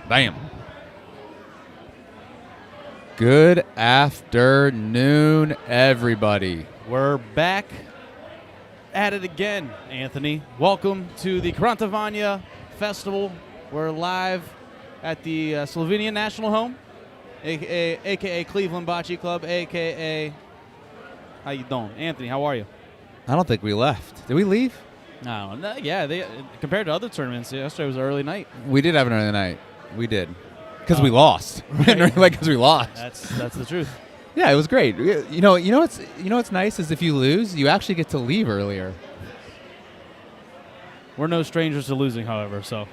Bam. Good afternoon, everybody. We're back at it again, Anthony. Welcome to the Kurentovanje Festival. We're live at the Slovenian National Home, a.k.a. Cleveland Bachi Club, a.k.a. How you doing? Anthony, how are you? I don't think we left. Did we leave? No, yeah. Compared to other tournaments, yesterday was an early night. We did have an early night. We did. Because we lost. Because we lost. That's the truth. Yeah, it was great. You know what's nice is if you lose, you actually get to leave earlier. We're no strangers to losing, however. So,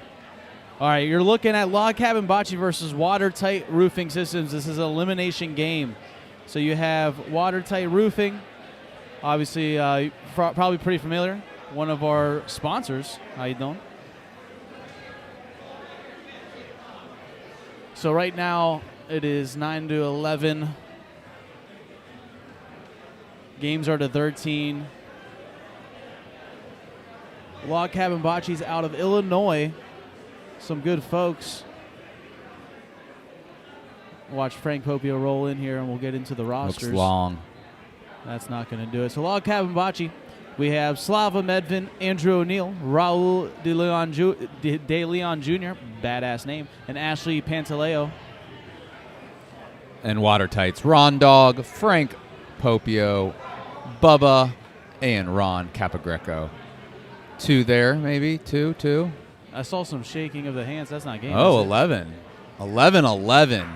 all right, you're looking at Log Cabin Bachi versus Watertight Roofing Systems. This is an elimination game. So you have Watertight Roofing, obviously probably pretty familiar. One of our sponsors. How you doing? So right now it is 9-11. Games are to 13. Log Cabin Bachi's out of Illinois. Some good folks. Watch Frank Popio roll in here, and we'll get into the rosters. Looks long. That's not going to do it. So Log Cabin Bachi, we have Slava Medvin, Andrew O'Neill, Raul De Leon Jr., badass name, and Ashley Pantaleo. And Watertight's Ron Dog, Frank Popio, Bubba, and Ron Capagreco. Two there, maybe? Two? I saw some shaking of the hands. That's not game. Oh, 11. 11.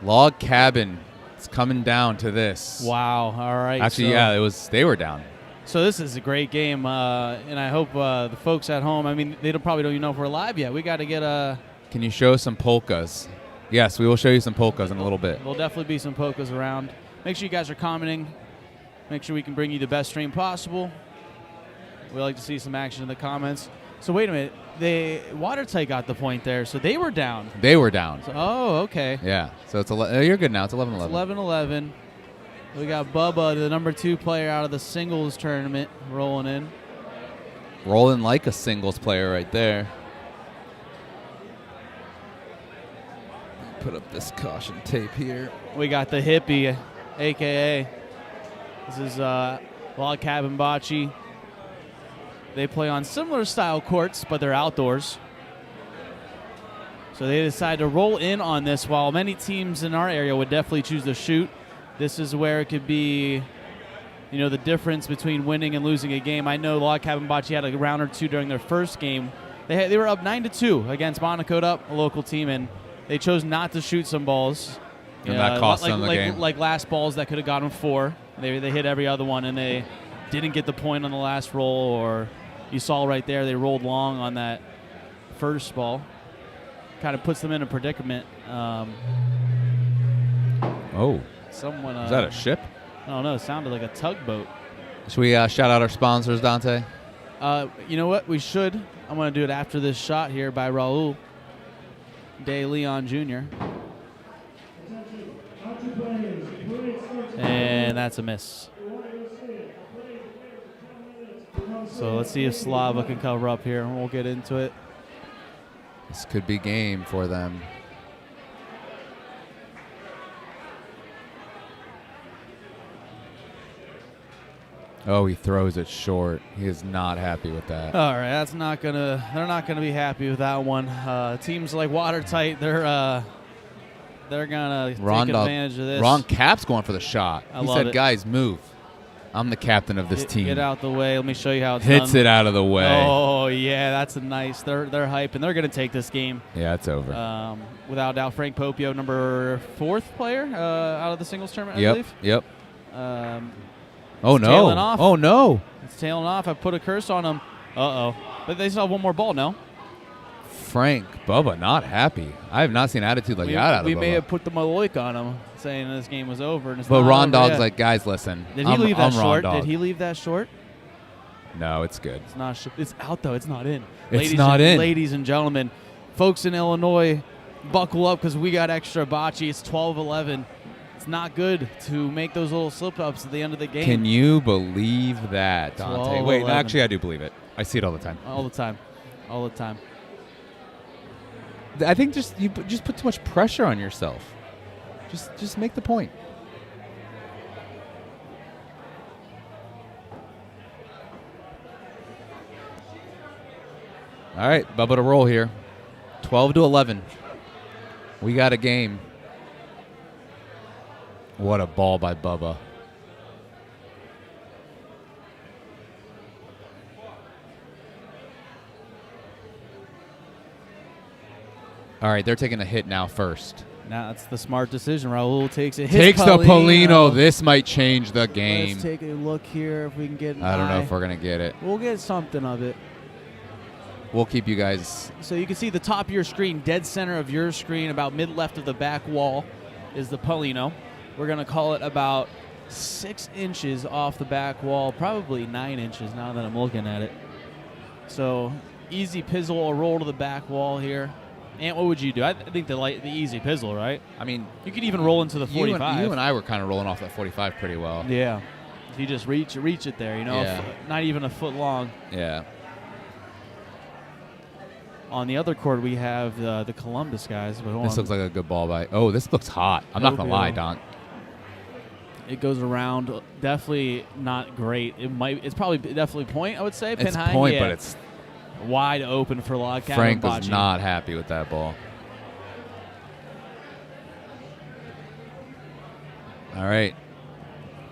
Log Cabin. It's coming down to this. Wow. All right. Actually, they were down. So this is a great game, and I hope the folks at home, I mean, they probably don't even know if we're live yet. We got to get a... Can you show some polkas? Yes, we will show you some polkas in a little bit. There'll definitely be some polkas around. Make sure you guys are commenting. Make sure we can bring you the best stream possible. We like to see some action in the comments. So wait a minute. Watertight got the point there, so they were down. So, okay. Yeah. So it's you're good now. It's 11-11. It's 11-11. We got Bubba, the number 2 player out of the singles tournament, rolling in. Rolling like a singles player right there. Put up this caution tape here. We got the hippie, a.k.a. This is Log Cabin Bachi. They play on similar style courts, but they're outdoors. So they decide to roll in on this, while many teams in our area would definitely choose to shoot. This is where it could be, the difference between winning and losing a game. I know Log Cabin Bachi had a round or two during their first game. They were up 9-2 against Monaco Up, a local team, and they chose not to shoot some balls. And that cost them the game. Like last balls that could have got them 4. They hit every other one, and they didn't get the point on the last roll, or you saw right there they rolled long on that first ball. Kind of puts them in a predicament. Someone. Is that a ship? I don't know. It sounded like a tugboat. Should we shout out our sponsors, Dante? You know what? We should. I'm going to do it after this shot here by Raul De Leon Jr. And that's a miss. So let's see if Slava can cover up here, and we'll get into it. This could be game for them. Oh, he throws it short. He is not happy with that. All right, they're not gonna be happy with that one. Teams like Watertight, they're gonna take advantage of this. Ron Cap's going for the shot. He said, it. "Guys, move. I'm the captain of this team." Get out the way. Let me show you how it's Hits done. it out of the way. Oh yeah, that's a nice. They're hype, and they're gonna take this game. Yeah, it's over. Without doubt, Frank Popio, number 4th player out of the singles tournament, I believe. Yep. Oh no! Tailing off. Oh no! It's tailing off. I put a curse on him. But they still have one more ball now. Frank Bubba not happy. I have not seen attitude like that out of Bubba. We may have put the Maloik on him, saying this game was over. And it's but not Ron over Dog's yet. like, guys, listen. Did he leave that short? Did he leave that short? No, it's good. It's not. It's out though. It's not in. Ladies and gentlemen, folks in Illinois, buckle up because we got extra Bachi. It's 12-11. It's not good to make those little slip-ups at the end of the game. Can you believe that, Dante? Wait, 11. actually, I do believe it. I see it all the time. All the time. I think you just put too much pressure on yourself. Just make the point. All right, Bubba to roll here. 12-11. We got a game. What a ball by Bubba. All right, they're taking a hit now first. Now that's the smart decision. Raul takes a hit. Takes the Polino. This might change the game. Let's take a look here if we can get an I don't know eye. if we're going to get it. We'll get something of it. We'll keep you guys. So you can see the top of your screen, dead center of your screen, about mid-left of the back wall is the Polino. We're going to call it about 6 inches off the back wall, probably 9 inches now that I'm looking at it. So easy pizzle or roll to the back wall here. And what would you do? I think the easy pizzle, right? I mean, you could even roll into the 45. You and I were kind of rolling off that 45 pretty well. Yeah. If you just reach it there, Yeah. Not even a foot long. Yeah. On the other court, we have the Columbus guys. But This looks like a good ball by. Oh, this looks hot. I'm not going to lie, Don. It goes around. Definitely not great. It's probably definitely point, I would say. Pin It's high. point, yeah. but it's wide open for Log Cabin Frank Bachi. was not happy with that ball. All right.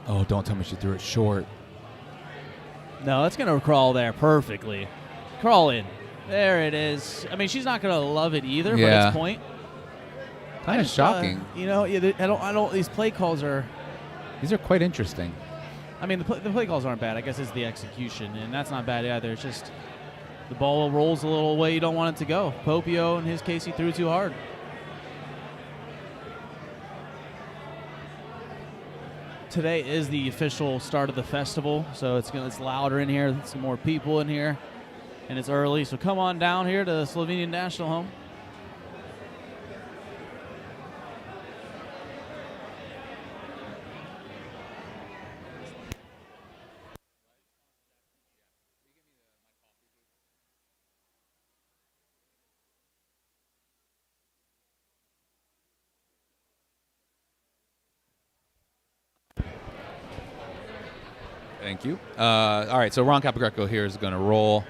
Oh, don't tell me she threw it short. No, it's going to crawl there perfectly. Crawl in. There it is. I mean, she's not going to love it either, but it's point. Kind of shocking. I don't. These play calls are. These are quite interesting. I mean, the play calls aren't bad. I guess it's the execution, and that's not bad either. It's just the ball rolls a little way you don't want it to go. Popio, in his case, he threw too hard. Today is the official start of the festival, so it's louder in here. There's some more people in here, and it's early. So come on down here to the Slovenian National Home. Thank you. All right, so Ron Capogreco here is going to roll.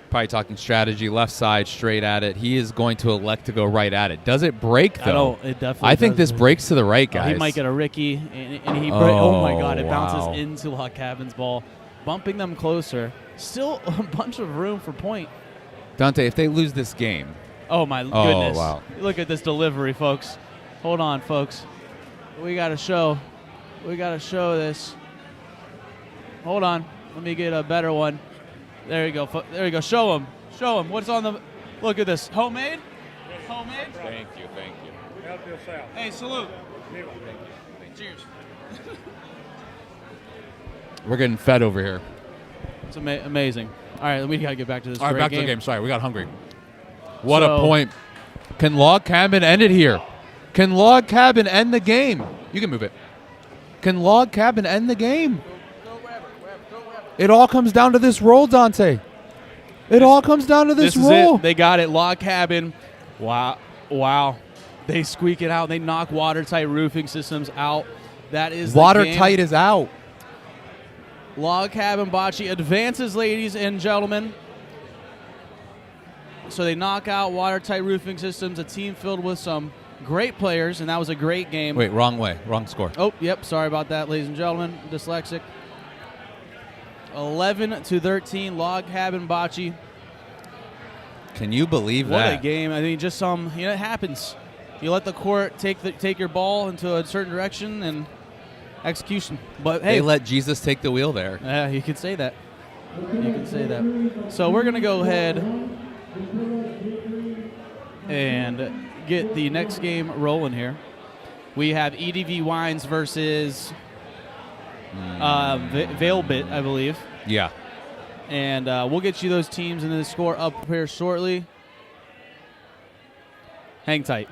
Probably talking strategy, left side, straight at it. He is going to elect to go right at it. Does it break, though? It definitely I think this breaks to the right, guys. He might get a Ricky, and he oh my God, it bounces wow. into Log Cabin's ball, bumping them closer. Still a bunch of room for point. Dante, if they lose this game. Oh, my goodness. Wow. Look at this delivery, folks. Hold on, folks. We got to show this. Hold on. Let me get a better one. There you go. There you go. Show him. What's on the... Look at this. Homemade? Homemade? Thank you. Help yourself. Hey, salute. Thank you. Cheers. We're getting fed over here. It's amazing. All right, we got to get back to this All right, great back game. to the game. Sorry, we got hungry. What a point. Can Log Cabin end it here? Can Log Cabin end the game? You can move it. Can Log Cabin end the game? It all comes down to this roll, Dante. It all comes down to this roll. Is it. They got it. Log Cabin. Wow. They squeak it out. They knock Watertight Roofing Systems out. That is Watertight is out. Log Cabin Bachi advances, ladies and gentlemen. So they knock out Watertight Roofing Systems, a team filled with some great players, and that was a great game. Wait, wrong way. Wrong score. Oh, yep. Sorry about that, ladies and gentlemen. Dyslexic. 11-13, Log Cabin Bachi. Can you believe What that? a game. I mean, just it happens. You let the court take your ball into a certain direction and execution. But hey, They let Jesus take the wheel there. yeah, you could say that. So we're going to go ahead and get the next game rolling here. We have EDV Wines versus Vailbit, I believe. Yeah. And we'll get you those teams and the score up here shortly. Hang tight.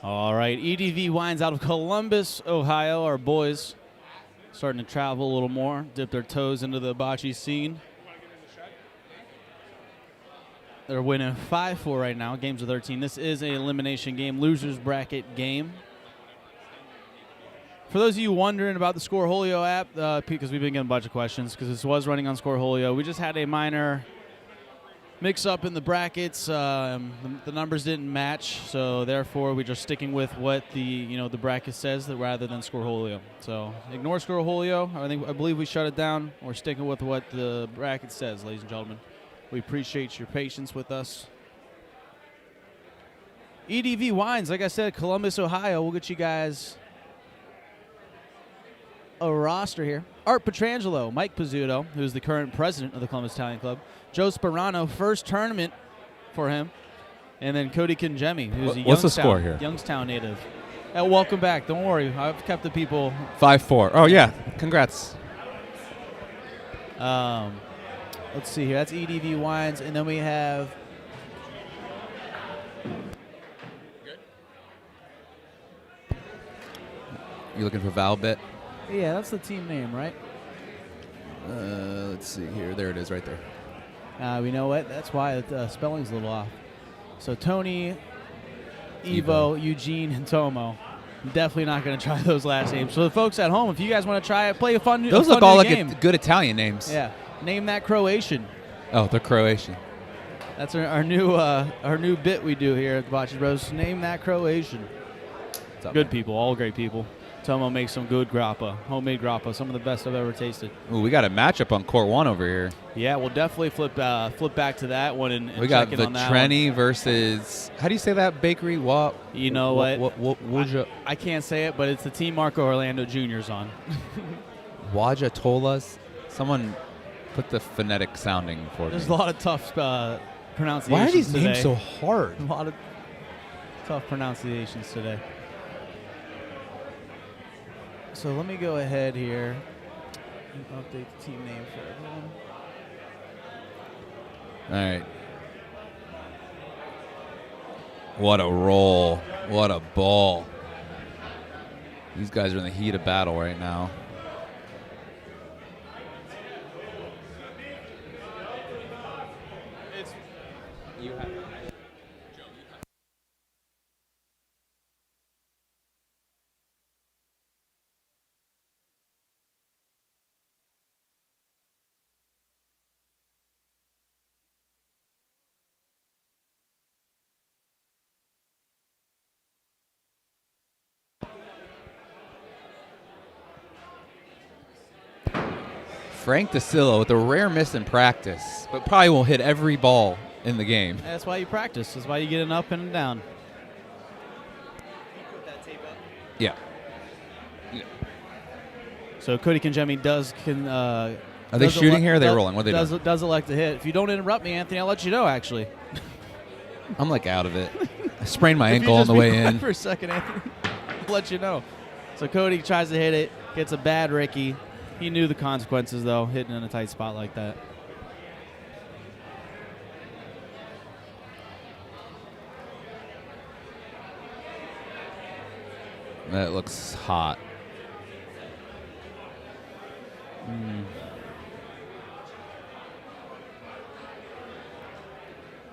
All right, EDV Wines out of Columbus, Ohio. Our boys starting to travel a little more, dip their toes into the Bachi scene. They're winning 5-4 right now, games of 13. This is an elimination game, losers bracket game. For those of you wondering about the Scoreholio app, because we've been getting a bunch of questions, because this was running on Scoreholio, we just had a minor mix-up in the brackets. The numbers didn't match, so therefore we're just sticking with what the bracket says rather than Scoreholio. So ignore Scoreholio. I believe we shut it down. We're sticking with what the bracket says, ladies and gentlemen. We appreciate your patience with us. EDV Wines, like I said, Columbus, Ohio. We'll get you guys a roster here. Art Petrangelo, Mike Pizzuto, who's the current president of the Columbus Italian Club. Joe Sperano, first tournament for him. And then Cody Kinjemi, who's What's the score here? Youngstown native. Welcome back. Don't worry. I've kept the people. 5-4. Oh, yeah. Congrats. Let's see here. That's EDV Wines. And then we have... You looking for Valbit? Yeah, that's the team name, right? Let's see here. There it is right there. We know what? That's why the spelling's a little off. So Tony, Evo, Eugene, and Tomo. I'm definitely not going to try those last names. So the folks at home, if you guys want to try it, play a fun Those look all like good Italian names. Yeah. Name that Croatian. Oh, they're Croatian. That's our new bit we do here at the Bocce Bros. Name that Croatian. Good people, all great people. Tomo makes some good grappa, homemade grappa, some of the best I've ever tasted. Ooh, we got a matchup on court 1 over here. Yeah, we'll definitely flip back to that one and we got check the in on that Trenny versus, how do you say that bakery? You know what? I can't say it, but it's the team Marco Orlando Jr.'s on. Waja Tolas. Someone put the phonetic sounding for me. There's a lot of tough pronunciations. Why are these today. names so hard? A lot of tough pronunciations today. So let me go ahead here and update the team name for everyone. All right. What a roll. What a ball. These guys are in the heat of battle right now. Frank DeSillo with a rare miss in practice, but probably won't hit every ball in the game. That's why you practice. That's why you get an up and a down. Yeah. So Cody Kinjemi Are they shooting here or are they rolling? What are they doing? Does elect to hit. If you don't interrupt me, Anthony, I'll let you know, actually. I'm like out of it. I sprained my If ankle you on just the be way quiet in. for a second, Anthony, I'll let you know. So Cody tries to hit it, gets a bad Ricky. He knew the consequences, though, hitting in a tight spot like that. That looks hot.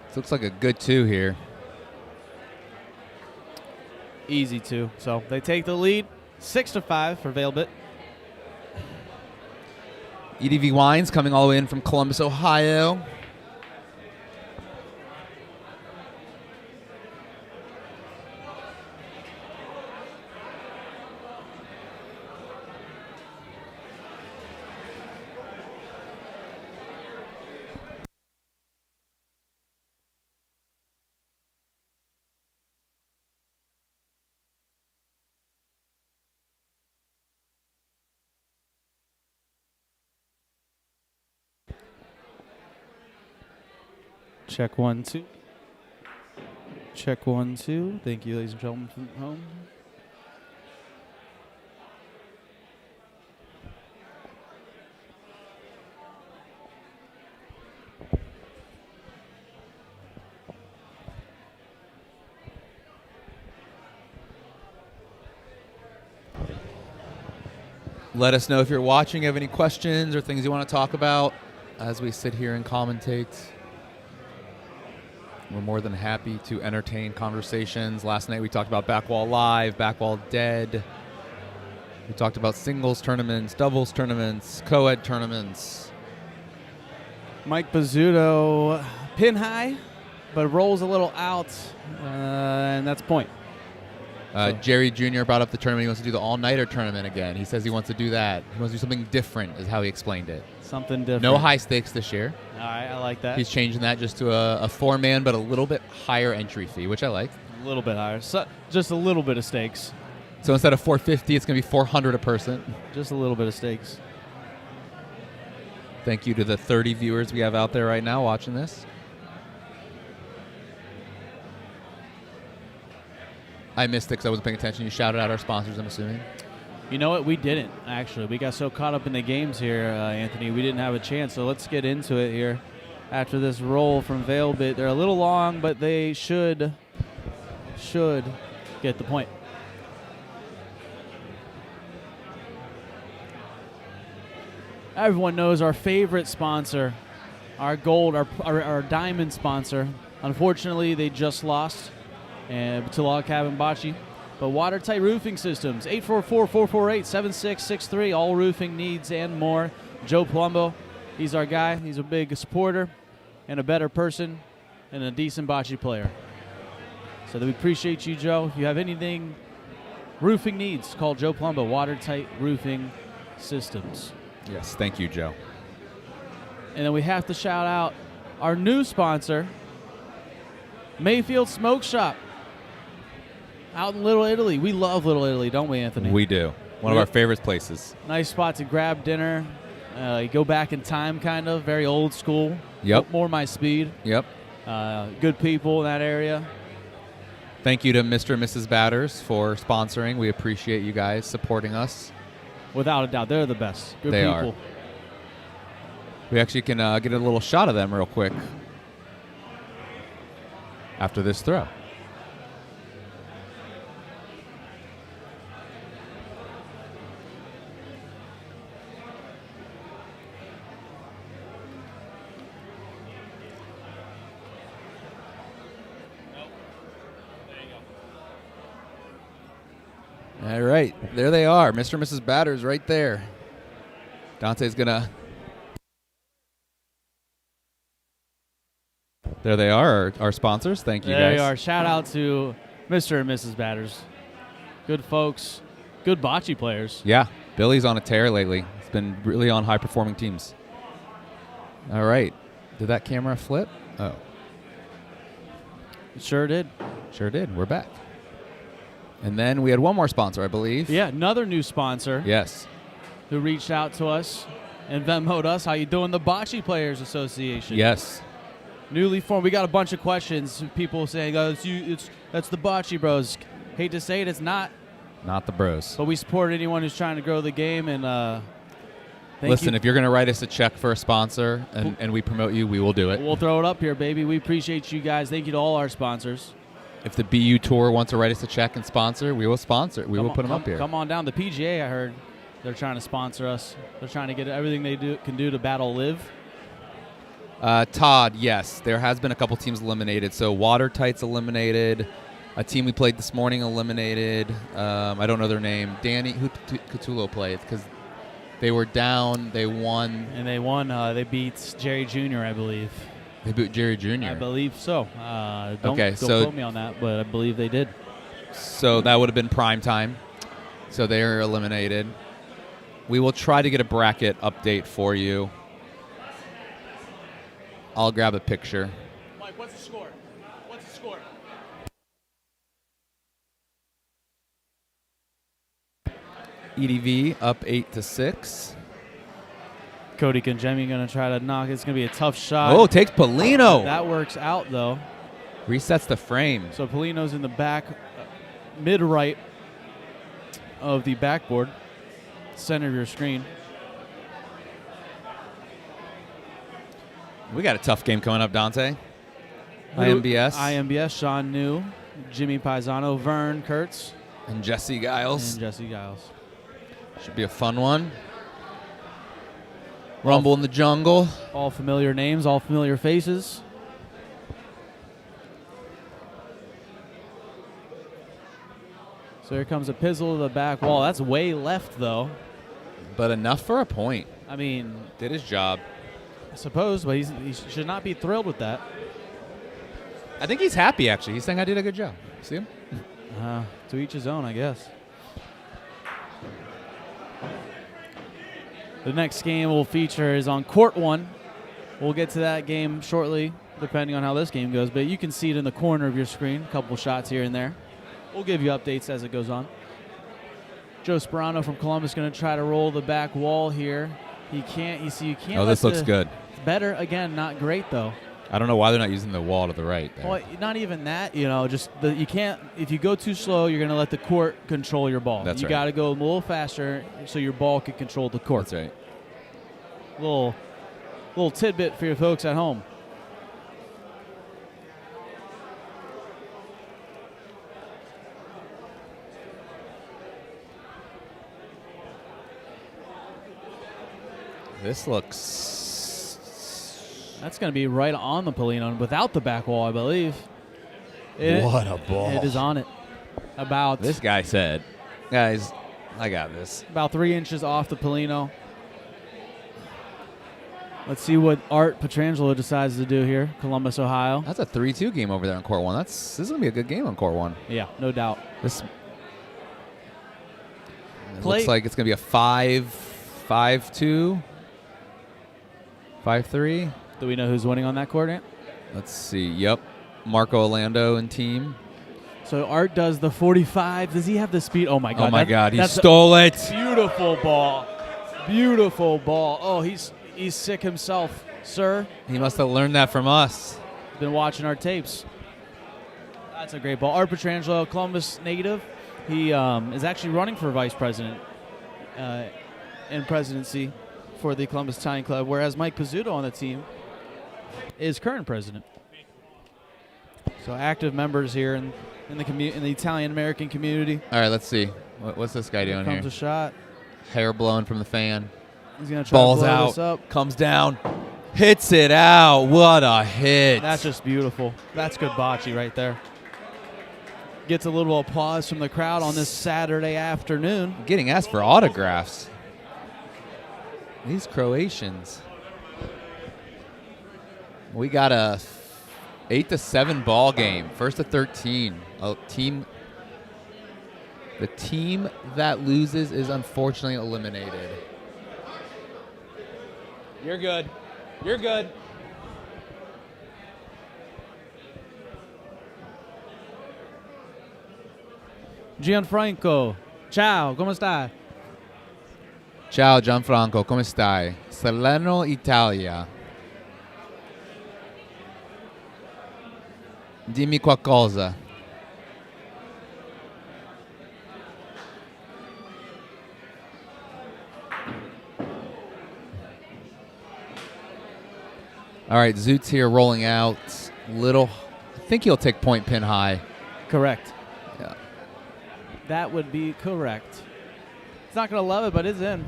This looks like a good 2 here. Easy 2. So they take the lead, 6-5 for Vailbit. EDV Wines coming all the way in from Columbus, Ohio. Check 1, 2. Check 1, 2. Thank you, ladies and gentlemen from home. Let us know if you're watching, have any questions or things you want to talk about as we sit here and commentate. We're more than happy to entertain conversations. Last night we talked about Backwall Live, Backwall Dead. We talked about singles tournaments, doubles tournaments, co-ed tournaments. Mike Bizzuto, pin high, but rolls a little out, and that's point. Jerry Jr. brought up the tournament. He wants to do the all-nighter tournament again. He says he wants to do that. He wants to do something different, is how he explained it. Something different. No high stakes this year. All right, I like that. He's changing that just to a four-man, but a little bit higher entry fee, which I like. A little bit higher. So, just a little bit of stakes. So instead of $450, it's going to be $400 a person. Just a little bit of stakes. Thank you to the 30 viewers we have out there right now watching this. I missed it because I wasn't paying attention. You shouted out our sponsors, I'm assuming. You know what? We didn't, actually. We got so caught up in the games here, Anthony. We didn't have a chance, so let's get into it here. After this roll from Vailbit, they're a little long, but they should get the point. Everyone knows our favorite sponsor, our gold, our diamond sponsor. Unfortunately, they just lost to Log Cabin Bachi. But Watertight Roofing Systems, 844-448-7663, all roofing needs and more. Joe Palumbo, he's our guy. He's a big supporter and a better person and a decent bocce player. So we appreciate you, Joe. If you have anything roofing needs, call Joe Palumbo, Watertight Roofing Systems. Yes, thank you, Joe. And then we have to shout out our new sponsor, Mayfield Smoke Shop, out in Little Italy. We love Little Italy, don't we, Anthony? We do. One of our favorite places. Nice spot to grab dinner. You go back in time, kind of. Very old school. Yep. More my speed. Yep. Good people in that area. Thank you to Mr. and Mrs. Batters for sponsoring. We appreciate you guys supporting us. Without a doubt. They're the best. Good they people. Are. We actually can get a little shot of them real quick after this throw. All right, there they are, Mr. and Mrs. Batters right there. Dante's gonna. There they are, our sponsors. Thank you, guys. There they are. Shout out to Mr. and Mrs. Batters. Good folks. Good bocce players. Yeah, Billy's on a tear lately. He's been really on high-performing teams. All right, did that camera flip? Oh. It sure did. Sure did. We're back. And then we had one more sponsor, I believe. Yeah, another new sponsor. Yes. Who reached out to us and Venmo'd us. How you doing? The Bocce Players Association. Yes. Newly formed. We got a bunch of questions. People saying, "Oh, that's the Bocce Bros." Hate to say it, it's not. Not the bros. But we support anyone who's trying to grow the game. And listen, if you're going to write us a check for a sponsor and we promote you, we will do it. We'll throw it up here, baby. We appreciate you guys. Thank you to all our sponsors. If the BU Tour wants to write us a check and sponsor, we will sponsor it. We will put them up here. Come on down. The PGA, I heard, they're trying to sponsor us. They're trying to get everything they can do to battle live. Todd, yes. There has been a couple teams eliminated. So Watertight's eliminated. A team we played this morning eliminated. I don't know their name. Danny, who Catulo played? Because they were down. They won. And they won. They beat Jerry Jr., I believe. They beat Jerry Jr.? I believe so. Don't quote me on that, but I believe they did. So that would have been prime time. So they're eliminated. We will try to get a bracket update for you. I'll grab a picture. Mike, what's the score? What's the score? EDV up 8-6. Cody Conjemi going to try to knock. It's going to be a tough shot. Oh, takes Polino. That works out, though. Resets the frame. So Polino's in the back, mid-right of the backboard, center of your screen. We got a tough game coming up, Dante. IMBS. IMBS, Sean New, Jimmy Paisano, Vern Kurtz. And Jesse Giles. Should be a fun one. Rumble in the jungle. All familiar names, all familiar faces. So here comes a pizzle to the back wall. That's way left, though. But enough for a point. I mean, Did his job. I suppose, but he should not be thrilled with that. I think he's happy, actually. He's saying I did a good job. See him? To each his own, I guess. The next game we'll feature is on Court 1. We'll get to that game shortly, depending on how this game goes. But you can see it in the corner of your screen, a couple shots here and there. We'll give you updates as it goes on. Joe Sperano from Columbus going to try to roll the back wall here. He can't. You can't. Oh, this looks good. Better again, not great though. I don't know why they're not using the wall to the right there. Well, not even that. You can't. If you go too slow, you're going to let the court control your ball. That's you right. got to go a little faster so your ball can control the court. That's right. Little tidbit for your folks at home. This looks... That's going to be right on the Polino without the back wall, I believe. What a ball. It is on it. About This guy said, guys, I got this. about 3 inches off the Polino. Let's see what Art Petrangelo decides to do here, Columbus, Ohio. That's a 3-2 game over there on Court 1. This is going to be a good game on Court 1. Yeah, no doubt. This looks like it's going to be a 5-2, 5-3. Do we know who's winning on that court, Ant? Let's see. Yep. Marco Orlando and team. So Art does the 45. Does he have the speed? Oh, my God. Oh, my God. He that's stole it. Beautiful ball. Beautiful ball. Oh, he's sick himself, sir. He must have learned that from us. Been watching our tapes. That's a great ball. Art Petrangelo, Columbus native. He is actually running for vice president and presidency for the Columbus Italian Club, whereas Mike Pizzuto on the team is current president. So active members here in the Italian American community. All right, let's see. What's this guy doing Here comes here? a shot. Hair blowing from the fan. He's gonna try Balls to blow out. this up. Comes down. Hits it out. What a hit. That's just beautiful. That's good bocce right there. Gets a little applause from the crowd on this Saturday afternoon. Getting asked for autographs. These Croatians. We got a 8-7 ball game. First to 13. The team that loses is unfortunately eliminated. You're good. You're good. Gianfranco, ciao, come stai? Ciao Gianfranco, come stai? Salerno, Italia. Dimmi qualcosa. All right, Zoot's here rolling out. I think he'll take point pin high. Correct. Yeah. That would be correct. He's not going to love it, but it's in.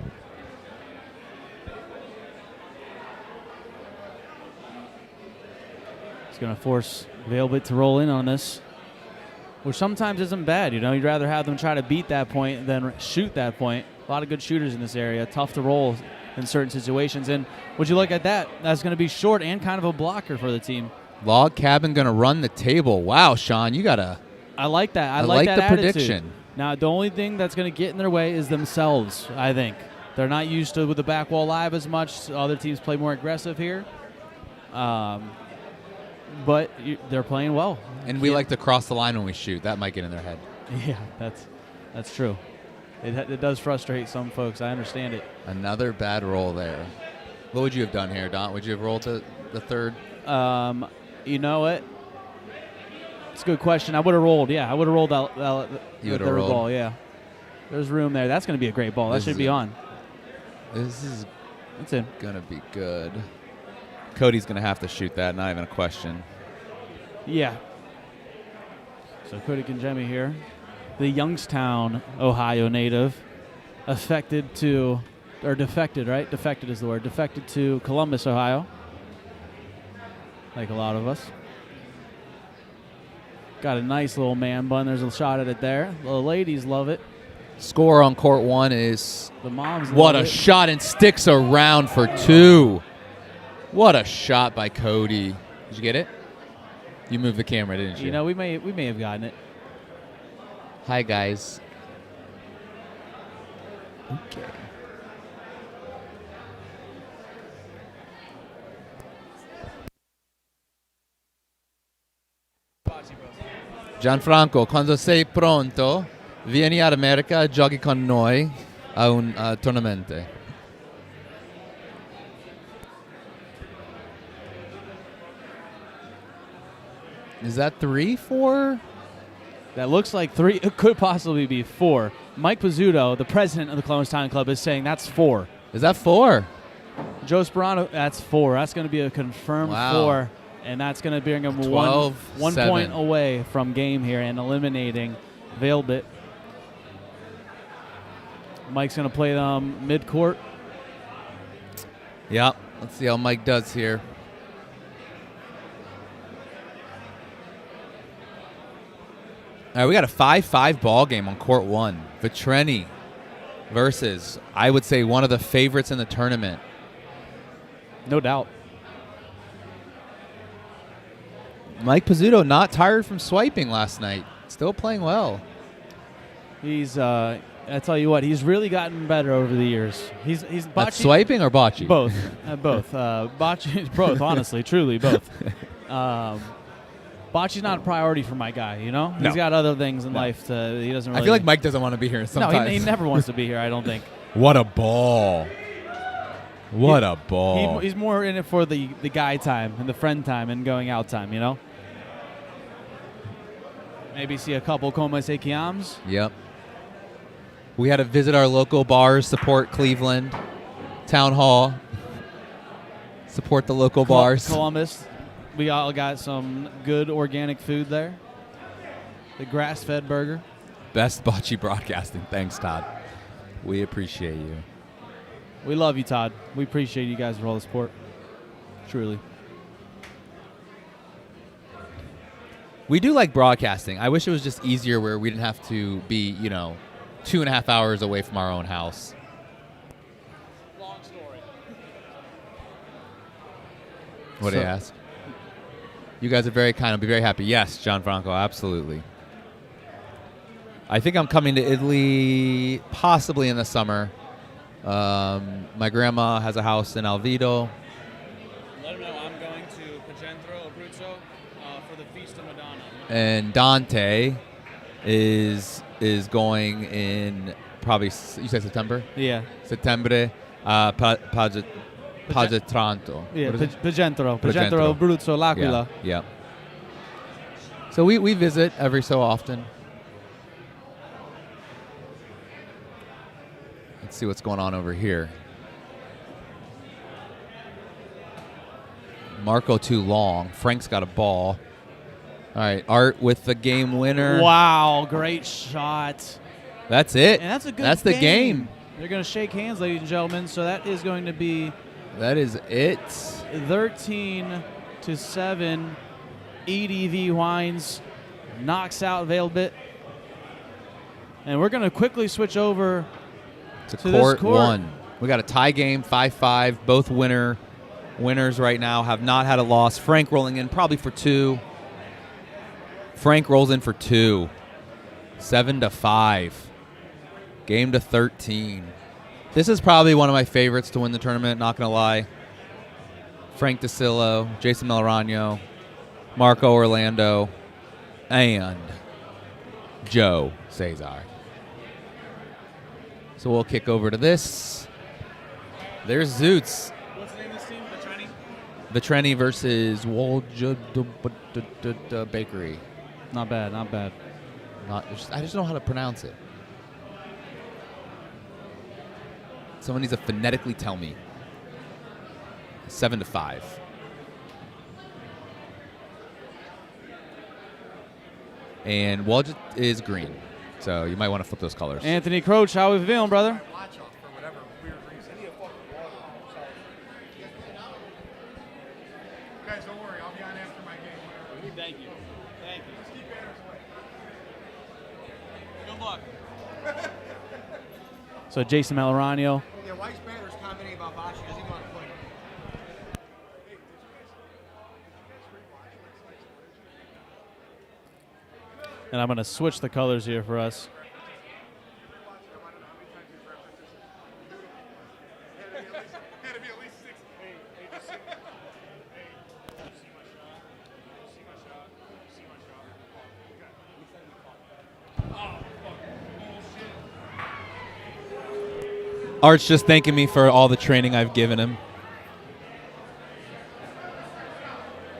He's going to force Vailbit to roll in on this, which sometimes isn't bad. You'd rather have them try to beat that point than shoot that point. A lot of good shooters in this area. Tough to roll in certain situations. And would you look at that? That's going to be short and kind of a blocker for the team. Log Cabin going to run the table. Wow, Sean, you got to... I like that. I like that the attitude. prediction. Now, the only thing that's going to get in their way is themselves, I think. They're not used to with the back wall live as much. Other teams play more aggressive here. But they're playing well. And we like to cross the line when we shoot. That might get in their head. Yeah, that's true. It does frustrate some folks. I understand it. Another bad roll there. What would you have done here, Don? Would you have rolled the third? You know what? It's a good question. I would have rolled. Yeah, I would have rolled the third rolled. ball. Yeah, there's room there. That's going to be a great ball. That should be on. This is That's in. going to be good. Cody's going to have to shoot that. Not even a question. Yeah. So Cody Kinjemi here, the Youngstown, Ohio native. defected, right? Defected is the word. Defected to Columbus, Ohio. Like a lot of us. Got a nice little man bun. There's a shot at it there. The ladies love it. Score on court 1 is The moms what love a it. shot, and sticks around for 2. What a shot by Cody. Did you get it? You moved the camera, didn't you? You know, we may have gotten it. Hi, guys. Okay. Gianfranco, quando sei pronto, vieni ad America, giochi con noi a un tournament. Is that 3, 4? That looks like 3. It could possibly be 4. Mike Pizzuto, the president of the Columbus Time Club, is saying that's 4. Is that 4? Joe Sperano, that's 4. That's going to be a confirmed Wow. 4. And that's going to bring him 12, one 7. point away from game here and eliminating Vailbit. Mike's going to play them mid-court. Yeah. Let's see how Mike does here. All right, we got a 5-5 ball game on court 1. Trenny versus, I would say, one of the favorites in the tournament. No doubt. Mike Pizzuto not tired from swiping last night. Still playing well. He's, I tell you what, he's really gotten better over the years. He's That's Bachi, swiping or bocce? both, both. Bachi, both. Honestly, truly, both. Bocce's not a priority for my guy. You know, No. he's got other things in life. He doesn't. Really I feel like Mike doesn't want to be here sometimes. No, he never wants to be here. I don't think. What a ball. What a ball. He's more in it for the guy time and the friend time and going out time. You know. Maybe see a couple Como Se Chiams. Yep. We had to visit our local bars, support Cleveland, Town Hall, support the local bars. Columbus. We all got some good organic food there. The grass-fed burger. Best bocce broadcasting. Thanks, Todd. We appreciate you. We love you, Todd. We appreciate you guys for all the support. Truly. We do like broadcasting. I wish it was just easier where we didn't have to be, 2.5 hours away from our own house. Long story. What do you ask? You guys are very kind. I'll be very happy. Yes, Gianfranco, absolutely. I think I'm coming to Italy possibly in the summer. My grandma has a house in Alvido. Let him know I'm going to Pagentro Abruzzo for the Feast of Madonna. And Dante is going in probably, you said September? Yeah. Settembre, Pagentranto. Yeah, What is it? Pagentro. Pagentro. Pagentro Abruzzo, L'Aquila. Yeah. So we visit every so often. Let's see what's going on over here. Marco too long. Frank's got a ball. All right, Art with the game winner. Wow, great shot. That's it. And that's a good That's the game. They're going to shake hands, ladies and gentlemen. So that is going to be That is it. 13-7. EDV Wines knocks out Vailbit. And we're going to quickly switch over To this court court. 1. We got a tie game, 5-5. Both winners right now have not had a loss. Frank rolling in probably for 2. Frank rolls in for 2. 7-5. Game to 13. This is probably one of my favorites to win the tournament, not going to lie. Frank DeCillo, Jason Melorano, Marco Orlando, and Joe Cesar. So we'll kick over to this. There's Zoots. What's the name of this team? The Trenny versus Wolja Bakery. Not bad, not bad. I just don't know how to pronounce it. Someone needs to phonetically tell me. 7-5. And Waljet is green. So you might want to flip those colors. Anthony Croach, how we feeling, brother? Guys, don't worry. I'll be on after my game. Thank you. Thank you. Just keep banners away. Good luck. So Jason Malaranio. Yeah, White's banner's commenting about Bachi. Does he want to play? And I'm going to switch the colors here for us. Had to be at least 6. Hey, just see my shot. See my shot. Art's just thanking me for all the training I've given him.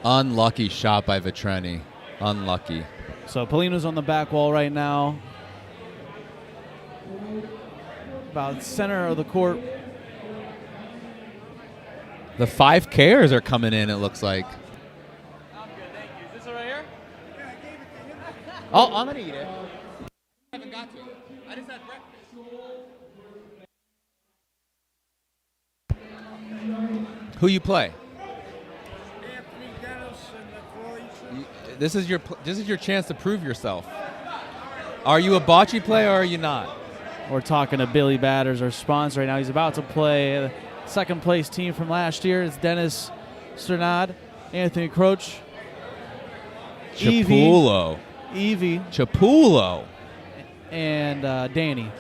Unlucky shot by Trenny. Unlucky. So Polino's on the back wall right now. About center of the court. The 5Kers are coming in, it looks like. I'm good, thank you. Is this right here? Oh, I'm going to eat it. I haven't got to it. I just had breakfast. Who you play? Anthony Dennis and the This is your chance to prove yourself. Are you a bocce player or are you not? We're talking to Billy Batters, our sponsor right now. He's about to play the second place team from last year. It's Dennis Sternad, Anthony Croach, Chapulo. Evie, Chapulo. and Danny.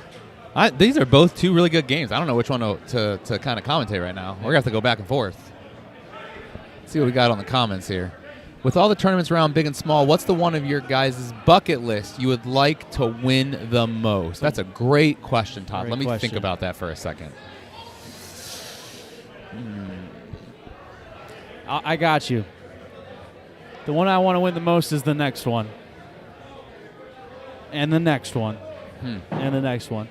These are both two really good games. I don't know which one to kind of commentate right now. We're going to have to go back and forth. Let's see what we got on the comments here. With all the tournaments around big and small, what's the one of your guys' bucket list you would like to win the most? That's a great question, Todd. Let me think about that for a second. I got you. The one I want to win the most is the next one. And the next one. And the next one.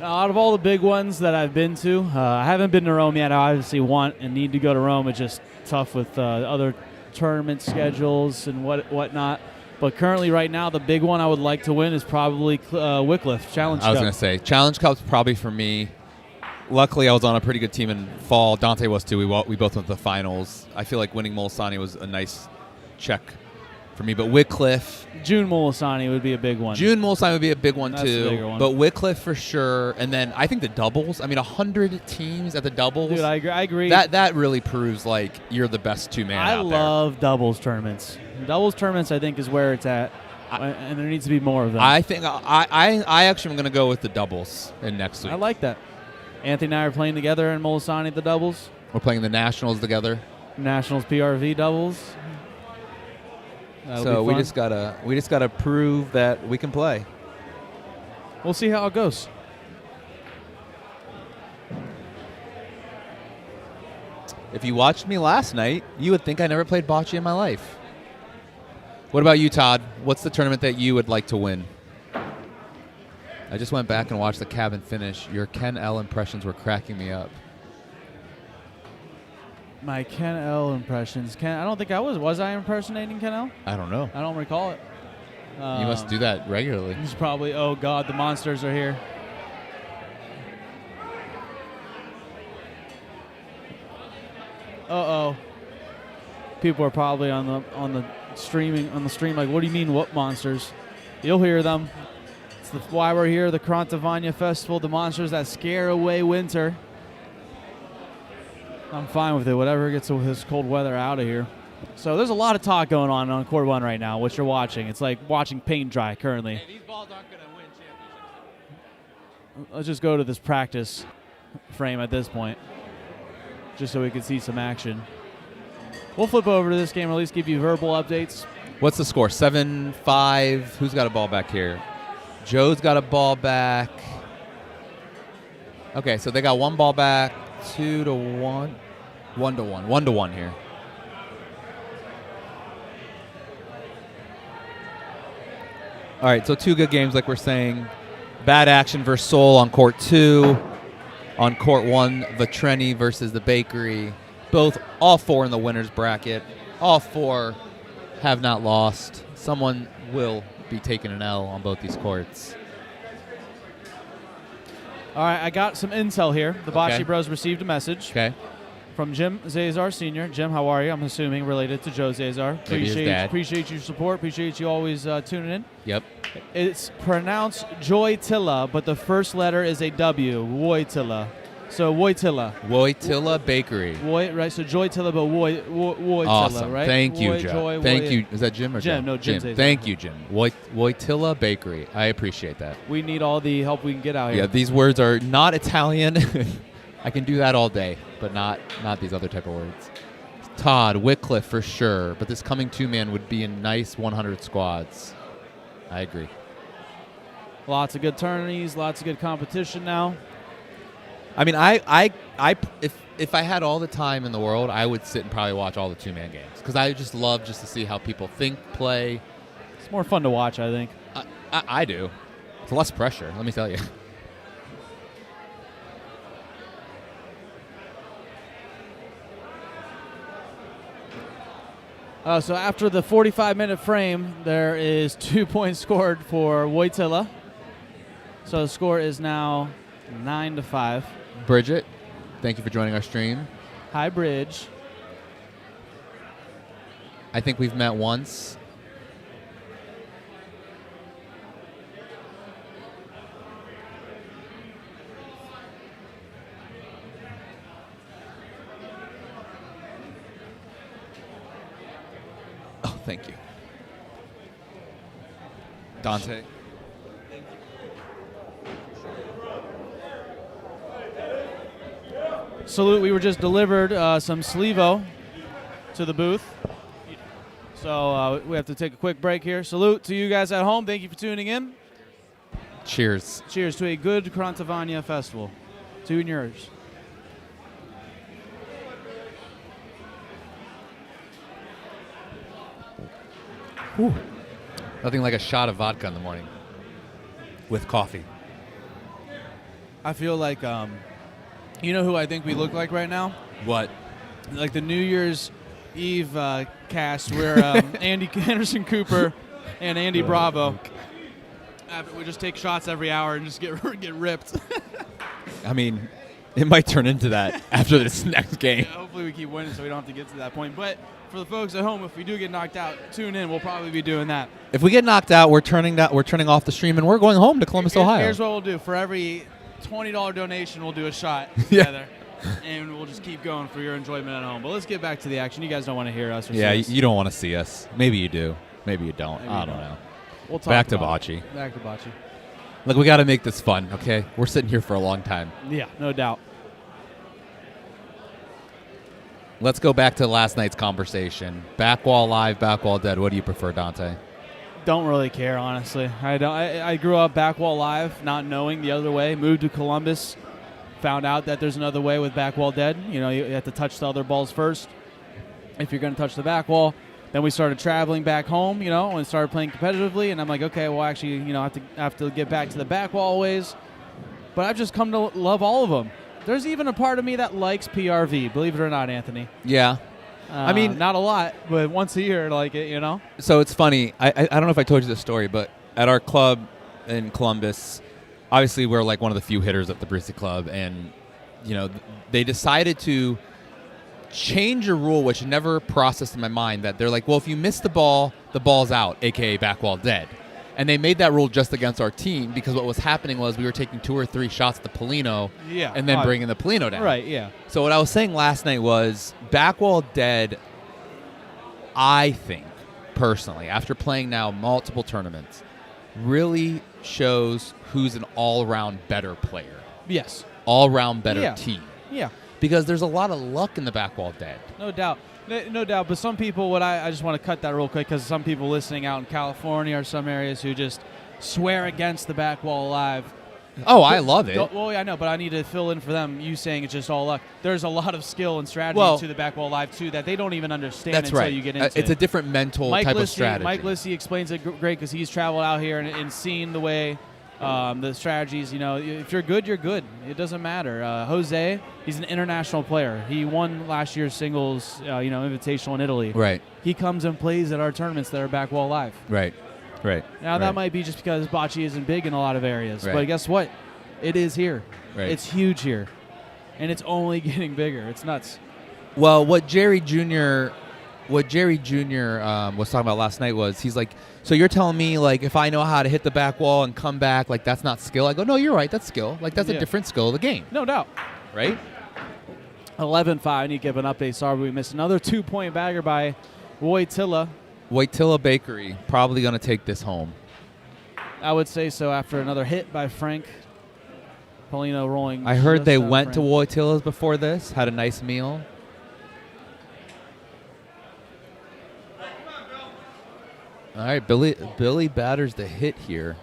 Now, out of all the big ones that I've been to, I haven't been to Rome yet. I obviously want and need to go to Rome. It's just tough with other tournament schedules and whatnot. But currently, right now, the big one I would like to win is probably Wycliffe Challenge Cup. I was going to say, Challenge Cup's probably for me. Luckily, I was on a pretty good team in fall. Dante was too. We both went to the finals. I feel like winning Molisani was a nice check for me. But Wycliffe. June Molisani would be a big one. June Molisani would be a big one, That's too. a bigger one. But Wycliffe for sure. And then I think the doubles. I mean, 100 teams at the doubles. Dude, I agree. That really proves, like, you're the best two-man out there. I love doubles tournaments. Doubles tournaments, I think, is where it's at. And there needs to be more of them. I think I actually am going to go with the doubles in next week. I like that. Anthony and I are playing together in Molisani at the doubles. We're playing the Nationals together. Nationals PRV doubles. That'll So be we fun. just gotta prove that we can play. We'll see how it goes. If you watched me last night, you would think I never played bocce in my life. What about you, Todd? What's the tournament that you would like to win? I just went back and watched the cabin finish. Your Ken L impressions were cracking me up. My Ken L impressions. I don't think I was. Was I impersonating Ken L? I don't know. I don't recall it. You must do that regularly. He's probably, oh God, the monsters are here. Uh-oh. People are probably on the stream like, what do you mean, what monsters? You'll hear them. It's why we're here, the Kurentovanje Festival, the monsters that scare away winter. I'm fine with it. Whatever gets this cold weather out of here. So there's a lot of talk going on Court 1 right now, which you're watching. It's like watching paint dry currently. Hey, these balls aren't going to win championships. Let's just go to this practice frame at this point, just so we can see some action. We'll flip over to this game, or at least give you verbal updates. What's the score? 7-5. Who's got a ball back here? Joe's got a ball back. Okay, so they got one ball back. 2-1. 1-1. 1-1 here. All right, so two good games, like we're saying. Bad Action versus Seoul on Court 2. On Court 1, the Trenny versus the Bakery. All four in the winner's bracket. All four have not lost. Someone will be taking an L on both these courts. All right, I got some intel here. The Bachi Okay. Bros received a message Okay. from Jim Zazar Sr. Jim, how are you? I'm assuming related to Joe Zazar. Maybe his dad. Appreciate your support. Appreciate you always tuning in. Yep. It's pronounced Joytilla, but the first letter is a W. Woytilla. So Woytilla. Wojtyla Bakery. Right? So Joytilla, but Woytilla, Awesome. right? Thank you, Woy, Joe. Joy, Thank Woy. you. Is that Jim or Jim, Joe? no, Jim says Thank that. you, Jim. Wojtyla Bakery. I appreciate that. We need all the help we can get out here. Yeah, these words are not Italian. I can do that all day, but not these other type of words. Todd, Wycliffe for sure, but this coming two-man would be in nice 100 squads. I agree. Lots of good tourneys, lots of good competition now. I mean, if I had all the time in the world, I would sit and probably watch all the two-man games because I just love just to see how people think, play. It's more fun to watch, I think. I do. It's less pressure, let me tell you. So after the 45-minute frame, there is 2 points scored for Wojtyla. So the score is now 9-5. Bridget, thank you for joining our stream. High Bridge. I think we've met once. Oh, thank you. Dante. Salute, we were just delivered some Slevo to the booth. So we have to take a quick break here. Salute to you guys at home. Thank you for tuning in. Cheers. Cheers to a good Kurentovanje festival. To you and yours. Whew. Nothing like a shot of vodka in the morning with coffee. I feel like, you know who I think we look like right now? What? Like the New Year's Eve cast where Andy Anderson Cooper and Andy Bravo. We just take shots every hour and just get ripped. I mean, it might turn into that after this next game. Yeah, hopefully we keep winning so we don't have to get to that point. But for the folks at home, if we do get knocked out, tune in. We'll probably be doing that. If we get knocked out, we're turning off the stream and we're going home to Columbus, Ohio. Here's what we'll do. For every $20 donation, we'll do a shot together. And we'll just keep going for your enjoyment at home. But let's get back to the action. You guys don't want to hear us or Yeah, see us. you don't want to see us. Maybe you do. Maybe you don't. Maybe I you don't don't. know. We'll talk Back to about Bachi. it. Back to Bachi. Look, we got to make this fun, okay? We're sitting here for a long time. Yeah, no doubt. Let's go back to last night's conversation. Backwall live, backwall dead. What do you prefer, Dante? Don't really care, honestly. I grew up backwall live, not knowing the other way. Moved to Columbus, found out that there's another way with backwall dead. You know, you have to touch the other balls first if you're going to touch the backwall. Then we started traveling back home, you know, and started playing competitively. And I'm like, okay, well, actually, you know, I have to get back to the backwall ways. But I've just come to love all of them. There's even a part of me that likes PRV, believe it or not, Anthony. Yeah. I mean, not a lot, but once a year, like it, you know. So it's funny. I don't know if I told you this story, but at our club in Columbus, obviously we're like one of the few hitters at the Brissy Club, and you know they decided to change a rule which never processed in my mind. That they're like, well, if you miss the ball's out, aka backwall dead. And they made that rule just against our team because what was happening was we were taking 2 or 3 shots at the Polino and then bringing the Polino down. Right, yeah. So what I was saying last night was backwall dead, I think, personally, after playing now multiple tournaments, really shows who's an all-around better player. Yes. All-around better team. Yeah. Because there's a lot of luck in the backwall dead. No doubt. No doubt, but some people, I just want to cut that real quick because some people listening out in California or some areas who just swear against the backwall live. Oh, I love it. Well, yeah, I know, but I need to fill in for them. You saying it's just all luck. There's a lot of skill and strategy to the backwall live, too, that they don't even understand until you get into it. It's a different mental type of strategy. Mike Lissy explains it great because he's traveled out here and seen the way the strategies. You know, if you're good, you're good. It doesn't matter. Jose, he's an international player. He won last year's singles, invitational in Italy. Right. He comes and plays at our tournaments that are backwall live. Right. Now, that might be just because Bachi isn't big in a lot of areas. Right. But guess what? It is here. Right. It's huge here. And it's only getting bigger. It's nuts. Well, what Jerry Jr. was talking about last night was he's like, so you're telling me like if I know how to hit the back wall and come back, like that's not skill? I go, no, you're right, that's skill. Like that's a different skill of the game, No doubt. right? 11-5. I need to give an update. Sorry, we missed another 2-point bagger by Wojtyla. Wojtyla Bakery probably going to take this home. I would say so after another hit by Frank. Paulino rolling. I heard just they out went to Frank. Wojtyla's before this, had a nice meal. All right, Billy batters the hit here.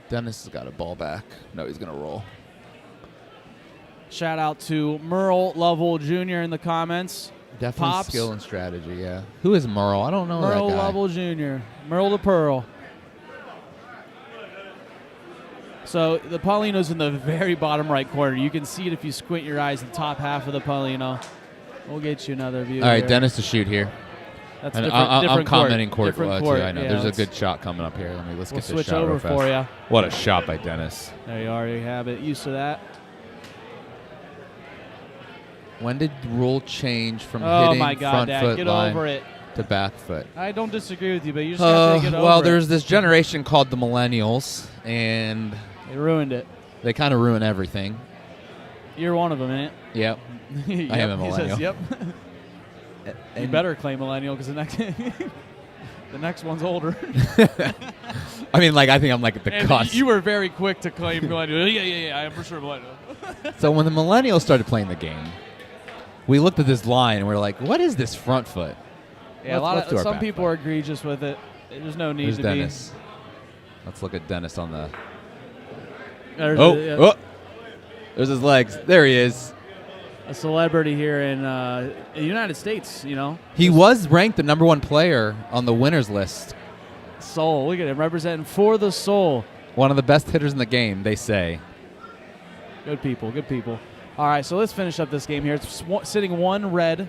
Dennis has got a ball back. No, he's going to roll. Shout out to Merle Lovell Jr. in the comments. Definitely Pops. skill and strategy, yeah. Who is Merle? I don't know Merle that guy. Lovell Jr. Merle the Pearl. So the Paulino's in the very bottom right corner. You can see it if you squint your eyes, the top half of the Paulino. We'll get you another view. All right, here. Dennis to shoot here. That's And different, I'm different commenting court. court, Different too. I know. Yeah, There's a let's- good shot coming up here. Let's We'll get this switch shot over real fast. for you. What a shot by Dennis. There you are. You have it. Used to that. When did rule change from Oh hitting my God, front Dad, foot get line over it. to back foot? I don't disagree with you, but you just have to get over Well, it. there's this generation called the millennials, and They ruined it. they kind of ruin everything. You're one of them, ain't Yep. it? I am a He says, millennial. yep. You And- better claim millennial because the next one's older. I mean, like, I think I'm like at the And cusp. you were very quick to claim millennial. Yeah, I am for sure millennial. So when the millennials started playing the game, we looked at this line and we are like, what is this front foot? Yeah, Let's do our some back people foot. are egregious with it. There's no need There's to Dennis. Let's look at Dennis on the... be. There's Oh, there's his legs. There he is. a celebrity here in the United States, you know. He was ranked the #1 player on the winners list. Soul. Look at him representing for the soul. One of the best hitters in the game, they say. Good people, good people. All right, so let's finish up this game here. It's sitting 1 red,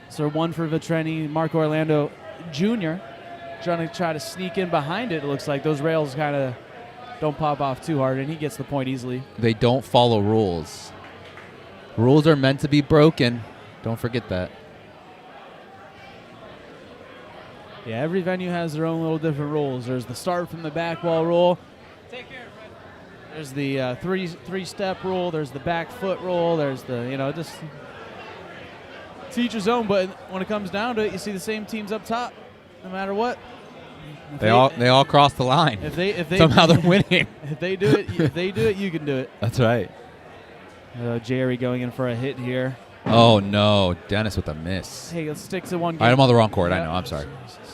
so 1 for Trenny. Marco Orlando Jr. trying to sneak in behind it. It looks like those rails kind of don't pop off too hard, and he gets the point easily. They don't follow rules. Rules are meant to be broken. Don't forget that. Yeah, every venue has their own little different rules. There's the start from the back wall rule. Take care, Fred. There's the three-step rule. There's the back foot rule. There's the, just to each his own. But when it comes down to it, you see the same teams up top, no matter what. If They all cross the line. If they Somehow they're winning. If they do it, you can do it. That's right. Jerry going in for a hit here. Oh, no. Dennis with a miss. Hey, let's stick to one game. All right, I'm on the wrong court. I Yeah. know. I'm sorry.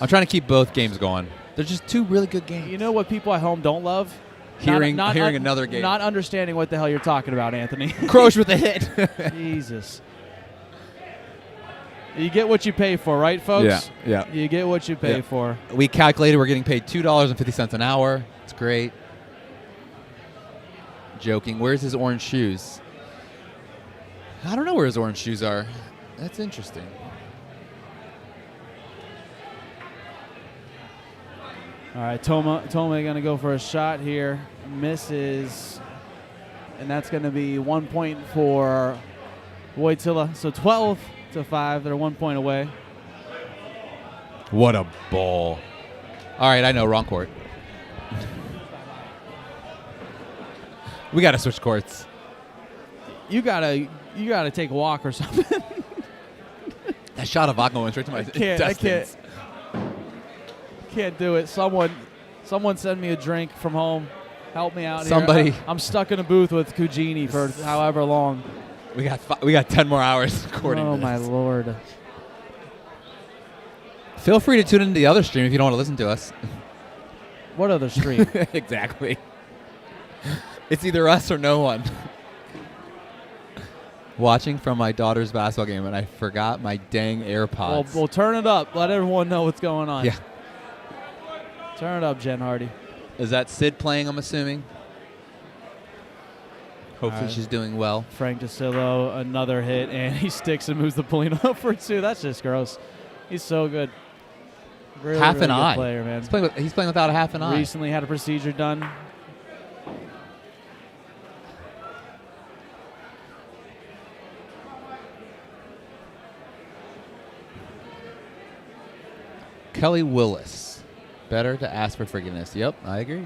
I'm trying to keep both games going. They're just 2 really good games. You know what people at home don't love? Hearing another game. Not understanding what the hell you're talking about, Anthony. Croach with a hit. Jesus. You get what you pay for, right, folks? Yeah. You get what you pay Yeah. for. We calculated we're getting paid $2.50 an hour. It's great. Joking. Where's his orange shoes? I don't know where his orange shoes are. That's interesting. All right, Toma going to go for a shot here. Misses. And that's going to be 1 point for Wojtyla. So 12-5. They're 1 point away. What a ball. All right, I know. Wrong court. We got to switch courts. You gotta take a walk or something. That shot of vodka went straight to my intestines. Can't do it. Someone send me a drink from home. Help me out Somebody. here. I'm stuck in a booth with Cugini for however long. We got 10 more hours according Oh to my this. Lord. Feel free to tune into the other stream if you don't want to listen to us. What other stream? Exactly. It's either us or no one. Watching from my daughter's basketball game, and I forgot my dang AirPods. We'll turn it up. Let everyone know what's going on. Yeah. Turn it up, Jen Hardy. Is that Sid playing, I'm assuming? Hopefully Alright. she's doing well. Frank DeSillo, another hit, and he sticks and moves the Polino up for 2. That's just gross. He's so good. Really, Half really an good eye. player, man. He's playing without a half an eye. Recently had a procedure done. Kelly Willis. Better to ask for forgiveness. Yep, I agree.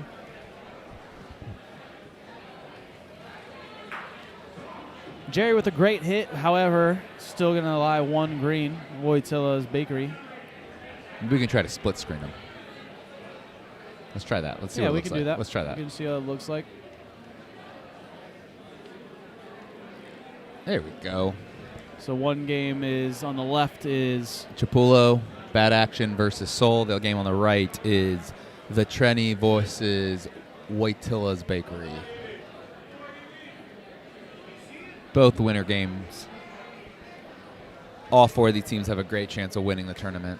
Jerry with a great hit, however, still going to lie one green. Wojtyla's Bakery. We can try to split screen them. Let's try that. Let's see what it we looks can like. do that. Let's try that. We can see what it looks like. There we go. So one game is on the left is Chapullo, Bad Action versus Seoul. The game on the right is the Trenny versus Wojtyla's Bakery. Both winner games. All four of these teams have a great chance of winning the tournament.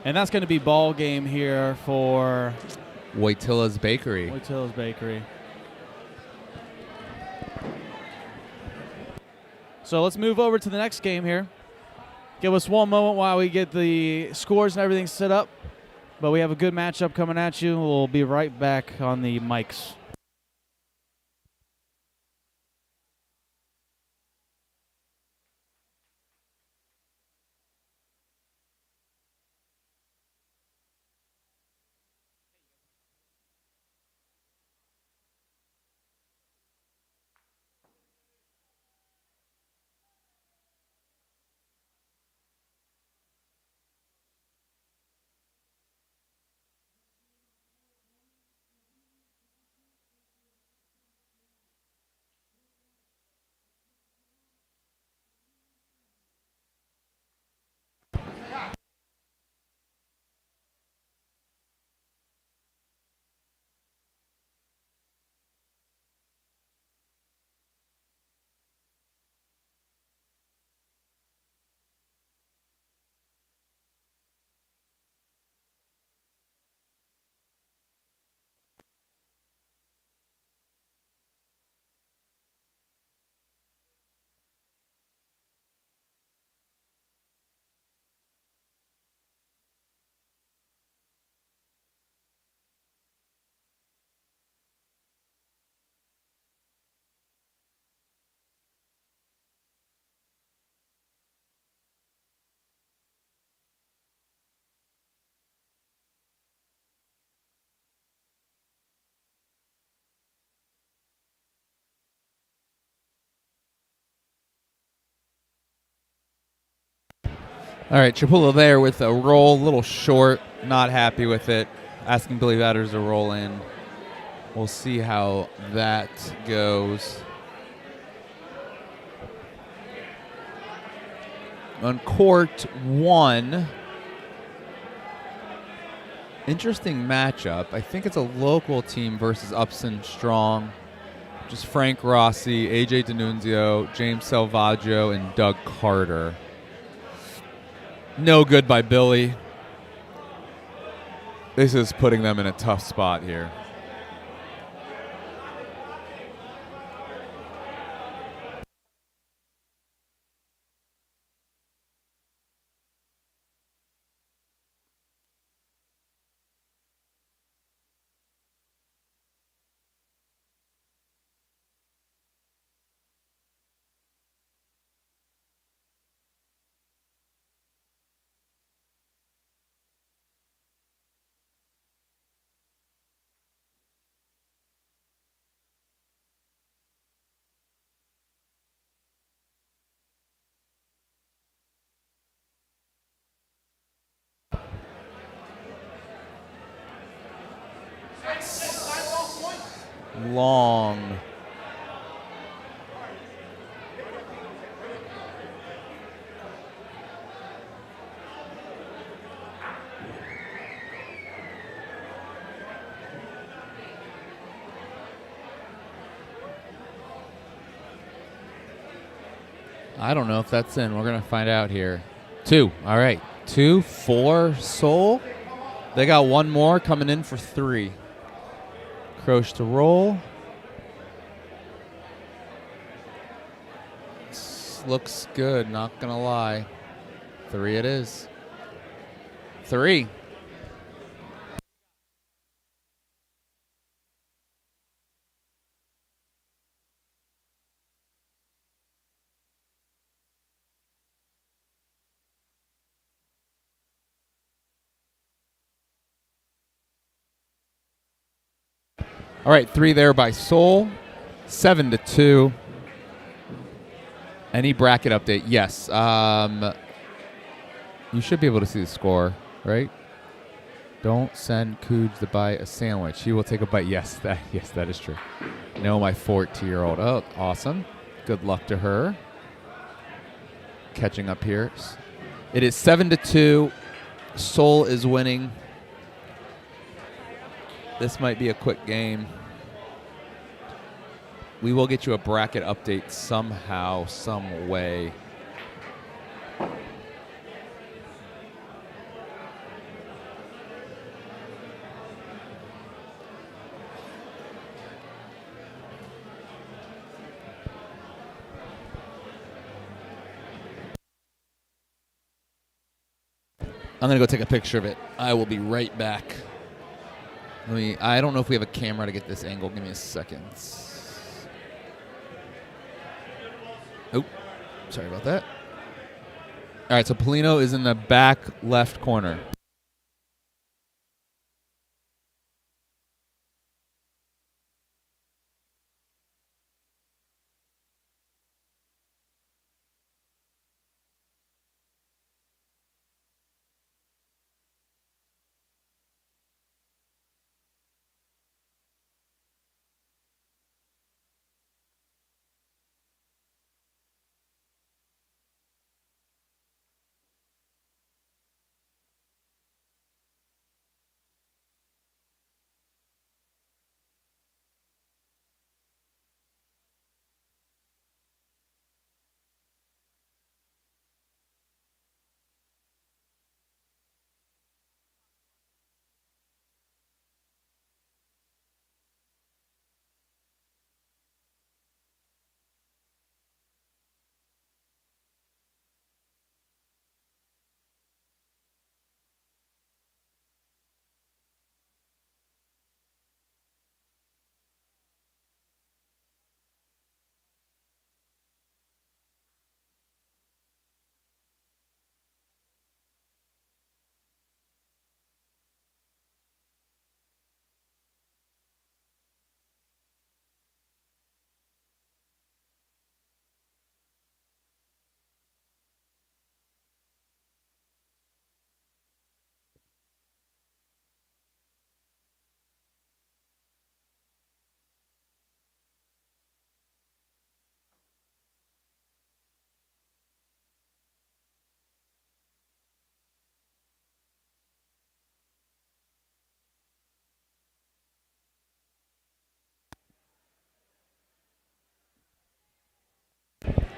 and that's going to be ball game here for Wojtyla's Bakery. Wojtyla's Bakery. So let's move over to the next game here. Give us one moment while we get the scores and everything set up. But we have a good matchup coming at you. We'll be right back on the mics. All right, Chapullo there with a roll, a little short, not happy with it. Asking Billy Batters to roll in. We'll see how that goes. On court one, interesting matchup. I think it's a local team versus Upson Strong. Just Frank Rossi, AJ D'Annunzio, James Salvaggio, and Doug Carter. No good by Billy. This is putting them in a tough spot here. Long. I don't know if that's in. We're going to find out here. 2. All right. 2, 4, Seoul. They got one more coming in for 3. Croche to roll. This looks good, not going to lie. 3 it is. 3. All right, 3 there by Sol. 7-2. Any bracket update? Yes. You should be able to see the score, right? Don't send Cooge to buy a sandwich. He will take a bite. Yes, that is true. No, my 14-year-old. Oh, awesome. Good luck to her. Catching up here. It is 7-2. Sol is winning. This might be a quick game. We will get you a bracket update somehow, some way. I'm going to go take a picture of it. I will be right back. I don't know if we have a camera to get this angle. Give me a second. Oh, sorry about that. All right, so Polino is in the back left corner.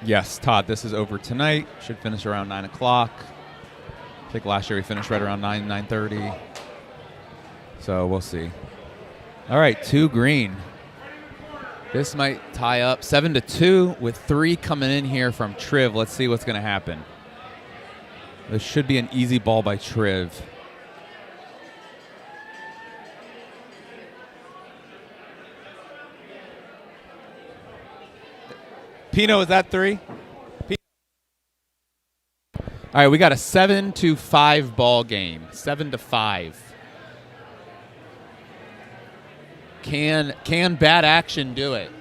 Yes, Todd, this is over tonight. Should finish around 9 o'clock. I think last year we finished right around 9:30. So we'll see. All right, 2 green. This might tie up 7-2 with 3 coming in here from Triv. Let's see what's going to happen. This should be an easy ball by Triv. Pino, is that 3? All right, we got a 7-5 ball game. 7-5. Can Bad Action do it?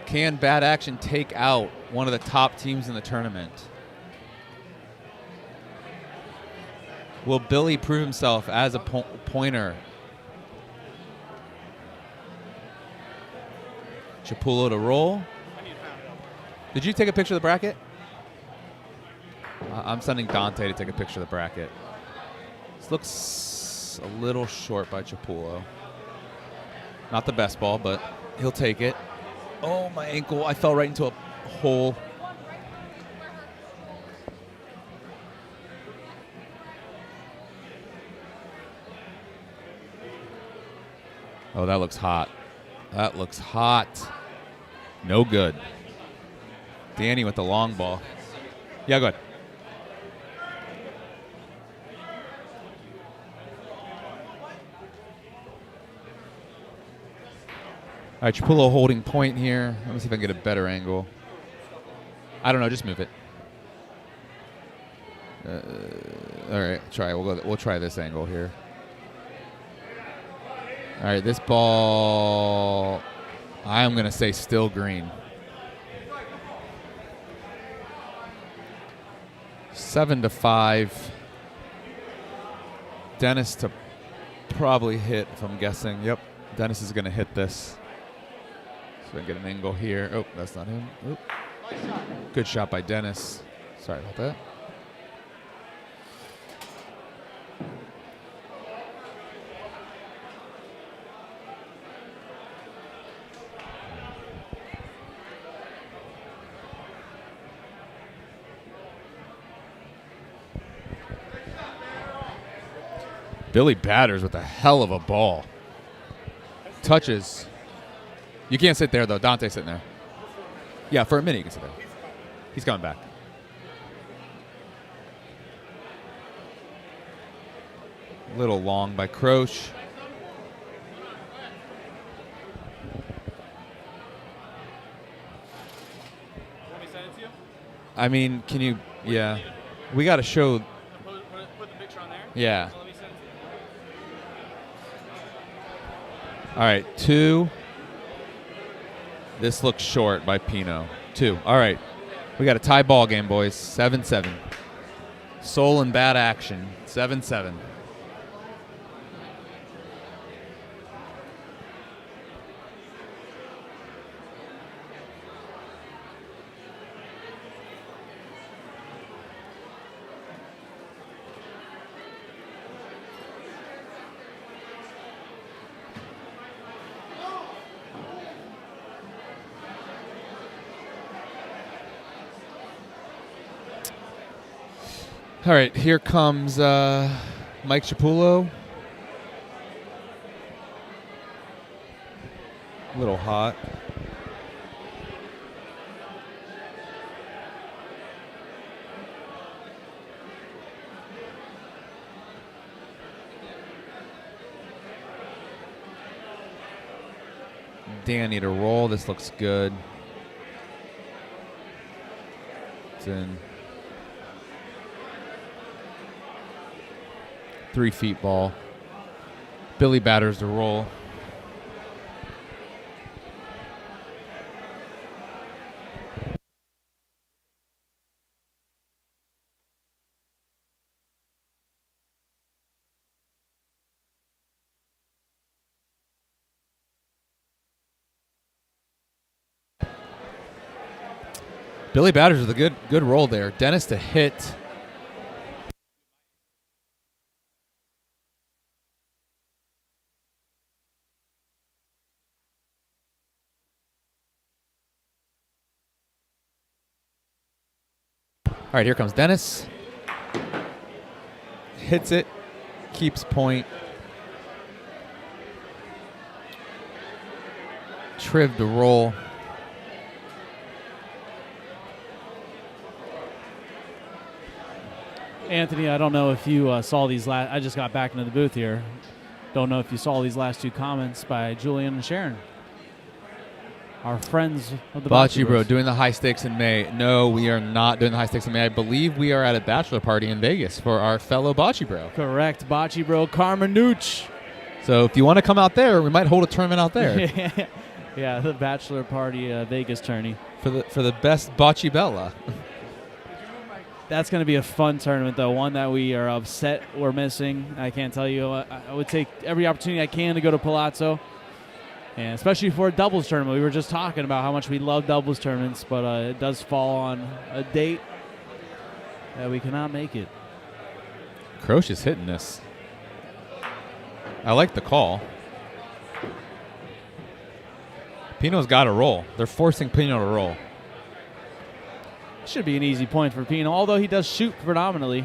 Can Bad Action take out one of the top teams in the tournament? Will Billy prove himself as a pointer? Chipulo to roll. Did you take a picture of the bracket? I'm sending Dante to take a picture of the bracket. This looks a little short by Chipulo. Not the best ball, but he'll take it. Oh, my ankle. I fell right into a hole. Oh, that looks hot. That looks hot. No good. Danny with the long ball. Yeah, go ahead. All right, Chipulo holding point here. Let me see if I can get a better angle. I don't know, just move it. All right, try. We'll try this angle here. All right, this ball, I'm going to say still green. 7-5. Dennis to probably hit, if I'm guessing. Yep, Dennis is going to hit this. So I get an angle here. Oh, that's not him. Oop. Good shot by Dennis. Sorry about that. Billy batters with a hell of a ball. Touches. You can't sit there, though. Dante's sitting there. Yeah, for a minute you can sit there. He's coming back. Little long by Croce. I mean, can you? Yeah. We got to show. Put the picture on there? Yeah. So let me send it to you. All right, 2. This looks short by Pino. 2. All right. We got a tie ball game, boys. 7-7. Soul and bad action. 7-7. All right, here comes Mike Chiapullo. A little hot. Danny to roll. This looks good. It's in. 3 feet ball. Billy batters to roll. Billy batters with a good roll there. Dennis to hit. All right, here comes Dennis. Hits it, keeps point. Triv to roll. Anthony, I don't know if you saw these last. I just got back into the booth here. Don't know if you saw these last 2 comments by Julian and Sharon. Our friends of the Bachi Bro Bros. doing the high stakes in May. No, we are not doing the high stakes in May. I believe we are at a bachelor party in Vegas for our fellow Bachi Bro. Correct. Bachi Bro Carmenuch. So if you want to come out there, we might hold a tournament out there Yeah, the bachelor party Vegas tourney. for the best Bachi Bella. That's going to be a fun tournament, though. One that we are upset we're missing. I can't tell you. I would take every opportunity I can to go to Palazzo. And especially for a doubles tournament. We were just talking about how much we love doubles tournaments, but it does fall on a date that we cannot make it. Croce is hitting this. I like the call. Pino's got to roll. They're forcing Pino to roll. Should be an easy point for Pino, although he does shoot predominantly.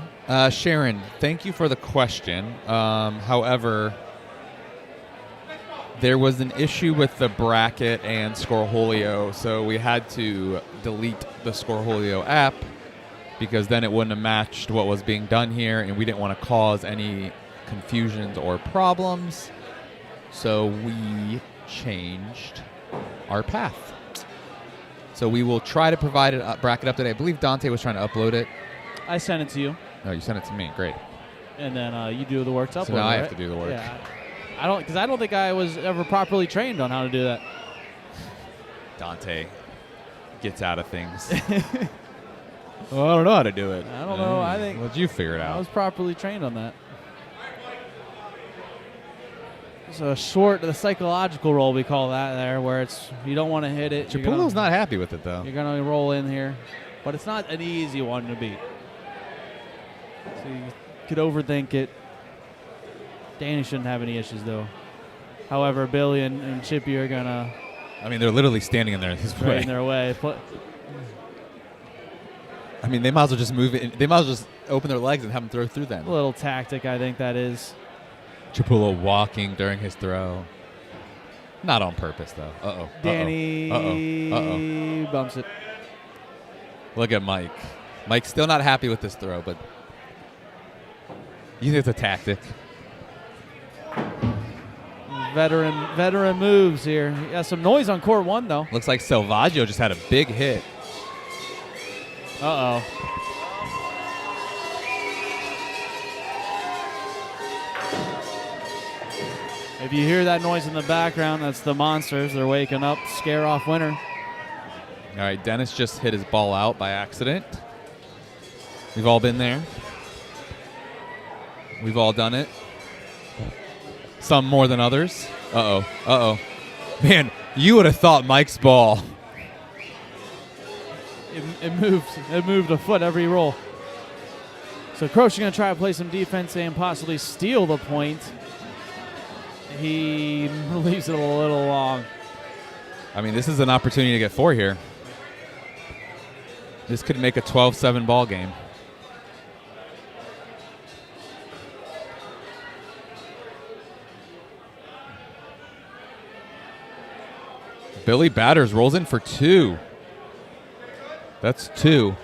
Sharon, thank you for the question. However, there was an issue with the bracket and Scoreholio, so we had to delete the Scoreholio app because then it wouldn't have matched what was being done here, and we didn't want to cause any confusions or problems. So we changed our path. So we will try to provide a bracket update. I believe Dante was trying to upload it. I sent it to you, Oh, you sent it to me. Great. and then you do the work to upload. So now I have right? to do the work. Yeah. because I don't think I was ever properly trained on how to do that. Dante gets out of things. Well, I don't know how to do it. I don't know. I think Well, you figure it I out. was properly trained on that. It's a short, the psychological roll we call that there, where it's you don't want to hit it. Chipulo's not happy with it, though. You're gonna roll in here, but it's not an easy one to beat. So you could overthink it. Danny shouldn't have any issues though. However, Billy and Chippy are gonna I mean, they're literally standing in there his right way. in their way. I mean, they might as well just move it. They might as well just open their legs and have him throw through them. A little tactic, I think that is. Chipulo walking during his throw. Not on purpose, though. Uh-oh. Danny Uh-oh. bumps it. Look at Mike. Mike's still not happy with this throw, but you think it's a tactic. Veteran moves here. Yeah, some noise on court 1 though. Looks like Salvaggio just had a big hit. Uh-oh. If you hear that noise in the background, that's the monsters. They're waking up, scare off winner. All right, Dennis just hit his ball out by accident. We've all been there. We've all done it. Some more than others. Uh-oh. Uh-oh. Man, you would have thought Mike's ball. It moved a foot every roll. So Croce is going to try to play some defense and possibly steal the point. He leaves it a little long. I mean, this is an opportunity to get 4 here. This could make a 12-7 ball game. Billy Batters rolls in for 2. That's 2.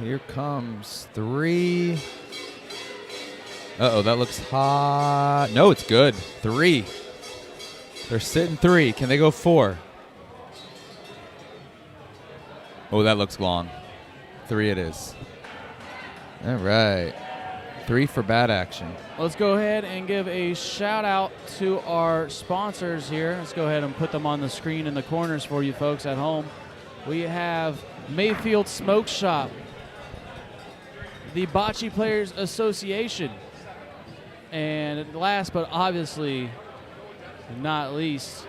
Here comes 3. Uh-oh, that looks hot. No, it's good. 3. They're sitting 3. Can they go 4? Oh, that looks long. 3 it is. All right. 3 for bad action. Let's go ahead and give a shout out to our sponsors here. Let's go ahead and put them on the screen in the corners for you folks at home. We have Mayfield Smoke Shop, the Bachi Players Association, and last but obviously not least,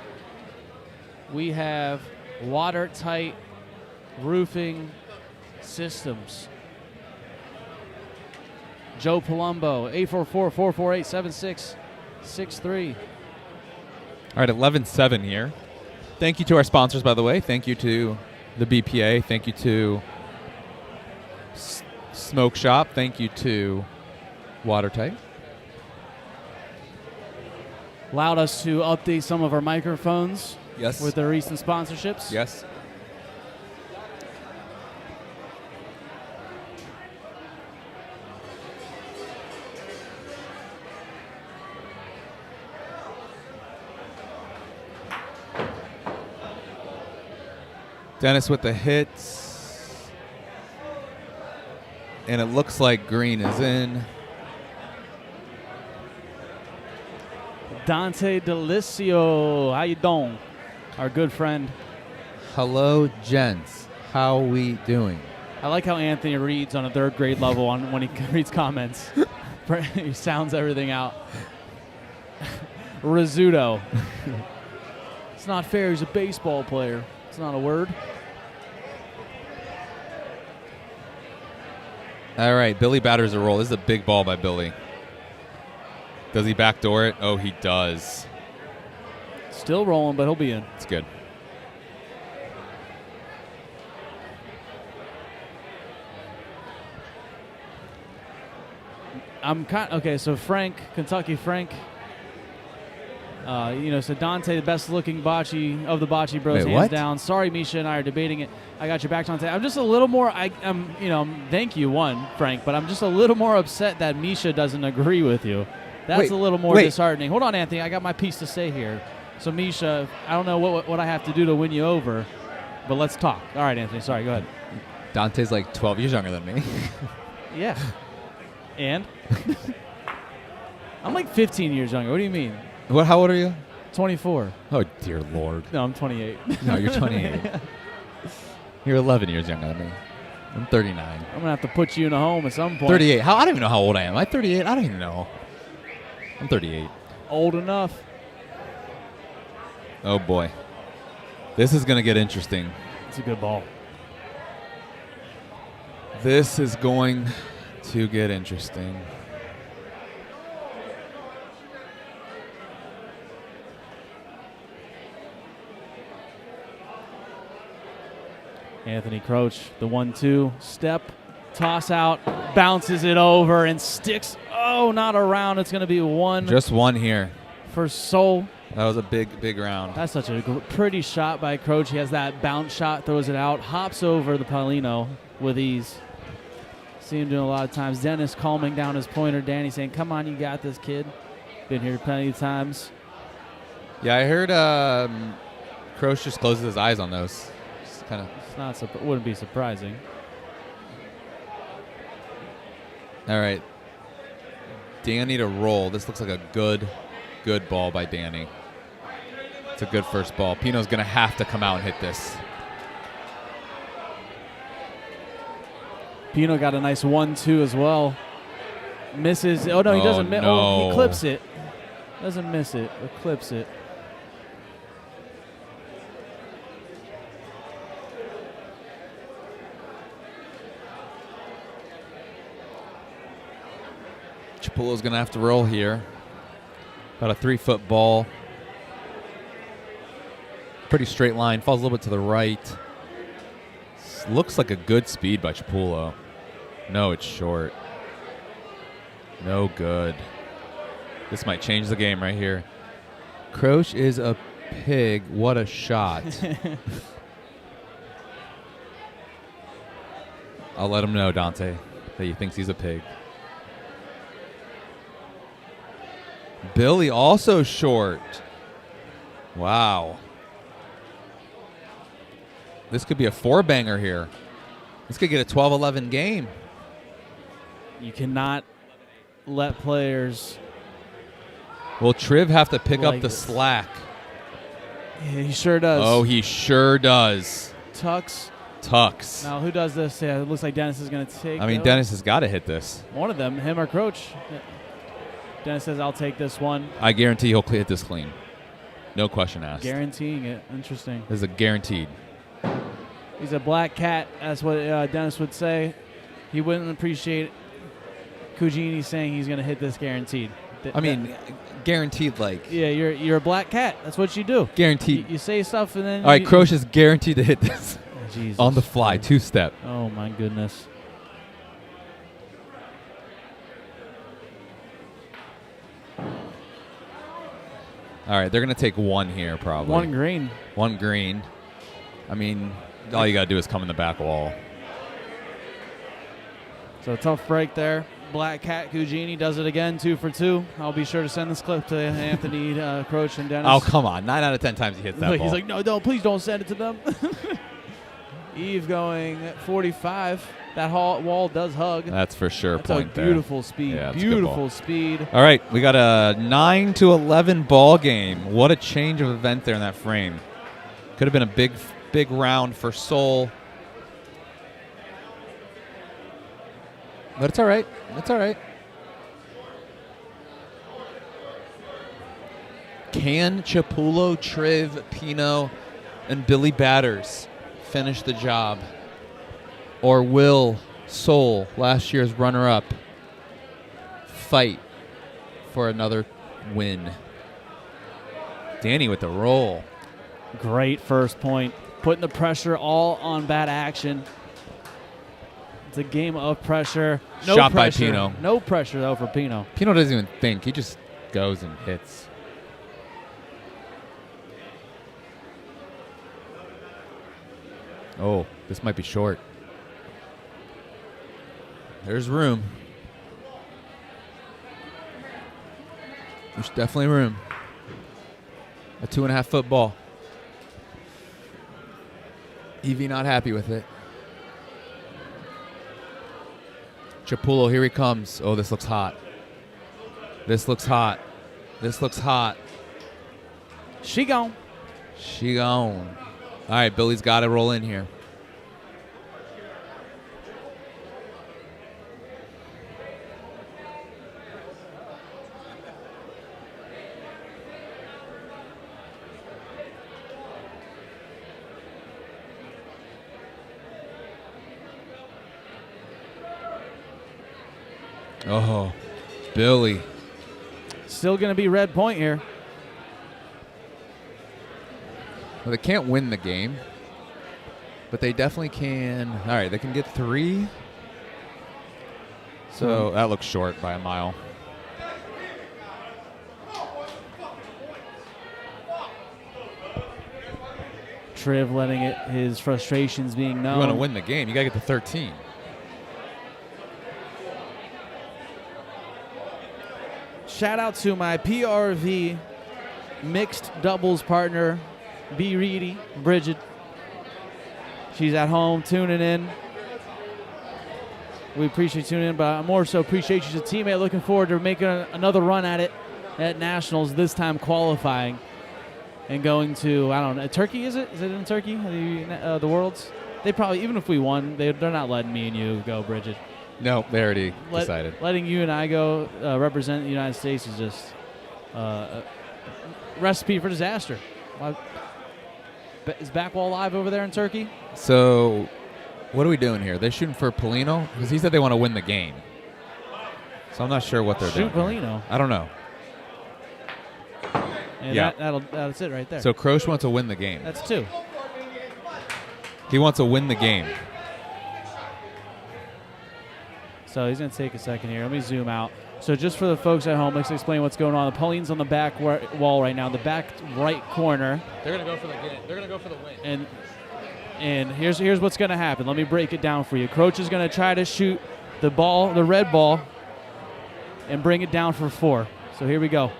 we have Watertight Roofing Systems. Joe Palumbo, 844-448-7663. All right, 11-7 here. Thank you to our sponsors, by the way. Thank you to the BPA. Thank you to Smoke Shop. Thank you to Watertight. Allowed us to update some of our microphones Yes. with the recent sponsorships. Yes. Dennis with the hits. And it looks like green is in. Dante Delicio, how you doing? Our good friend. Hello, gents. How we doing? I like how Anthony reads on a 3rd grade level when he reads comments. He sounds everything out. Rizzuto. It's not fair. He's a baseball player. It's not a word. All right, Billy batters a roll. This is a big ball by Billy. Does he backdoor it? Oh, he does. Still rolling, but he'll be in. It's good. Okay, so Frank, Kentucky Frank, so Dante, the best looking bocce of the bocce bros, Wait, hands what? down. Sorry, Misha and I are debating it. I got your back, Dante. I'm just a little more, thank you, Frank, but I'm just a little more upset that Misha doesn't agree with you. That's Wait, a little more wait. disheartening. Hold on, Anthony. I got my piece to say here. So, Misha, I don't know what I have to do to win you over, but let's talk. All right, Anthony. Sorry, go ahead. Dante's like 12 years younger than me. Yeah. And? I'm like 15 years younger. What do you mean? What? How old are you? 24. Oh, dear Lord. No, I'm 28. No, you're 28. You're 11 years younger than me. I'm 39. I'm going to have to put you in a home at some point. 38. I don't even know how old I am. Am I 38? I don't even know. I'm 38. Old enough. Oh, boy. This is going to get interesting. It's a good ball. This is going to get interesting. Anthony Croach, the 1-2 step, toss out, bounces it over and sticks. Oh, not around. It's going to be one. Just one here. For Sol. That was a big round. That's such a pretty shot by Croach. He has that bounce shot, throws it out, hops over the Paulino with ease. See him doing a lot of times. Dennis calming down his pointer. Danny saying, come on, you got this, kid. Been here plenty of times. Yeah, I heard Croach just closes his eyes on those. Just kind of. It's not wouldn't be surprising. All right. Danny to roll. This looks like a good ball by Danny. It's a good first ball. Pino's going to have to come out and hit this. Pino got a nice 1-2 as well. Misses. Oh, no, he doesn't miss. No. Oh, he clips it. Doesn't miss it, but clips it. Chapullo's going to have to roll here. About a 3-foot ball. Pretty straight line. Falls a little bit to the right. Looks like a good speed by Chapullo. No, it's short. No good. This might change the game right here. Croach is a pig. What a shot. I'll let him know, Dante, that he thinks he's a pig. Billy also short. Wow. This could be a 4-banger here. This could get a 12-11 game. You cannot let players. Will Triv have to pick like up the this. slack? Yeah, he sure does. Oh, he sure does. Tucks. Tucks. Now, who does this? Yeah, it looks like Dennis is going to take I mean, it. Dennis has got to hit this. One of them, him or Croach. Dennis says, I'll take this one. I guarantee he'll hit this clean. No question asked. Guaranteeing it. Interesting. This is a guaranteed. He's a black cat. That's what Dennis would say. He wouldn't appreciate Cugini saying he's going to hit this guaranteed. I mean, guaranteed like. Yeah, you're a black cat. That's what you do. Guaranteed. You say stuff and then. All right, Croach is guaranteed to hit this. Jesus. On the fly, 2-step. Oh, my goodness. All right, they're going to take one here probably. One green. One green. I mean, all you got to do is come in the back wall. So tough break there. Black Cat Cugini does it again, 2 for 2. I'll be sure to send this clip to Anthony Croach and Dennis. Oh, come on. 9 out of 10 times he hits that ball. He's like, no, please don't send it to them. Eve going 45. That wall does hug. That's for sure. That's point a there. beautiful speed. Yeah, that's a good ball. Beautiful speed. All right, we got a 9-11 ball game. What a change of event there in that frame. Could have been a big round for Sol. But it's all right. It's all right. Can Chapullo, Triv, Pino, and Billy Batters finish the job? Or will Sol, last year's runner-up, fight for another win? Danny with the roll. Great first point. Putting the pressure all on bad action. It's a game of pressure. No Shot by pressure. Pino. No pressure, though, for Pino. Pino doesn't even think. He just goes and hits. Oh, this might be short. There's room. There's definitely room. A 2.5-foot ball. Evie not happy with it. Chiapullo, here he comes. Oh, this looks hot. This looks hot. This looks hot. She gone. She gone. All right, Billy's got to roll in here. Oh, Billy. Still going to be red point here. Well, they can't win the game, but they definitely can. All right, they can get 3. So that looks short by a mile. Triv letting his frustrations being known. You want to win the game, you got to get to 13. Shout out to my PRV mixed doubles partner, B. Reedy, Bridget. She's at home tuning in. We appreciate you tuning in, but I more so appreciate you as a teammate. Looking forward to making another run at it at Nationals, this time qualifying and going to, I don't know, Turkey, is it? Is it in Turkey, the Worlds? They probably, even if we won, they're not letting me and you go, Bridget. No, they already decided. Letting you and I go represent the United States is just a recipe for disaster. Is Backwall live over there in Turkey? So, what are we doing here? They're shooting for Polino? Because he said they want to win the game. So I'm not sure what they're doing. Shoot Polino. I don't know. And Yeah. that's it right there. So Croce wants to win the game. That's 2. He wants to win the game. So he's going to take a second here. Let me zoom out. So just for the folks at home, let's explain what's going on. The Pauline's on the back wall right now, the back right corner. They're going to go for the game. They're going to go for the win. And here's what's going to happen. Let me break it down for you. Croce is going to try to shoot the ball, the red ball, and bring it down for 4. So here we go.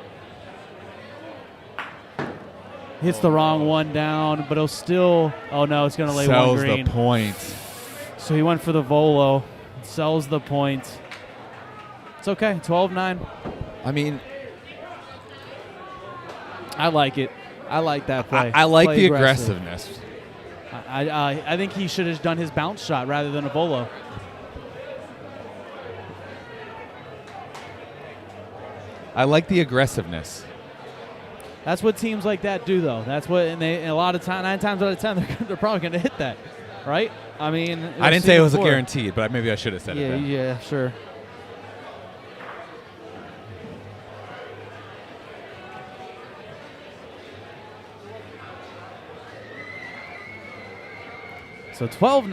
Hits the wrong one down, but it'll still. Oh no, it's going to lay one green. Sells the point. So he went for the volo. Sells the point. It's okay. 12-9. I mean, I like it. I like that play. I like Play the aggressive. aggressiveness. I think he should have done his bounce shot rather than a volo. I like the aggressiveness. That's what teams like that do, though. That's what, and a lot of time, 9 times out of 10, they're probably going to hit that, right? I mean, I didn't say it was a guaranteed, but maybe I should have said it then. Yeah, sure. So 12-9,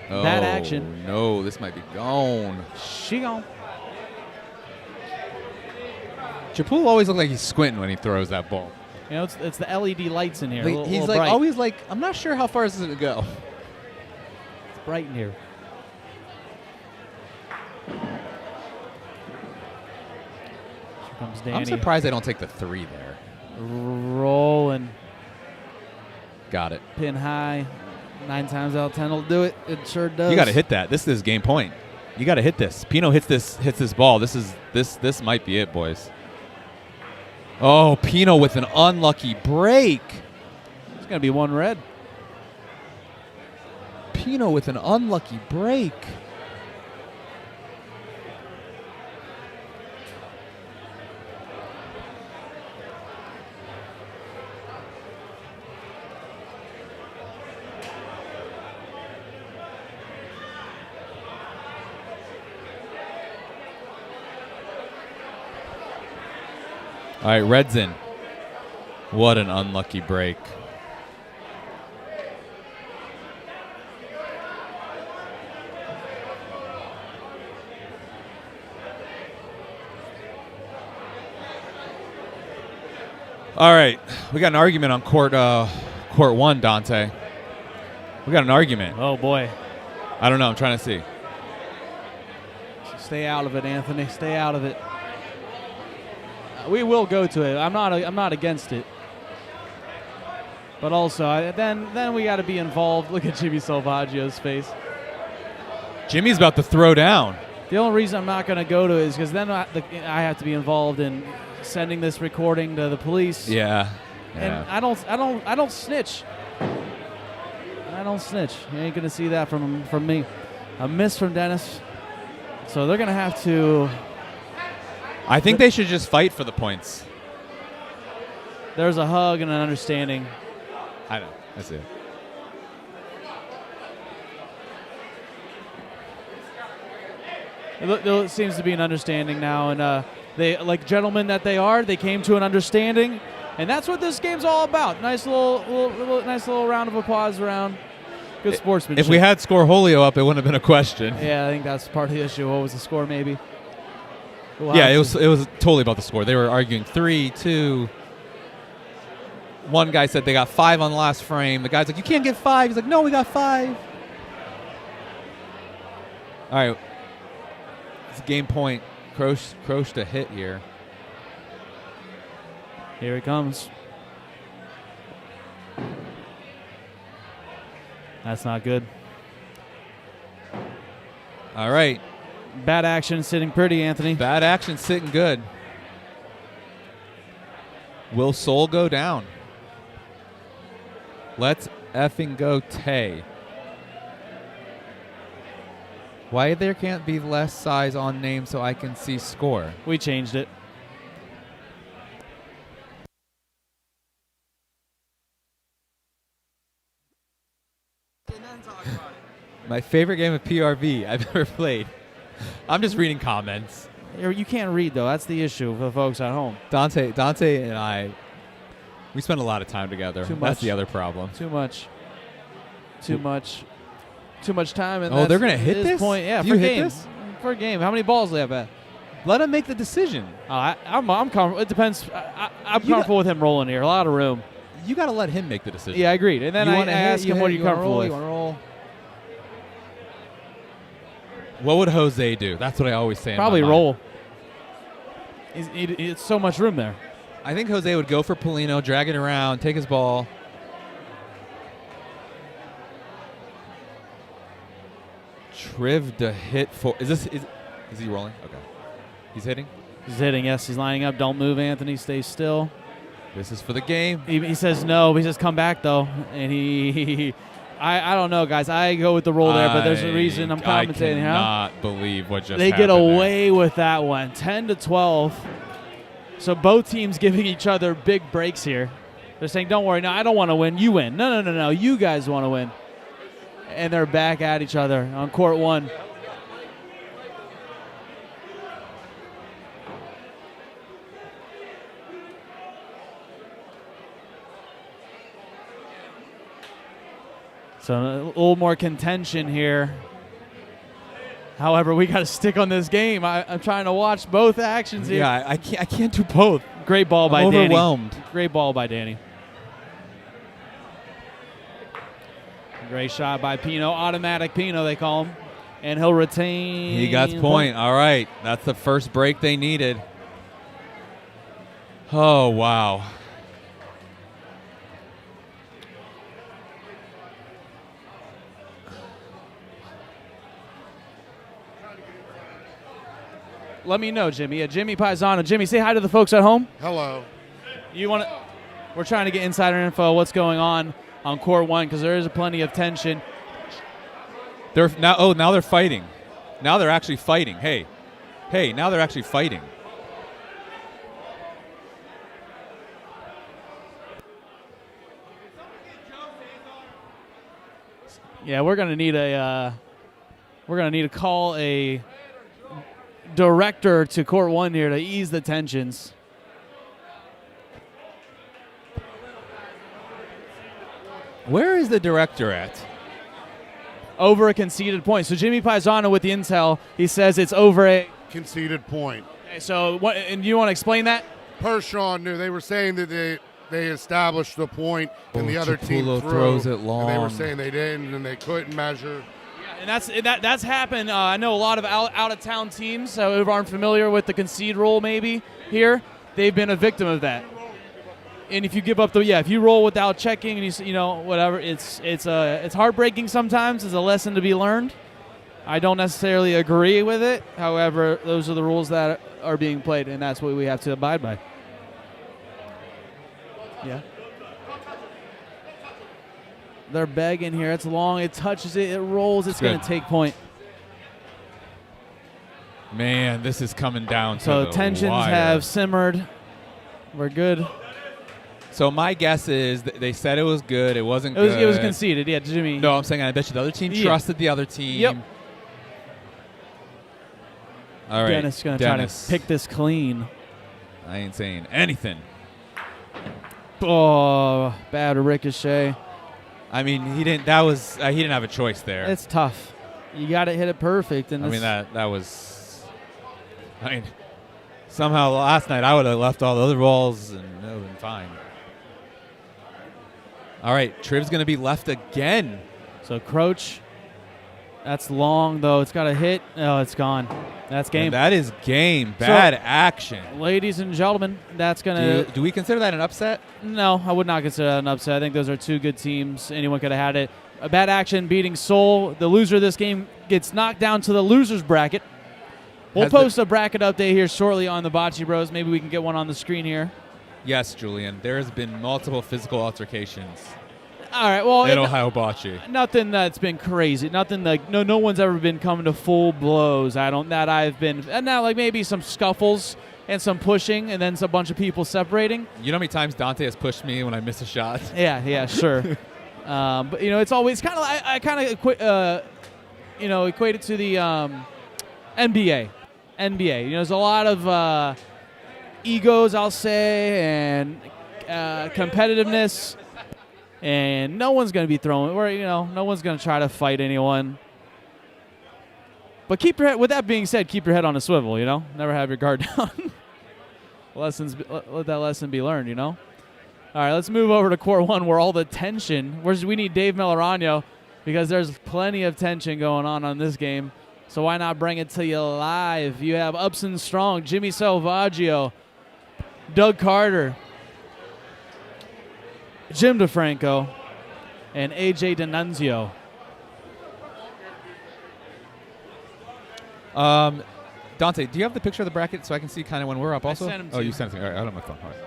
bad action. No, this might be gone. She gone. Chiapullo always looks like he's squinting when he throws that ball. You know, it's the LED lights in here. He's little like bright. always like, I'm not sure how far this is going to go. It's bright in here. Here comes Danny. I'm surprised they don't take the 3 there. Rolling. Got it. Pin high. 9 times out of 10 will do it. It sure does. You got to hit that. This is game point. You got to hit this. Pino hits this ball. This might be it, boys. Oh, Pino with an unlucky break. It's going to be 1 red. Pino with an unlucky break. All right, red's in. What an unlucky break. All right, we got an argument on court 1, Dante. We got an argument. Oh, boy. I don't know. I'm trying to see. Stay out of it, Anthony. Stay out of it. We will go to it. I'm not against it. But also, then we got to be involved. Look at Jimmy Salvaggio's face. Jimmy's about to throw down. The only reason I'm not going to go to it is because then I have to be involved in sending this recording to the police. Yeah. And I don't snitch. I don't snitch. You ain't gonna see that from me. A miss from Dennis. So they're gonna have to. I think they should just fight for the points. There's a hug and an understanding. I know. That's it. It seems to be an understanding now, and they, like gentlemen that they are, they came to an understanding, and that's what this game's all about. Nice little round of applause around. Good sportsmanship. If we had Scorholio up, it wouldn't have been a question. Yeah, I think that's part of the issue. What was the score, maybe? Yeah, it was totally about the score. They were arguing 3-2. One guy said they got 5 on the last frame. The guy's like, you can't get 5. He's like, no, we got 5. All right. It's a game point. Croce to hit here. Here it comes. That's not good. All right. Bad action sitting pretty, Anthony. Bad action sitting good. Will Sol go down? Let's effing go Tay. Why there can't be less size on name so I can see score? We changed it. My favorite game of PRV I've ever played. I'm just reading comments. You can't read, though. That's the issue for the folks at home. Dante and I, we spend a lot of time together. Too much. That's the other problem. Too much time. And Oh, they're going to hit this? Point. Yeah, Do for you game. hit this? For a game. How many balls do they have at? Let him make the decision. I'm comfortable. It depends. I'm comfortable with him rolling here. A lot of room. You got to let him make the decision. Yeah, I agreed. And then I ask him, what are you comfortable with? You want to roll? What would Jose do? That's what I always say. Probably in my mind. roll. It's so much room there. I think Jose would go for Polino, drag it around, take his ball. Triv to hit for. Is he rolling? Okay. He's hitting? He's hitting, yes. He's lining up. Don't move, Anthony. Stay still. This is for the game. He says no. He says come back, though. And I don't know, guys. I go with the roll there, but there's a reason I'm commentating. I cannot believe what just They happened get away there. with that one. 10-12. So both teams giving each other big breaks here. They're saying, don't worry. No, I don't want to win. You win. No. You guys want to win. And they're back at each other on court one. So a little more contention here. However, we got to stick on this game. I'm trying to watch both actions here. Yeah, I can't do both. Great ball by Danny. Overwhelmed. Great ball by Danny. Great shot by Pino. Automatic Pino, they call him. And he'll retain. He got the point. All right. That's the first break they needed. Oh, wow. Let me know, Jimmy. Yeah, Jimmy Paisano. Jimmy, say hi to the folks at home. Hello. You want to? We're trying to get insider info. What's going on court one? Because there is plenty of tension. Now they're fighting. Now they're actually fighting. Hey, now they're actually fighting. Yeah, we're gonna need to call a director to court one here to ease the tensions. Where is the director at? Over a conceded point. So Jimmy Paisano with the intel, he says it's over a Conceded point. Okay, so what? And you want to explain that? Per Sean knew. They were saying that they established the point and the other team Chipulo threw. throws it And they long. were saying they didn't and they couldn't measure. And that's happened. I know a lot of out of town teams who aren't familiar with the concede rule. Maybe here they've been a victim of that. And if you give up if you roll without checking and whatever, it's heartbreaking sometimes. It's a lesson to be learned. I don't necessarily agree with it. However, those are the rules that are being played, and that's what we have to abide by. Yeah. They're begging here. It's long. It touches it. It rolls. It's going to take point. Man, this is coming down to So the tensions wire. have simmered. We're good. So my guess is they said it was good. It wasn't good. It was conceded. Yeah, Jimmy. No, I'm saying I bet you the other team trusted the other team. Yep. All right. Dennis is going to try to pick this clean. I ain't saying anything. Oh, bad ricochet. I mean, he didn't have a choice there. It's tough. You got to hit it perfect. And I mean, that was. I mean, somehow last night I would have left all the other balls and it would have been fine. All right, Triv's going to be left again. So Croach, that's long though. It's got to hit. Oh, it's gone. That's game. And that is game. Bad action. Ladies and gentlemen, that's going to. Do we consider that an upset? No, I would not consider that an upset. I think those are two good teams. Anyone could have had it. A bad action beating Seoul. The loser of this game gets knocked down to the loser's bracket. We'll post a bracket update here shortly on the Bachi Bros. Maybe we can get one on the screen here. Yes, Julian. There has been multiple physical altercations. All right. Well, in Ohio Bocce. Nothing that's been crazy. Nothing like no one's ever been coming to full blows. I've been, and now like maybe some scuffles and some pushing, and then a bunch of people separating. You know how many times Dante has pushed me when I miss a shot? Yeah, sure. But it's always kind of I kind of equate it to the NBA. There's a lot of egos, I'll say, and competitiveness. And no one's going to be throwing, no one's going to try to fight anyone. But with that being said, keep your head on a swivel, Never have your guard down. Let that lesson be learned, All right, let's move over to Court 1 where all the tension, we need Dave Melorano because there's plenty of tension going on this game. So why not bring it to you live? You have Upson Strong, Jimmy Salvaggio, Doug Carter, Jim DeFranco, and AJ D'Annunzio. Dante, do you have the picture of the bracket so I can see kind of when we're up also? I sent him to you you. sent it to me. All right, I don't have my phone. All right.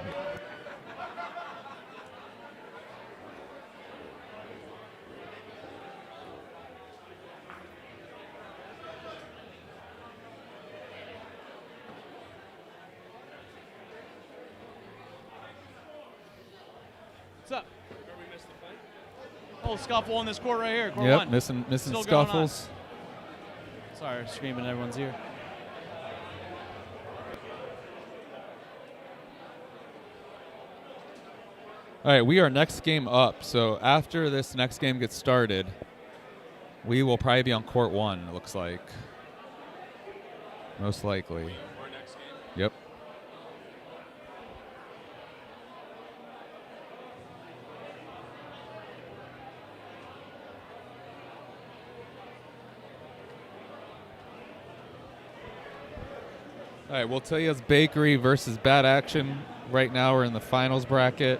What's up? We missed the fight? Oh, scuffle on this court right here. Court Yep, 1. missing Still scuffles. Sorry, screaming in everyone's ear. All right, we are next game up. So after this next game gets started, we will probably be on Court 1, it looks like. Most likely. Our next game? Yep. All right, we'll tell you it's Bakery versus Bad Action. Right now we're in the finals bracket.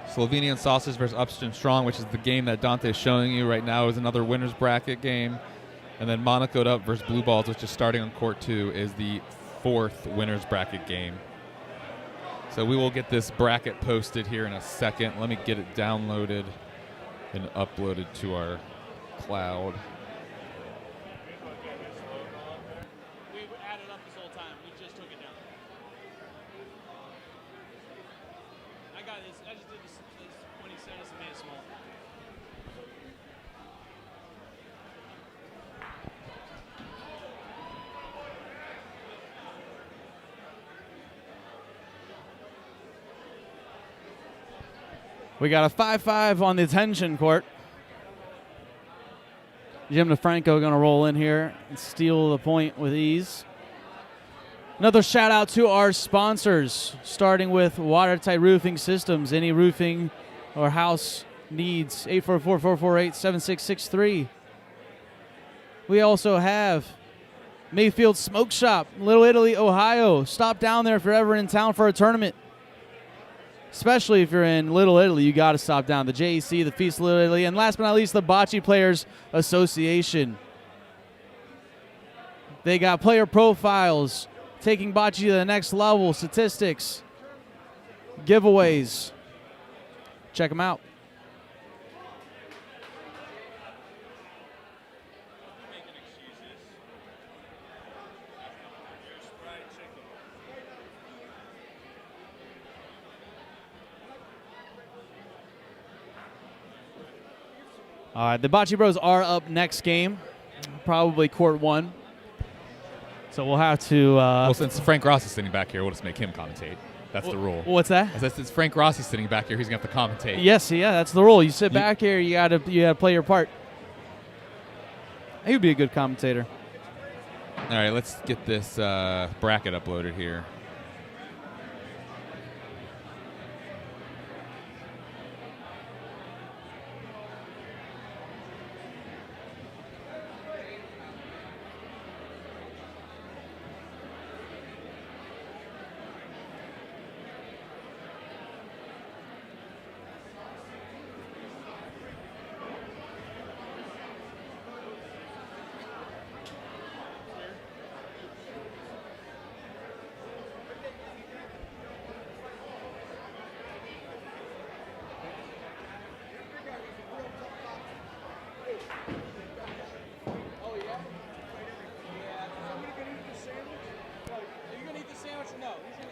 Slovenian Sausage versus Upson Strong, which is the game that Dante is showing you right now, is another winner's bracket game. And then Monacoed Up versus Blue Balls, which is starting on Court 2, is the fourth winner's bracket game. So we will get this bracket posted here in a second. Let me get it downloaded and uploaded to our cloud. We added up this whole time. We just took it down. I got this. I just did this when he said this and made it small. We got a 5-5 on the tension court. Jim DeFranco going to roll in here and steal the point with ease. Another shout out to our sponsors, starting with Watertight Roofing Systems. Any roofing or house needs, 844-448-7663. We also have Mayfield Smoke Shop, Little Italy, Ohio. Stop down there if you're ever in town for a tournament. Especially if you're in Little Italy, you got to stop down. The JEC, the Feast of Little Italy, and last but not least, the Bocce Players Association. They got player profiles, taking Bachi to the next level, statistics, giveaways. Check them out. All right, the Bachi Bros are up next game, probably court 1. So we'll have to. Well, since Frank Ross is sitting back here, we'll just make him commentate. That's the rule. What's that? I said, since Frank Ross is sitting back here, he's gonna have to commentate. Yes, yeah, that's the rule. You sit back here, you gotta play your part. He would be a good commentator. All right, let's get this bracket uploaded here.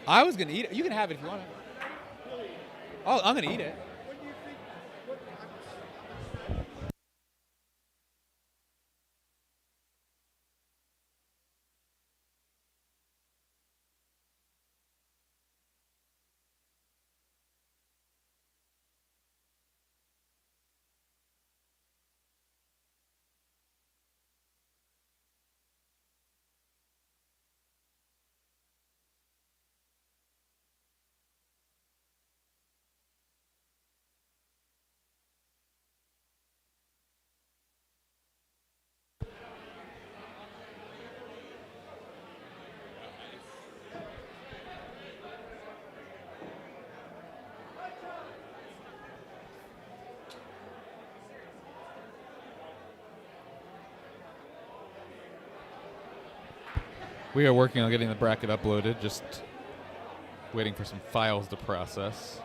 I was gonna eat it. You can have it if you want it. Oh, I'm gonna eat it. We are working on getting the bracket uploaded, just waiting for some files to process.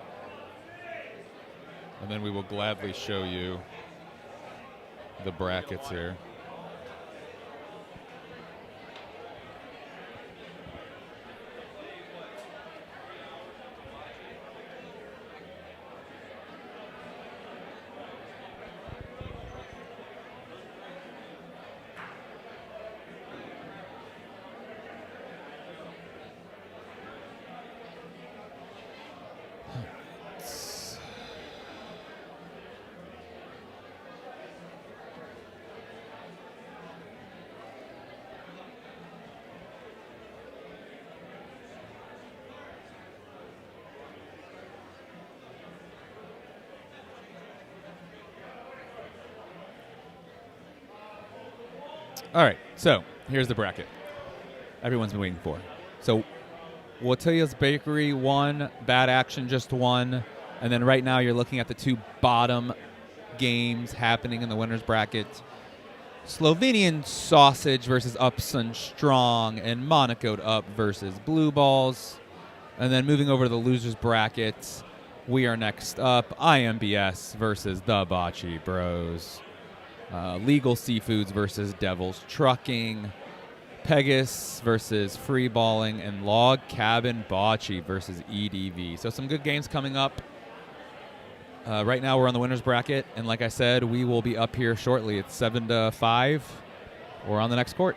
And then we will gladly show you the brackets here. All right, so here's the bracket everyone's been waiting for. So Watillas Bakery won, Bad Action just won, and then right now you're looking at the two bottom games happening in the winners bracket. Slovenian Sausage versus Upson Strong, and Monaco Up versus Blue Balls. And then moving over to the losers bracket, we are next up, IMBS versus the Bachi Bros. Legal Seafoods versus Devil's Trucking, Pegasus versus Free Balling, and Log Cabin Bachi versus EDV. So some good games coming up. Right now we're on the winners bracket, and like I said, we will be up here shortly. It's 7 to 5. We're on the next court.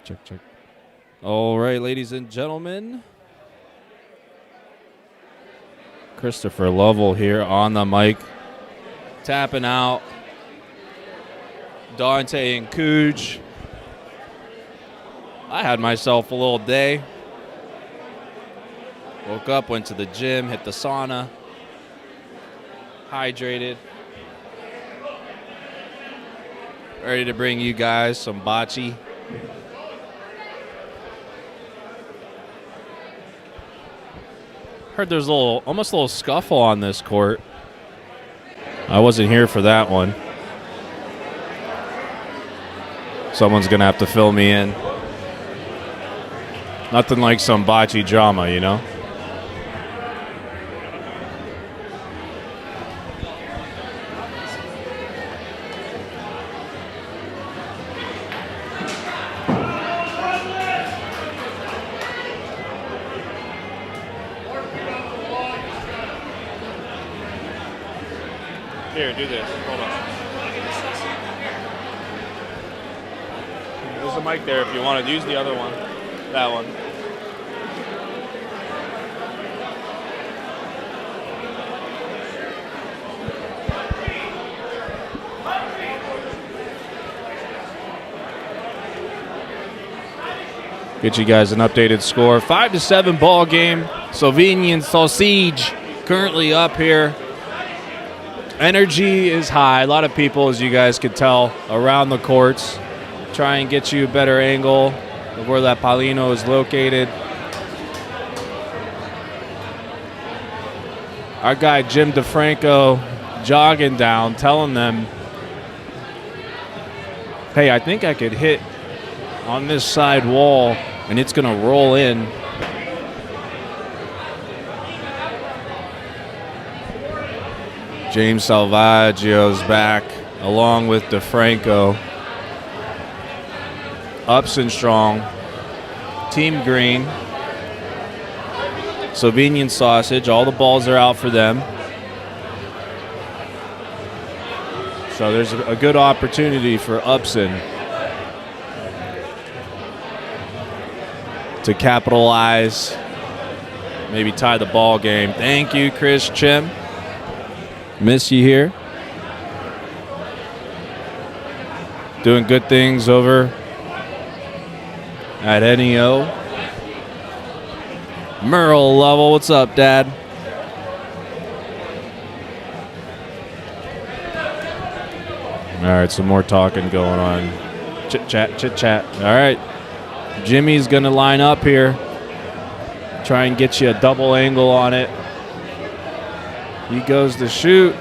Check, check. All right, ladies and gentlemen. Christopher Lovell here on the mic, tapping out Dante and Cooge. I had myself a little day. Woke up, went to the gym, hit the sauna, hydrated. Ready to bring you guys some Bachi. Heard there's almost a little scuffle on this court. I wasn't here for that one. Someone's gonna have to fill me in. Nothing like some Bachi drama, you know? Here, do this. Hold on. There's a mic there if you want to use the other one. That one. Get you guys an updated score. 5-7 ball game. Slovenian Sausage currently up here. Energy is high. A lot of people, as you guys could tell, around the courts. Try and get you a better angle of where that Palino is located. Our guy Jim DeFranco jogging down, telling them, hey, I think I could hit on this side wall and it's going to roll in. James Salvaggio's back along with DeFranco. Upson strong. Team green. Slovenian Sausage. All the balls are out for them. So there's a good opportunity for Upson to capitalize, maybe tie the ball game. Thank you, Chris Chim. Miss you here. Doing good things over at NEO. Merle Lovell, what's up, Dad? All right, some more talking going on. Chit chat, chit chat. All right. Jimmy's going to line up here. Try and get you a double angle on it. He goes to shoot.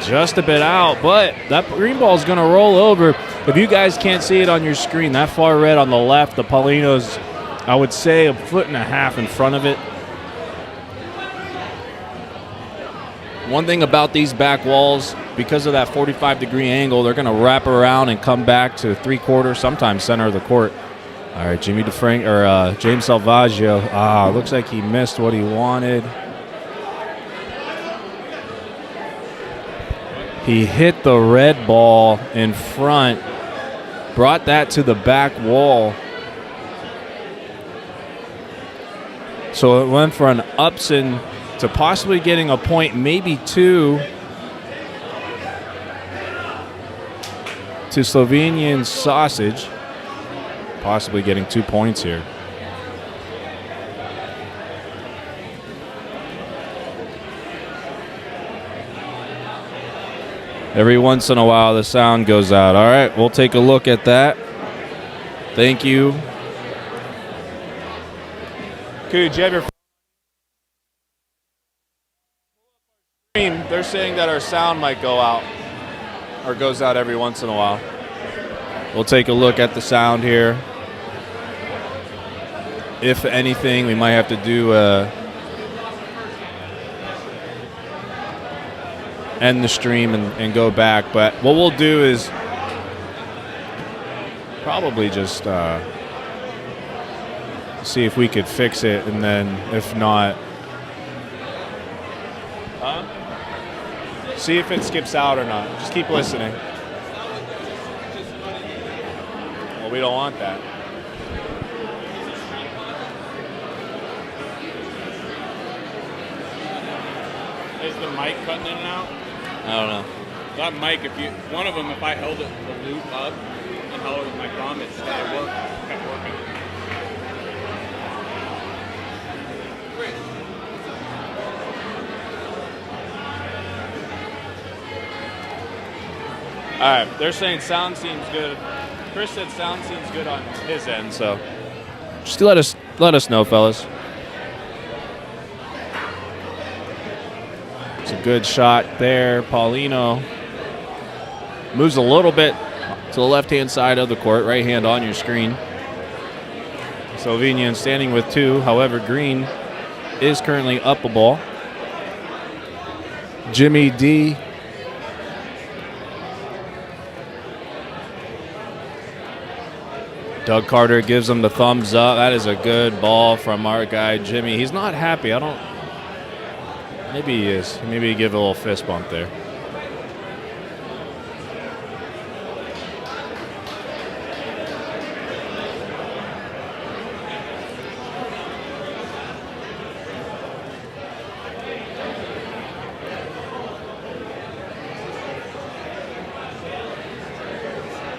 Just a bit out, but that green ball is going to roll over. If you guys can't see it on your screen, that far red on the left, the Palino's, I would say, 1.5 feet in front of it. One thing about these back walls, because of that 45-degree angle, they're going to wrap around and come back to 3/4, sometimes center of the court. All right, James Salvaggio. Looks like he missed what he wanted. He hit the red ball in front, brought that to the back wall. So it went for an Upson to possibly getting a point, maybe two, to Slovenian Sausage, possibly getting 2 points here. Every once in a while, the sound goes out. All right, we'll take a look at that. Thank you. Could you have your stream? They're saying that our sound might go out or goes out every once in a while. We'll take a look at the sound here. If anything, we might have to do end the stream and go back. But what we'll do is probably just see if we could fix it, and then if not, see if it skips out or not. Just keep listening. Well, we don't want that. Is the mic cutting in and out? I don't know. That mic, if I held it the loop up and held it with my thumb, it kept working. All right, they're saying sound seems good. Chris said sound seems good on his end, so just let us know, fellas. It's a good shot there. Paulino moves a little bit to the left-hand side of the court, right hand on your screen. Slovenian standing with 2. However, Green is currently up a ball. Jimmy D. Doug Carter gives him the thumbs up. That is a good ball from our guy, Jimmy. He's not happy. Maybe he is. Maybe he give a little fist bump there.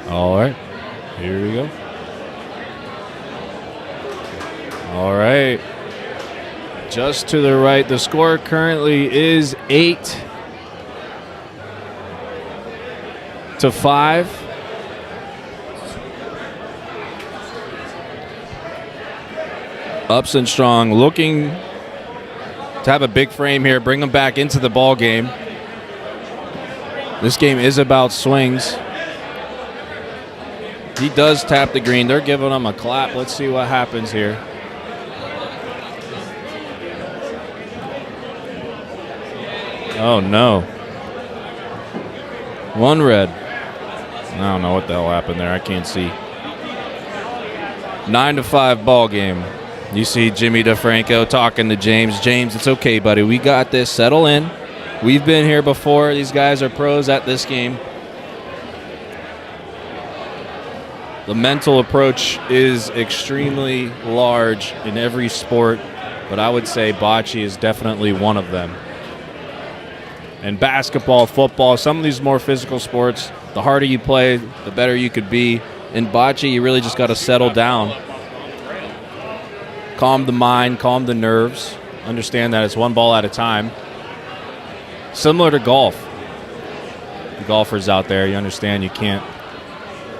All right. Here we go. All right. Just to the right. The score currently is 8-5. Upson Strong looking to have a big frame here, bring them back into the ball game. This game is about swings. He does tap the green. They're giving him a clap. Let's see what happens here. Oh, no. 1 red. I don't know what the hell happened there. I can't see. 9-5 ball game. You see Jimmy DeFranco talking to James. James, it's okay, buddy. We got this. Settle in. We've been here before. These guys are pros at this game. The mental approach is extremely large in every sport, but I would say Bachi is definitely one of them. And basketball, football, some of these more physical sports, the harder you play, the better you could be. In Bachi, you really just got to settle down. Calm the mind, calm the nerves. Understand that it's one ball at a time. Similar to golf. The golfers out there, you understand you can't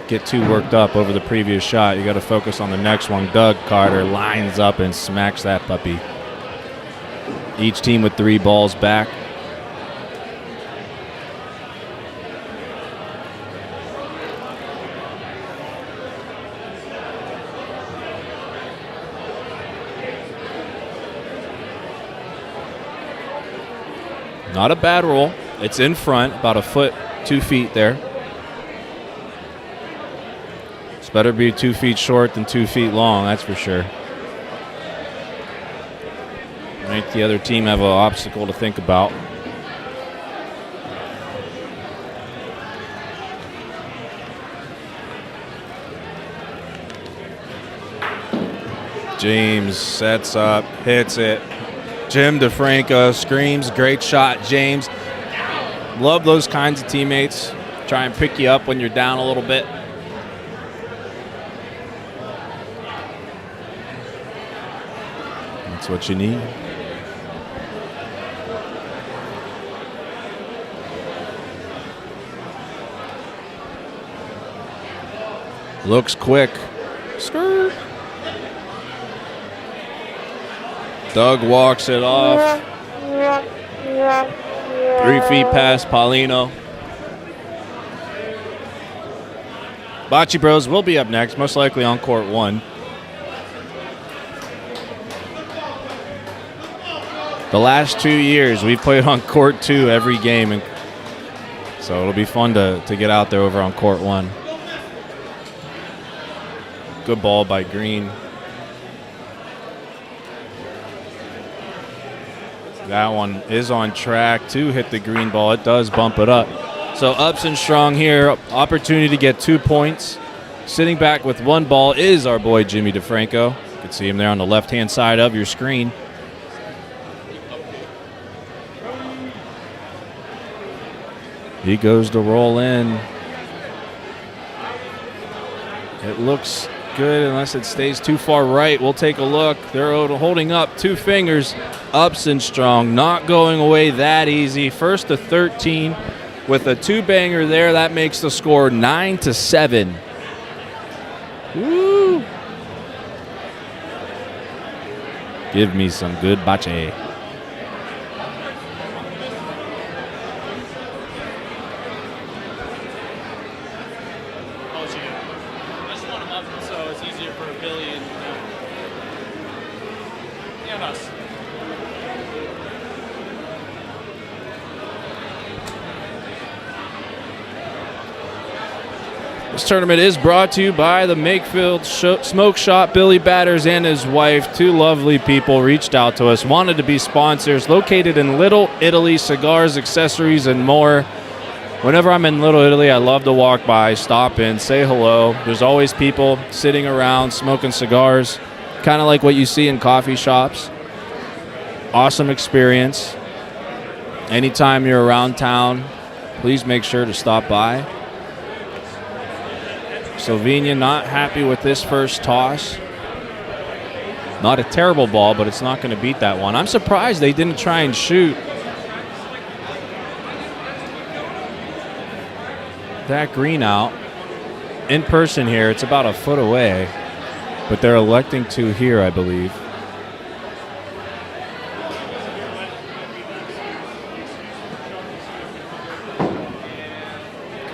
get too worked up over the previous shot. You got to focus on the next one. Doug Carter lines up and smacks that puppy. Each team with 3 balls back. Not a bad roll. It's in front, about a foot, 2 feet there. It's better be 2 feet short than 2 feet long, that's for sure. Make the other team have an obstacle to think about. James sets up, hits it. Jim DeFranco screams, great shot, James. Love those kinds of teammates. Try and pick you up when you're down a little bit. That's what you need. Looks quick. Skirt. Doug walks it off. 3 feet past Paulino. Bachi Bros will be up next, most likely on court 1. The last 2 years, we've played on court 2 every game, and so it'll be fun to get out there over on court 1. Good ball by Green. That one is on track to hit the green ball. It does bump it up. So Upson Strong here, opportunity to get 2 points. Sitting back with 1 ball is our boy Jimmy DeFranco. You can see him there on the left-hand side of your screen. He goes to roll in. It looks good unless it stays too far right. We'll take a look. They're holding up 2 fingers. Upson strong, not going away that easy. First to 13 with a 2-banger there. That makes the score 9-7. Woo! Give me some good Bachi. This tournament is brought to you by the Makefield Smoke Shop. Billy Batters and his wife, 2 lovely people, reached out to us, wanted to be sponsors. Located in Little Italy, cigars, accessories, and more. Whenever I'm in Little Italy, I love to walk by, stop in, say hello. There's always people sitting around smoking cigars, kind of like what you see in coffee shops. Awesome experience. Anytime you're around town, please make sure to stop by. Slovenian not happy with this first toss. Not a terrible ball, but it's not going to beat that one. I'm surprised they didn't try and shoot that green out. In person here, it's about a foot away, but they're electing to here, I believe.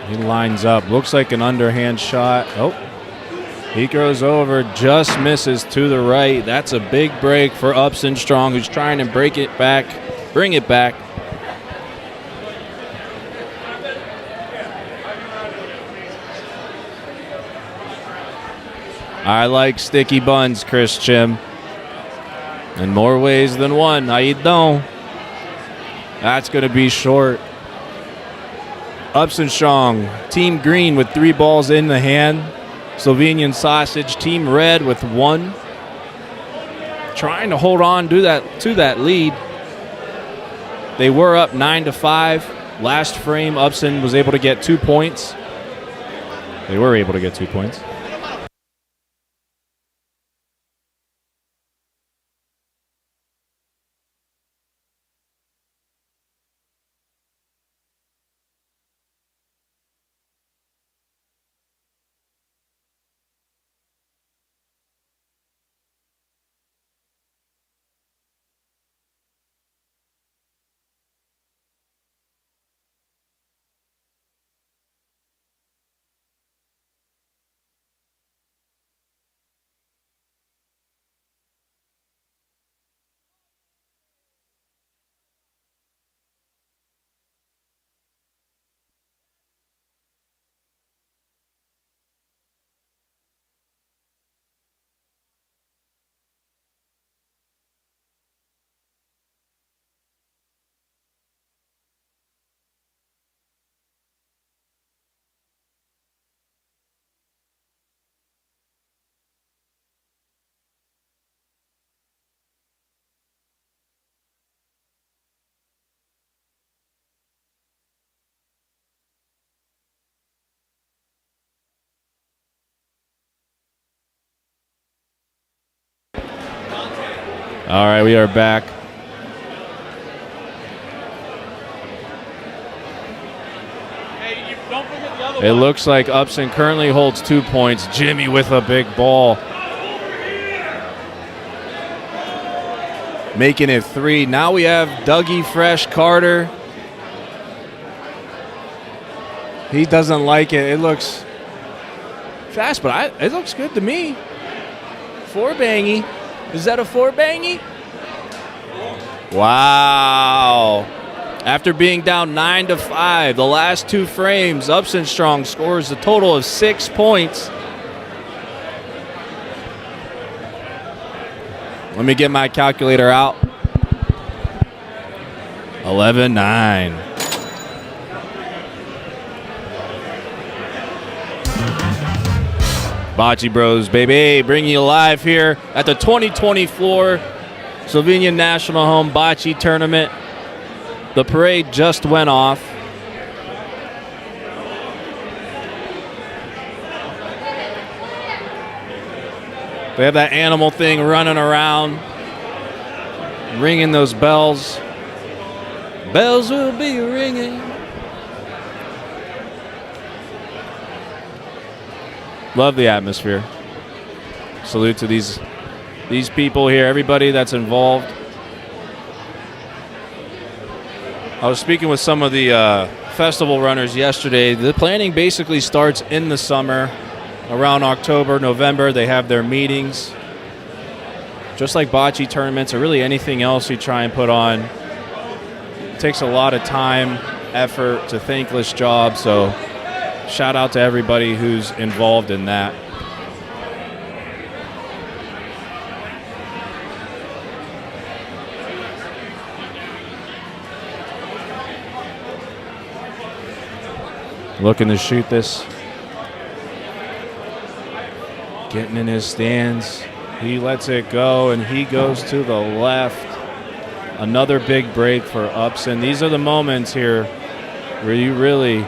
He lines up. Looks like an underhand shot. Oh, he goes over, just misses to the right. That's a big break for Upson Strong, who's trying to bring it back. I like sticky buns, Chris Chim. In more ways than one. How you doing? That's going to be short. Upson Strong, Team Green with 3 balls in the hand. Slovenian Sausage, Team Red with 1. Trying to hold on to that lead. They were up 9-5. Last frame, Upson was able to get 2 points. They were able to get 2 points. All right, we are back. It looks like Upson currently holds 2 points. Jimmy with a big ball. Making it 3. Now we have Dougie Fresh Carter. He doesn't like it. It looks fast, but it looks good to me. 4-bangy. Is that a 4-bangy? Wow. After being down 9-5, the last 2 frames, Upson Strong scores a total of 6 points. Let me get my calculator out. 11-9. Bachi Bros, baby, bringing you live here at the 2024 Slovenian National Home Bachi Tournament. The parade just went off. They have that animal thing running around, ringing those bells. Bells will be ringing. Love the atmosphere. Salute to these people here, everybody that's involved. I was speaking with some of the festival runners yesterday. The planning basically starts in the summer. Around October, November, they have their meetings. Just like bocce tournaments or really anything else you try and put on, it takes a lot of time, effort. It's a thankless job, so shout out to everybody who's involved in that. Looking to shoot this. Getting in his stance. He lets it go, and he goes to the left. Another big break for Upson. These are the moments here where you really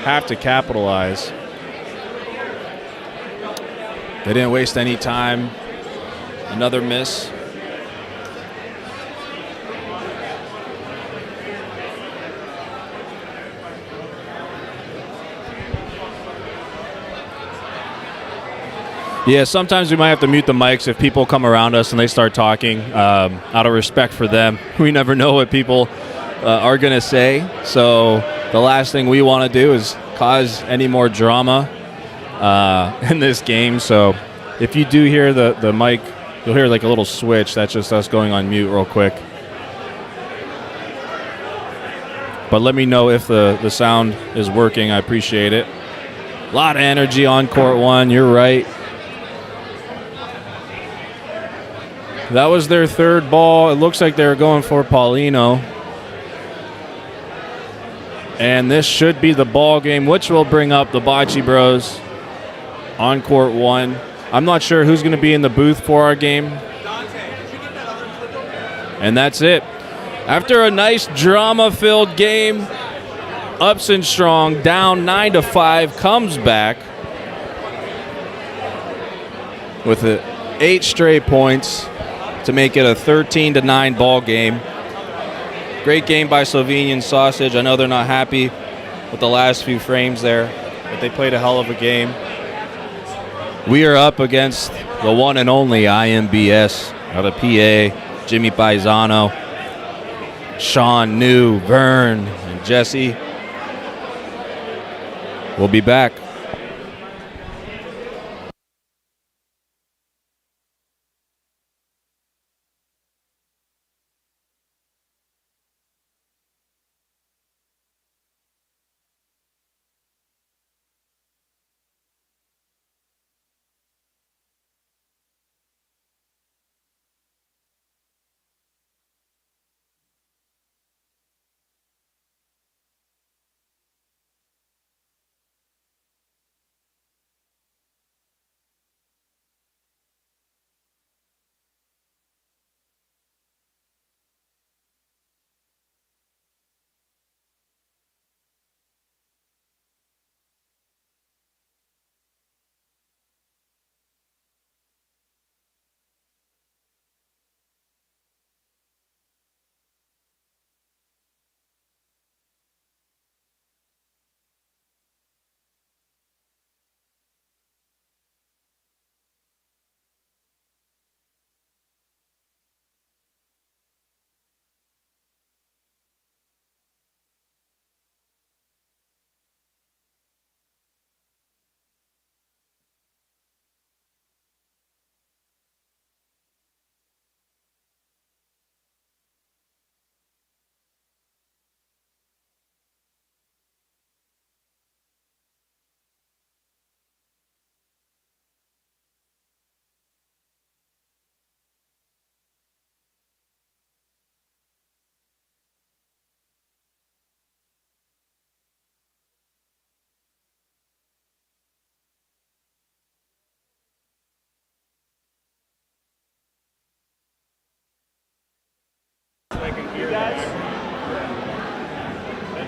have to capitalize. They didn't waste any time. Another miss. Yeah, sometimes we might have to mute the mics if people come around us and they start talking out of respect for them. We never know what people are going to say. So the last thing we want to do is cause any more drama in this game. So if you do hear the mic, you'll hear like a little switch. That's just us going on mute real quick. But let me know if the sound is working. I appreciate it. A lot of energy on court one. You're right. That was their third ball. It looks like they were going for Paulino. And this should be the ball game, which will bring up the Bachi Bros on court one. I'm not sure who's going to be in the booth for our game. And that's it. After a nice drama-filled game, Upson Strong down 9-5, comes back with 8 straight points to make it a 13-9 ball game. Great game by Slovenian Sausage. I know they're not happy with the last few frames there, but they played a hell of a game. We are up against the one and only IMBS out of PA, Jimmy Paisano, Sean, New, Vern, and Jesse. We'll be back.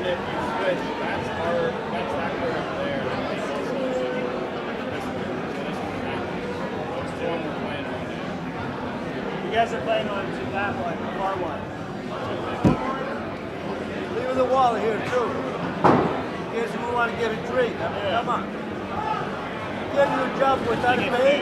You guys are playing on to that one, far one. Leave the wall here too. In case you want to get a drink. I mean, come on. Get you a job without a pay.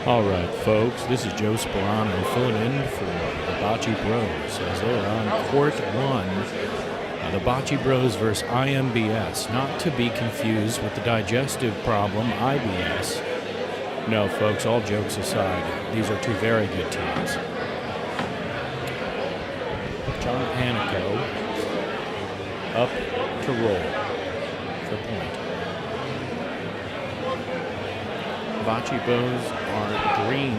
All right, folks, this is Joe Sperano filling in for the Bachi Bros as they're on court one. The Bachi Bros versus IMBS, not to be confused with the digestive problem IBS. No, folks, all jokes aside, these are two very good teams. John Anico up to roll for point. Bachi Bros are green.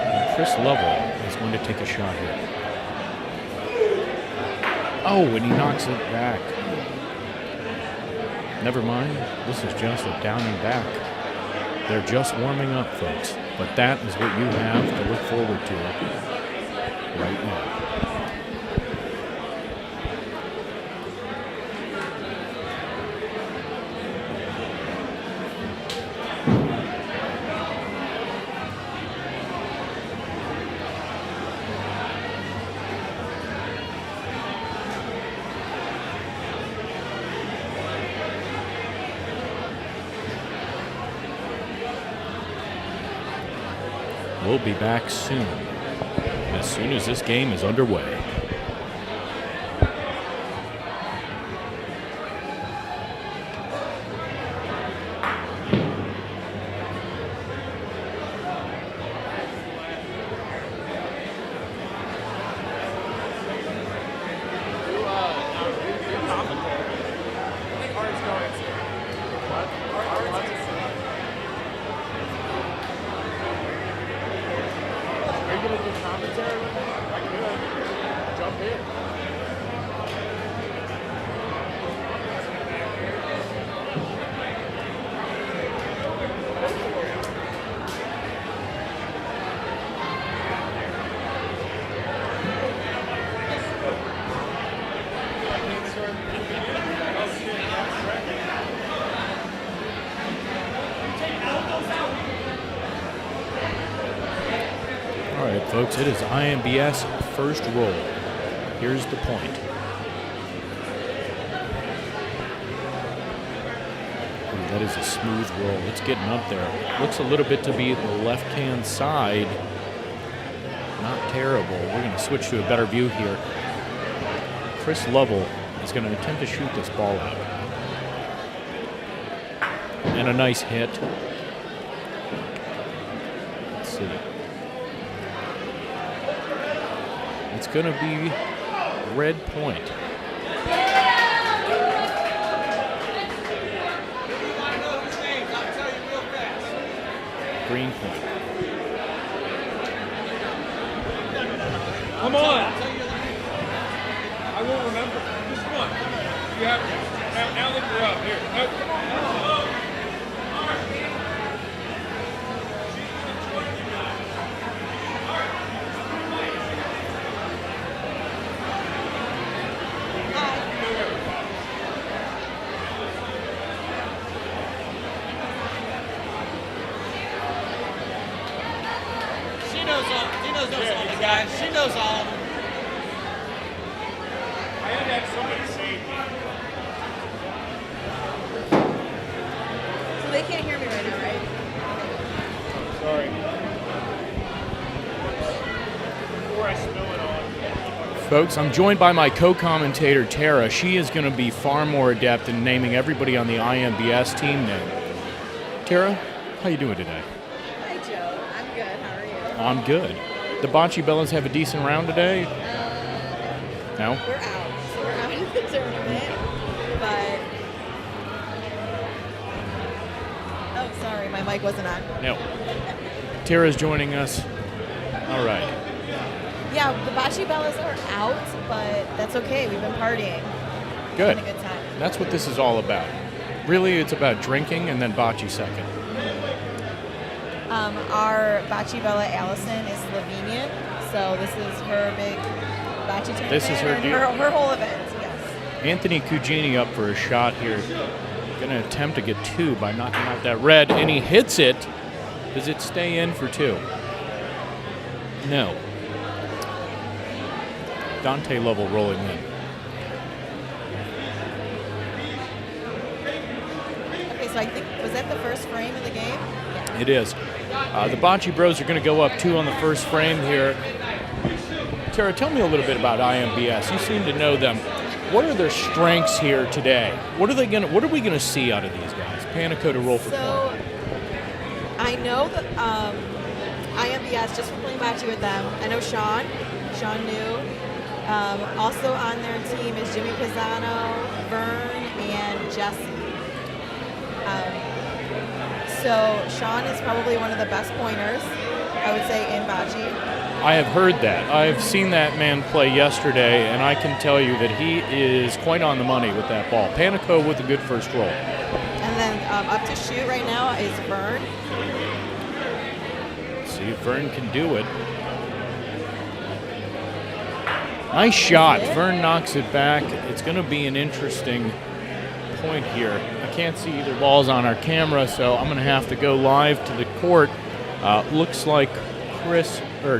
And Chris Lovell is going to take a shot here. Oh, and he knocks it back. Never mind, this is just a down and back. They're just warming up, folks. But that is what you have to look forward to right now. We'll be back soon as this game is underway. Folks, it is IMBS first roll. Here's the point. Ooh, that is a smooth roll. It's getting up there. Looks a little bit to be the left-hand side. Not terrible. We're going to switch to a better view here. Chris Lovell is going to attempt to shoot this ball out. And a nice hit. Let's see. It's going to be red point. Green point. Come on. I won't remember. Just one. You have She knows all the guys. She knows all of them. I had to have somebody save me. So they can't hear me right now, right? Sorry. Before I spill it on. Folks, I'm joined by my co-commentator, Tara. She is going to be far more adept in naming everybody on the IMBS team name. Tara, how you doing today? Hi, Joe. I'm good. How are you? I'm good. The Bocce Bellas have a decent round today? No? We're out. So we're out of the tournament. But... Oh, sorry. My mic wasn't on. No. Tara's joining us. All right. Yeah, the Bachi Bellas are out, but that's okay. We've been partying. Good. Having a good time. That's what this is all about. Really, it's about drinking and then bocce second. Our Bachi Bella Allison is Slovenian, so this is her big Bachi tournament. This is her and deal. Her whole event, yes. Anthony Cugini up for a shot here. Going to attempt to get two by knocking out that red, and he hits it. Does it stay in for two? No. Dante Level rolling in. Okay, so I think, was that the first frame of the game? Yeah. It is. The Bachi Bros are going to go up two on the first frame here. Tara, tell me a little bit about IMBS. You seem to know them. What are their strengths here today? What are we going to see out of these guys? Panico to roll for So, point. I know that IMBS, just from playing Bachi with them, I know Sean knew. Also on their team is Jimmy Pisano, Vern, and Jesse. So Sean is probably one of the best pointers, I would say, in Bachi. I have heard that. I've seen that man play yesterday, and I can tell you that he is quite on the money with that ball. Panico with a good first roll. And then up to shoot right now is Vern. See if Vern can do it. Nice shot. Vern knocks it back. It's going to be an interesting point here. I can't see either balls on our camera, so I'm going to have to go live to the court. Looks like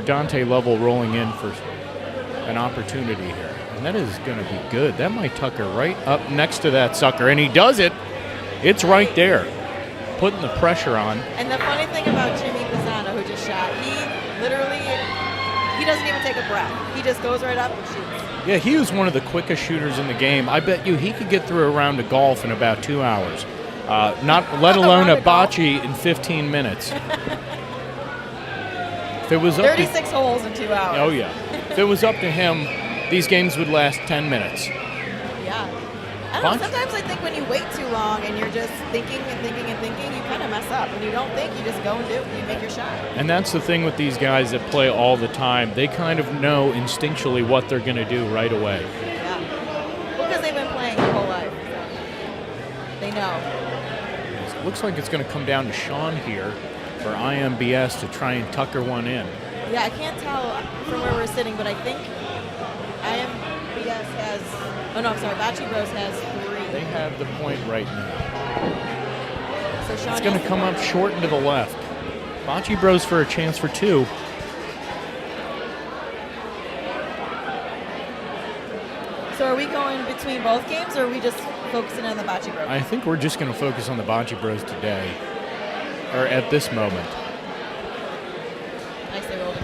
Dante Level rolling in for an opportunity here. And that is going to be good. That might tuck her right up next to that sucker, and he does it. It's right there, putting the pressure on. And the funny thing about Jimmy Pisano, who just shot, he doesn't even take a breath. He just goes right up and shoots. Yeah, he was one of the quickest shooters in the game. I bet you he could get through a round of golf in about 2 hours. Let alone a bocce in 15 minutes. If it was up 36 holes in 2 hours. Oh, yeah. If it was up to him, these games would last 10 minutes. Yeah. I don't know, sometimes I think when you wait too long and you're just thinking and thinking and thinking, you kind of mess up. When you don't think, you just go and do it. You make your shot. And that's the thing with these guys that play all the time. They kind of know instinctually what they're going to do right away. Yeah. Well, because they've been playing their whole life. So they know. It looks like it's going to come down to Sean here for IMBS to try and tucker one in. Yeah, I can't tell from where we're sitting, but I think IMBS has... Oh, no, I'm sorry. Bachi Bros has 3. They have the point right now. So Sean It's going to come up short and to the left. Bachi Bros for a chance for 2. So are we going between both games, or are we just focusing on the Bachi Bros? I think we're just going to focus on the Bachi Bros today, or at this moment. Nicely rolled.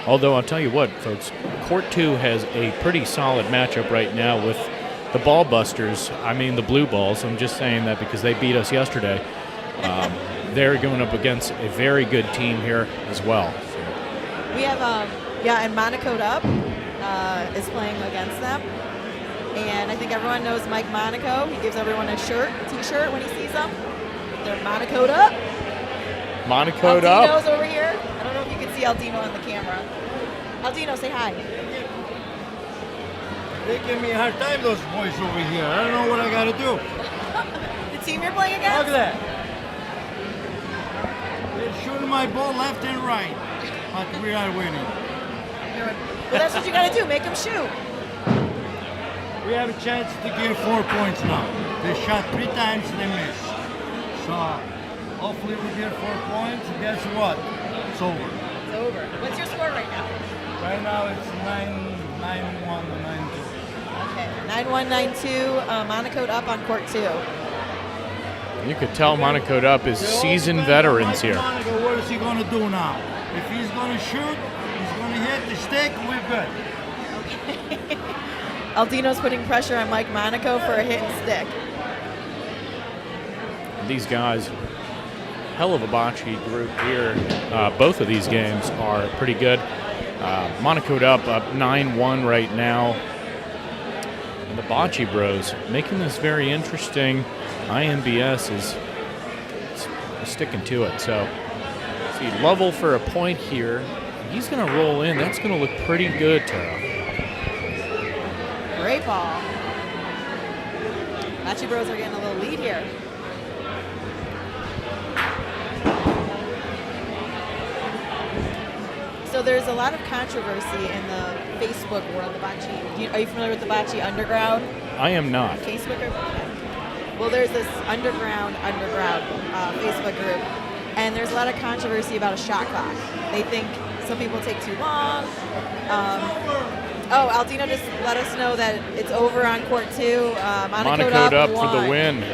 Although I'll tell you what, folks, Court 2 has a pretty solid matchup right now with the Ball Busters. I mean the Blue Balls. I'm just saying that because they beat us yesterday. They're going up against a very good team here as well. So. We have, and Monacoed Up is playing against them. And I think everyone knows Mike Monaco. He gives everyone a t-shirt when he sees them. They're Monacoed Up. Monacoed Up. Aldino's over here. I don't know if you can see Aldino on the camera. Aldino, say hi. They give me a hard time, those boys over here. I don't know what I got to do. The team you're playing against? Look at that. They're shooting my ball left and right, but we are winning. Well, that's what you got to do. Make them shoot. We have a chance to get 4 points now. They shot 3 times, they missed. So hopefully we get 4 points. And guess what? It's over. It's over. What's your score right now? Right now it's 9-1 to 9-2. Okay, 9-1, 9-2. Monaco up on court 2. You could tell Monaco up is seasoned veterans here. Monaco, what is he going to do now? If he's going to shoot, he's going to hit the stick, we're good. Okay. Aldino's putting pressure on Mike Monaco for a hit and stick. These guys, hell of a Bachi group here. Both of these games are pretty good. Monaco up 9-1 right now. And the Bachi Bros making this very interesting. IMBS is sticking to it. So, see, Lovell for a point here. He's going to roll in. That's going to look pretty good, Tara. Great ball. Bachi Bros are getting a little lead here. So there's a lot of controversy in the Facebook world. The Bachi. Are you familiar with the Bachi Underground? I am not. Facebook group? Okay. Well, there's this underground Facebook group, and there's a lot of controversy about a shot clock. They think some people take too long. Aldino just let us know that it's over on court 2. Monaco up for the win.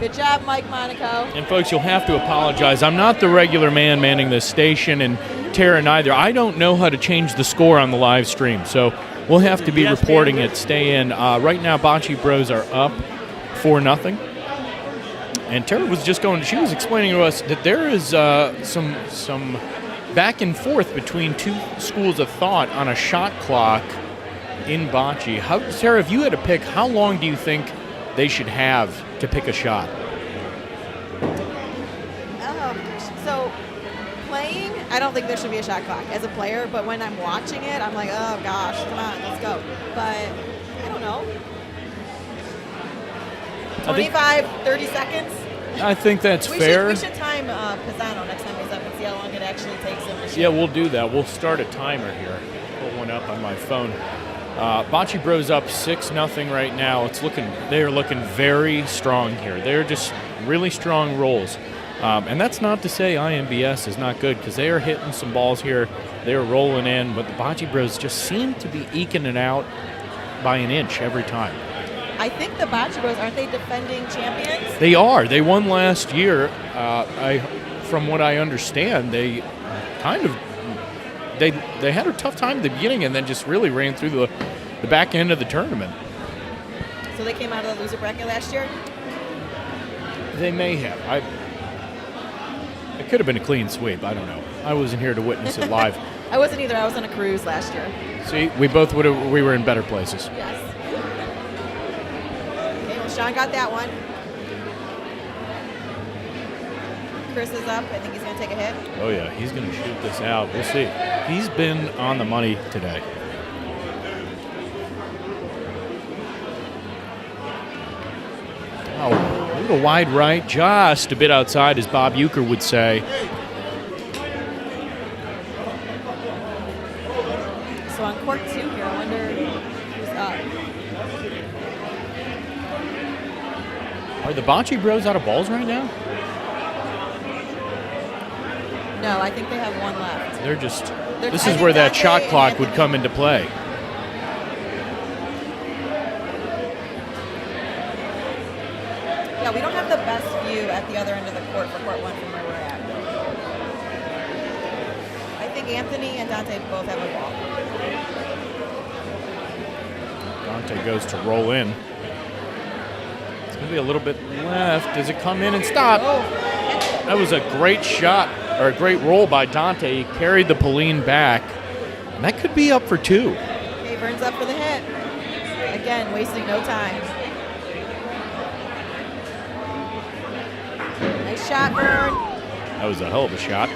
Good job, Mike Monaco. And folks, you'll have to apologize. I'm not the regular man manning this station, and Tara neither. I don't know how to change the score on the live stream, so we'll have to be reporting it. Stay in. Right now, Bachi Bros are up 4-0. And Tara was just she was explaining to us that there is some back and forth between two schools of thought on a shot clock in Bachi. Tara, if you had to pick, how long do you think they should have to pick a shot? So playing, I don't think there should be a shot clock as a player, but when I'm watching it, I'm like, oh gosh, come on, let's go. But I don't know. 25, 30 seconds? I think that's fair. We should time Pisano next time he's up and see how long it actually takes him to shoot. Yeah, we'll do that. We'll start a timer here. Put one up on my phone. Bachi Bros up 6-0 right now. They're looking very strong here. They're just really strong rolls. And that's not to say IMBS is not good, because they are hitting some balls here. They're rolling in, but the Bachi Bros just seem to be eking it out by an inch every time. I think the Bachi Bros, aren't they defending champions? They are. They won last year. From what I understand, they had a tough time at the beginning and then just really ran through the back end of the tournament. So they came out of the loser bracket last year? They may have. It could have been a clean sweep. I don't know. I wasn't here to witness it live. I wasn't either. I was on a cruise last year. See, we were in better places. Yes. Okay, well, Sean got that one. Chris is up. I think he's going to take a hit. Oh, yeah. He's going to shoot this out. We'll see. He's been on the money today. Oh, a little wide right. Just a bit outside, as Bob Euchre would say. So on court 2 here, I wonder who's up. Are the Bachi Bros out of balls right now? No, I think they have one left. This is where that shot clock would come into play. Yeah, we don't have the best view at the other end of the court for court 1 from where we're at. I think Anthony and Dante both have a ball. Dante goes to roll in. It's going to be a little bit left. Does it come in and stop? That was a great shot, or a great roll by Dante. He carried the Pauline back. And that could be up for 2. Okay, Vern's up for the hit. Again, wasting no time. Nice shot, Vern. That was a hell of a shot.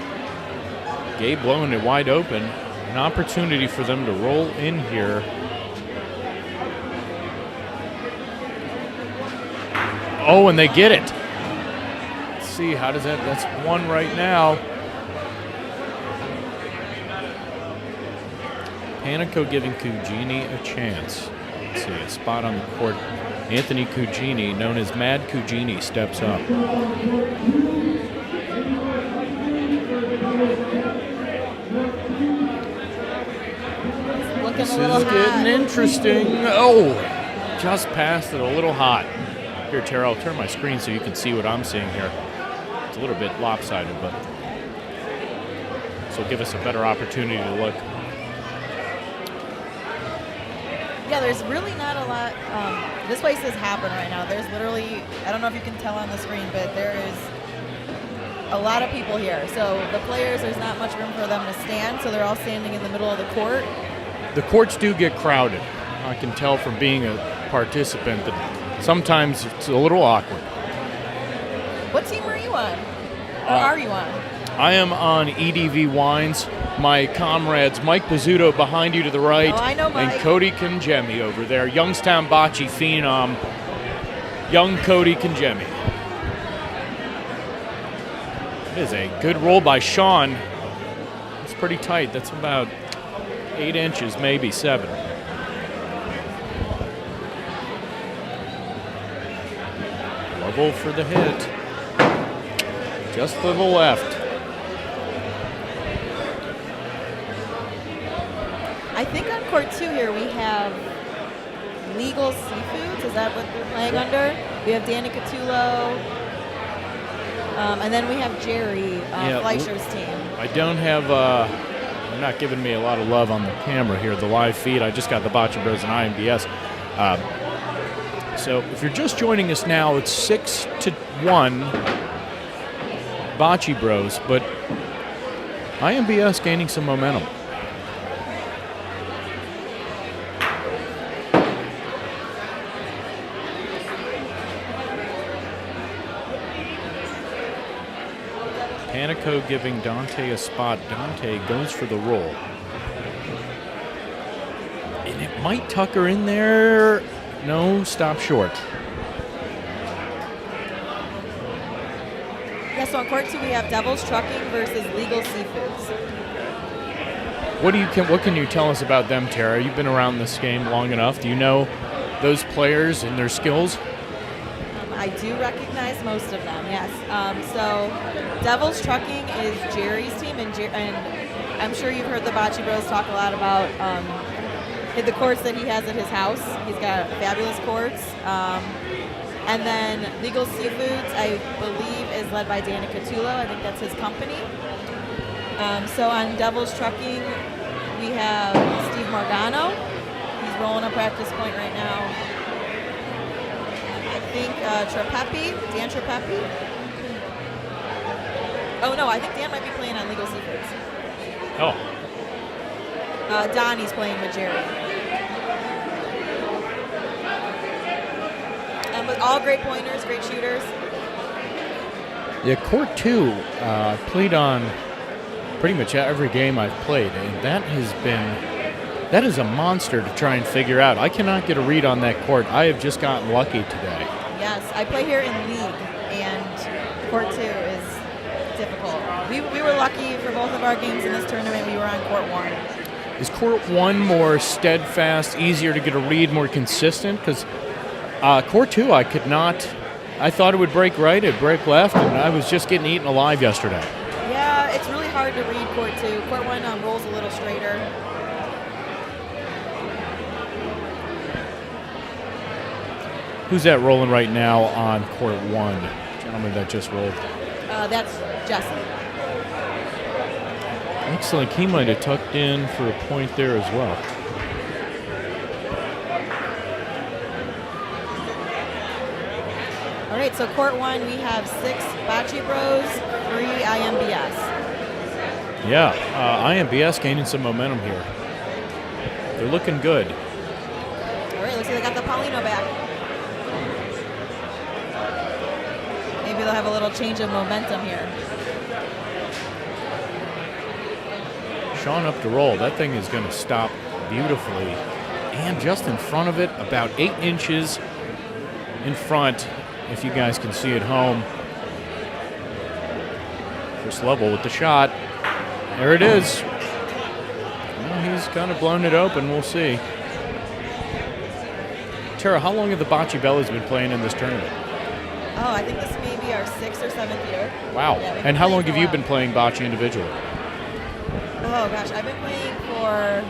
Gabe blowing it wide open. An opportunity for them to roll in here. Oh, and they get it. Let's see, how does that? That's one right now. Panico giving Cugini a chance. Let's see, a spot on the court. Anthony Cugini, known as Mad Cugini, steps up. This is getting interesting. Oh, just passed it a little hot. Here, Tara, I'll turn my screen so you can see what I'm seeing here. It's a little bit lopsided, but this will give us a better opportunity to look. Yeah, there's really not a lot. This place is happening right now. There's literally, I don't know if you can tell on the screen, but there is a lot of people here. So the players, there's not much room for them to stand, so they're all standing in the middle of the court. The courts do get crowded. I can tell from being a participant that sometimes it's a little awkward. What team are you on? Or are you on? I am on EDV Wines. My comrades, Mike Pizzuto behind you to the right, I know Mike. and Cody Kangemi over there. Youngstown Bachi phenom, young Cody Kangemi. It is a good roll by Sean. It's pretty tight. That's about 8 inches, maybe 7. Level for the hit. Just to the left. I think on court 2 here we have Legal Seafoods. Is that what they're playing under? We have Danny Catullo. And then we have Jerry, Fleischer's team. I don't have, they're not giving me a lot of love on the camera here, the live feed. I just got the Bocce Bros and IMBS. So if you're just joining us now, it's 6-1 Bocce Bros, but IMBS gaining some momentum. Panico giving Dante a spot. Dante goes for the roll. And it might tuck her in there. No, stop short. Yeah, so on court 2 we have Devil's Trucking versus Legal Seafoods. What can you tell us about them, Tara? You've been around this game long enough. Do you know those players and their skills? I do recognize most of them, yes. So Devil's Trucking is Jerry's team, and I'm sure you've heard the Bocce Bros talk a lot about the courts that he has at his house. He's got fabulous courts. And then Legal Seafoods, I believe, is led by Danny Catullo. I think that's his company. So on Devil's Trucking, we have Steve Morgano. He's rolling a practice point right now. I think Dan Trepepi. Oh no, I think Dan might be playing on Legal Seafoods. Oh. Donnie's playing with Jerry. But all great pointers, great shooters. Yeah, court 2 played on pretty much every game I've played, and that is a monster to try and figure out. I cannot get a read on that court. I have just gotten lucky today. Yes, I play here in league, and court 2 is difficult. We were lucky for both of our games in this tournament. We were on court 1. Is court 1 more steadfast, easier to get a read, more consistent? Because court 2, I could not. I thought it would break right, it'd break left, and I was just getting eaten alive yesterday. Yeah, it's really hard to read court 2. Court 1 rolls a little straighter. Who's that rolling right now on court 1? Gentleman that just rolled. That's Jesse. Looks like he might have tucked in for a point there as well. All right, so court 1, we have 6 Bocce Bros, 3 IMBS. Yeah, IMBS gaining some momentum here. They're looking good. All right, looks like they got the Paulino back. Maybe they'll have a little change of momentum here. Sean up to roll. That thing is going to stop beautifully. And just in front of it, about 8 inches in front, if you guys can see at home. First level with the shot. There it is. Well, he's kind of blown it open. We'll see. Tara, how long have the Bocce Bellas been playing in this tournament? Oh, I think this may be our 6th or 7th year. Wow. Yeah, and how long have you been playing Bocce individually? Oh, gosh. I've been playing for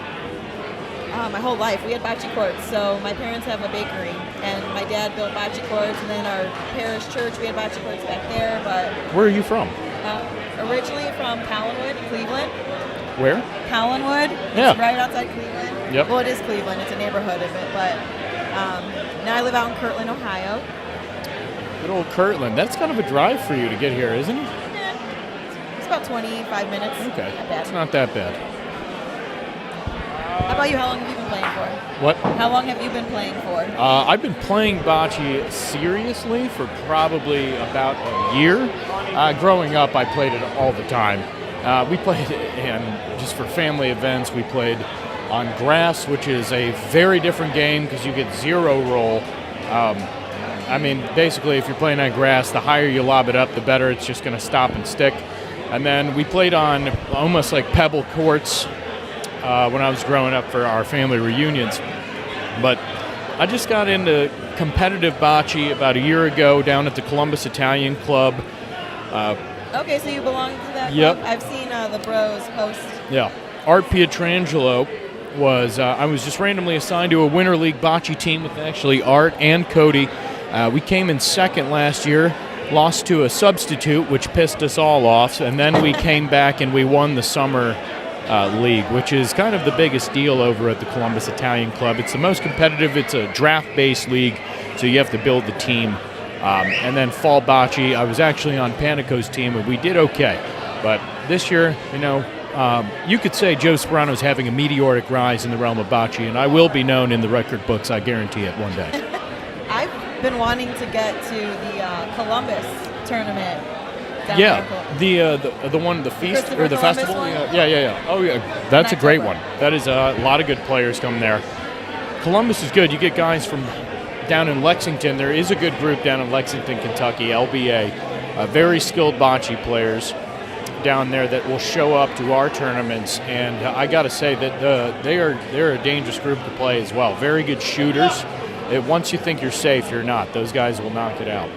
my whole life. We had bocce courts. So my parents have a bakery, and my dad built bocce courts, and then our parish church, we had bocce courts back there. But Where are you from? Originally from Collinwood, Cleveland. Where? Collinwood. Yeah. It's right outside Cleveland. Yep. Well, it is Cleveland. It's a neighborhood of it. But now I live out in Kirtland, Ohio. Good old Kirtland. That's kind of a drive for you to get here, isn't it? Yeah. It's about 25 minutes. Okay. Not bad. It's not that bad. How about you? How long have you been playing for? What? How long have you been playing for? I've been playing bocce seriously for probably about a year. Growing up, I played it all the time. We played, and just for family events, we played on grass, which is a very different game because you get zero roll. I mean, basically, if you're playing on grass, the higher you lob it up, the better it's just going to stop and stick. And then we played on almost like pebble courts when I was growing up for our family reunions. But I just got into competitive bocce about a year ago down at the Columbus Italian Club. Okay, so you belong to that Yep. club? I've seen the bros post. Yeah. Art Pietrangelo was, I was just randomly assigned to a Winter League bocce team with actually Art and Cody. We came in second last year, lost to a substitute, which pissed us all off, and then we came back and we won the summer league, which is kind of the biggest deal over at the Columbus Italian Club. It's the most competitive. It's a draft-based league, so you have to build the team. And then fall bocce, I was actually on Panico's team, and we did okay. But this year, you know, you could say Joe Sperano's having a meteoric rise in the realm of bocce, and I will be known in the record books, I guarantee it, one day. I've been wanting to get to the Columbus tournament. Down Yeah, the one, the feast Christopher or the Columbus festival. one? Yeah. Oh yeah, that's a great one. That is a lot of good players come there. Columbus is good. You get guys from down in Lexington. There is a good group down in Lexington, Kentucky, LBA. Very skilled bocce players down there that will show up to our tournaments, and I got to say that they're a dangerous group to play as well. Very good shooters. Once you think you're safe, you're not. Those guys will knock it out.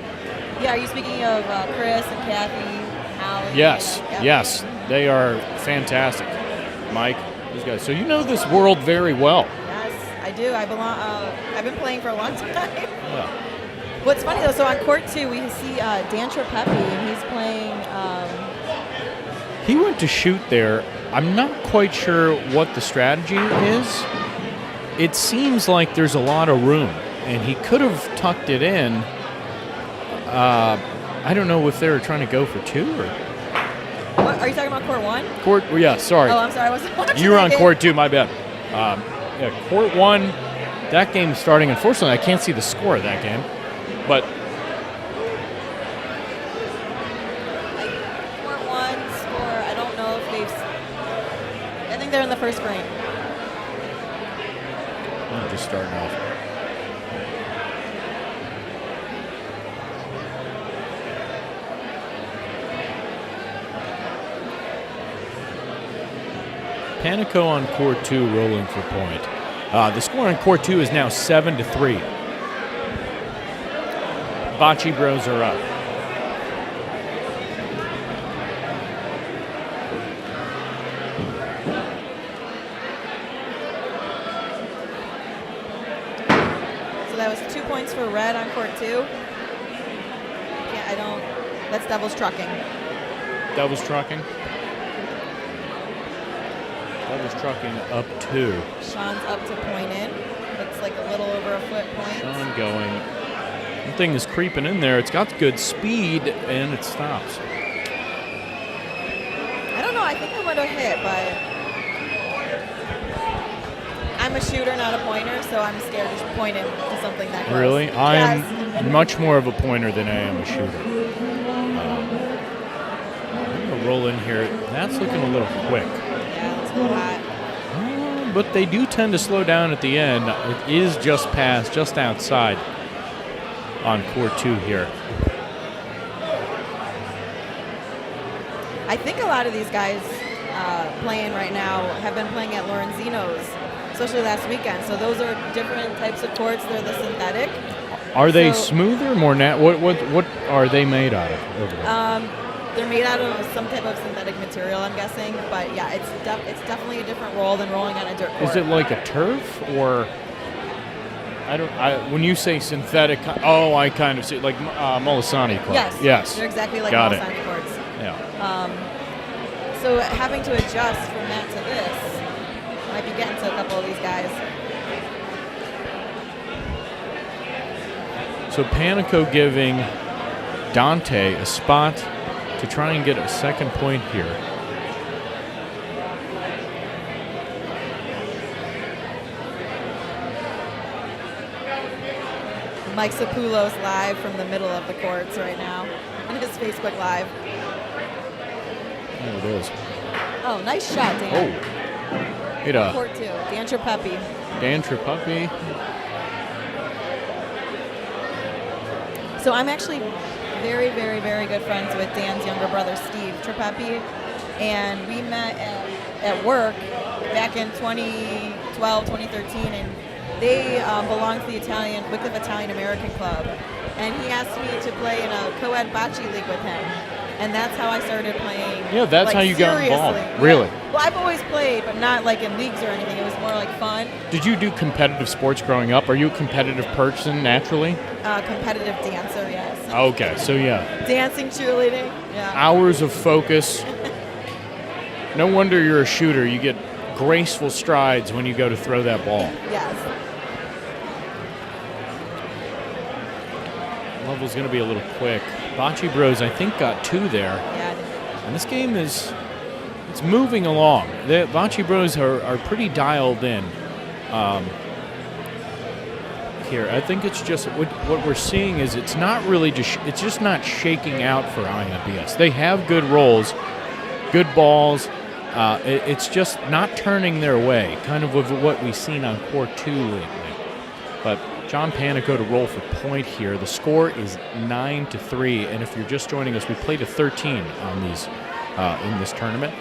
Yeah, are you speaking of Chris and Kathy, Hallie? Yes, Yep. yes, they are fantastic. Mike, those guys. So you know this world very well. Yes, I do. I belong. I've been playing for a long time. Yeah. What's funny though, so on court 2 we see Dan Trapepi, and he's playing. He went to shoot there. I'm not quite sure what the strategy is. It seems like there's a lot of room, and he could have tucked it in. I don't know if they were trying to go for 2 or. What, are you talking about court 1? Court, well, yeah, sorry. Oh, I'm sorry, I wasn't watching. You were that on game. court 2, my bad. Yeah, court 1, that game starting. Unfortunately, I can't see the score of that game, but. Court 1 score, I don't know if I think they're in the first frame. I'm just starting off. Panico on court 2 rolling for point. The score on court 2 is now 7-3. Bachi Bros are up. So that was 2 points for red on court 2. Yeah, I don't. That's Devil's Trucking. Devil's Trucking. Devil's Trucking up 2. Sean's up to point in. Looks like a little over a foot point. Sean going. One thing is creeping in there. It's got good speed, and it stops. I don't know. I think I would have hit, but I'm a shooter, not a pointer, so I'm scared to point him to something that close. Really? I am Yes. much more of a pointer than I am a shooter. I'm going to roll in here. That's looking a little quick. Yeah, it's a little hot. But they do tend to slow down at the end. It is just past, just outside. on court 2 here. I think a lot of these guys playing right now have been playing at Lorenzino's, especially last weekend. So those are different types of courts. They're the synthetic. Are they So- smoother, more what are they made out of over there? They're made out of some type of synthetic material, I'm guessing. But yeah, it's definitely a different roll than rolling on a dirt court. Is it like a turf or? When you say synthetic, I kind of see like Molisani court. Yes. They're exactly like Got it. Molisani courts. Yeah. So having to adjust from that to this might be getting to a couple of these guys. So Panico giving Dante a spot to try and get a second point here. Mike Sapulo's live from the middle of the courts right now on his Facebook Live. There it is. Oh, nice shot, Dan. Oh. Hit a Court 2, Dan Trepepi. Dan Trepepi. So I'm actually very, very, very good friends with Dan's younger brother, Steve Trepepi, and we met at work back in 2012, 2013, and they belong to the Wycliffe Italian American Club, and he asked me to play in a co-ed Bachi league with him, and that's how I started playing. Yeah, that's like, how you got involved. seriously. Really? Yeah. Well, I've always played, but not like in leagues or anything. It was more like fun. Did you do competitive sports growing up? Are you a competitive person naturally? Competitive dancer, yes. Okay, so yeah. Dancing, cheerleading, yeah. Hours of focus. No wonder you're a shooter. You get graceful strides when you go to throw that ball. Yes. Level's going to be a little quick. Bachi Bros, I think, got 2 there. Yeah. And this game it's moving along. The Bachi Bros are pretty dialed in here. I think it's just what we're seeing is it's not really it's just not shaking out for IMBS. They have good rolls, good balls. It's just not turning their way, kind of with what we've seen on court 2 lately. But John Panico to roll for point here. The score is 9-3, and if you're just joining us, we played a 13 on these in this tournament.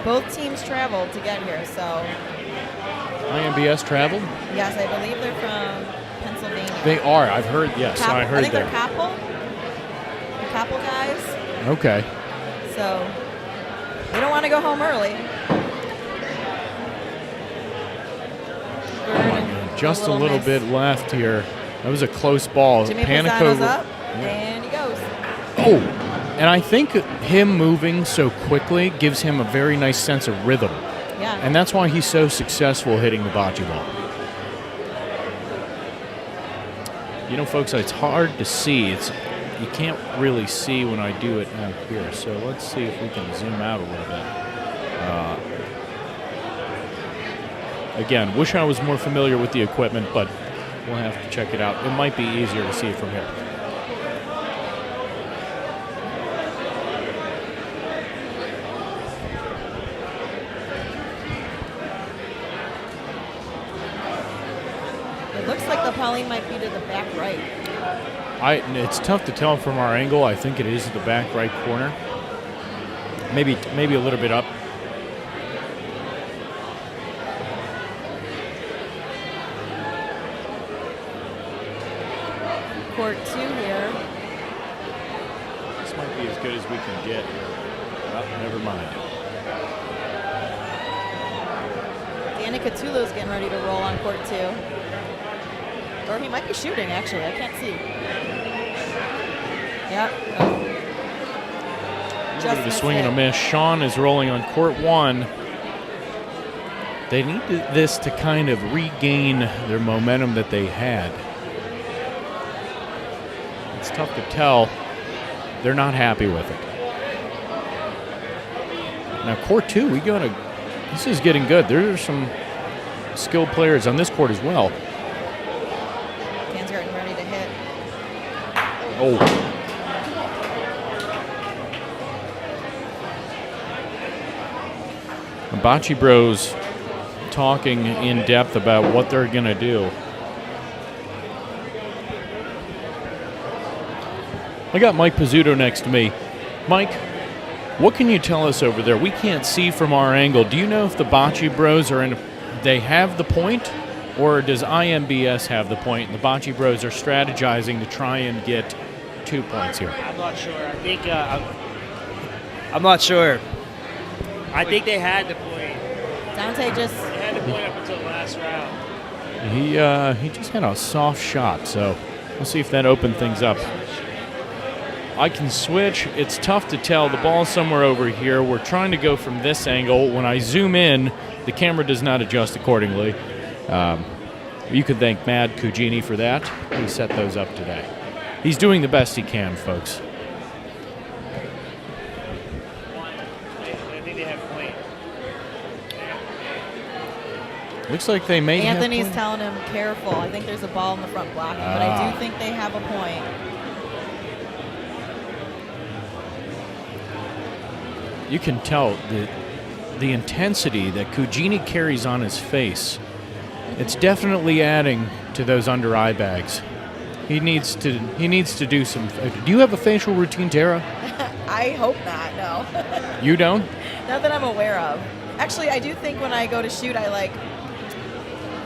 Both teams traveled to get here, so IMBS traveled? yes, I believe they're from Pennsylvania. They are. I've heard. Yes, Coppell. I heard I think that. they're Coppell. The Coppell guys. Okay. So they don't want to go home early. Just a little bit left here. That was a close ball. Jimmy Pisano's up, and he goes. Oh, and I think him moving so quickly gives him a very nice sense of rhythm. Yeah. And that's why he's so successful hitting the bocce ball. You know, folks, it's hard to see. You can't really see when I do it out here. So let's see if we can zoom out a little bit. Again, wish I was more familiar with the equipment, but we'll have to check it out. It might be easier to see it from here. It looks like the Pauline might be to the back right. It's tough to tell from our angle. I think it is the back right corner. Maybe a little bit up. Court 2 here. This might be as good as we can get. Oh, never mind. Danny Catullo's getting ready to roll on court 2. Or he might be shooting, actually. I can't see. Yep. Oh. A bit of a swing and a miss. Sean is rolling on court 1. They need this to kind of regain their momentum that they had. It's tough to tell. They're not happy with it. Now, court 2, this is getting good. There are some skilled players on this court as well. Dan's getting ready to hit. Oh. Bachi Bros. Talking in depth about what they're going to do. I got Mike Pizzuto next to me. Mike, what can you tell us over there? We can't see from our angle. Do you know if the Bachi Bros they have the point, or does IMBS have the point and the Bachi Bros are strategizing to try and get 2 points here? I'm not sure. I think I'm not sure. I think they had the point. Dante just They had the point up until the last round. He just had a soft shot, so we'll see if that opened things up. I can switch. It's tough to tell. The ball's somewhere over here. We're trying to go from this angle. When I zoom in, the camera does not adjust accordingly. You could thank Mad Kujini for that. He set those up today. He's doing the best he can, folks. I think they have point. Looks like they may have Anthony's point. telling him, careful. I think there's a ball in the front blocking, but I do think they have a point. You can tell the intensity that Kujini carries on his face. It's definitely adding to those under eye bags. He needs to do some. Do you have a facial routine, Tara? I hope not, no. You don't? Not that I'm aware of. Actually, I do think when I go to shoot, I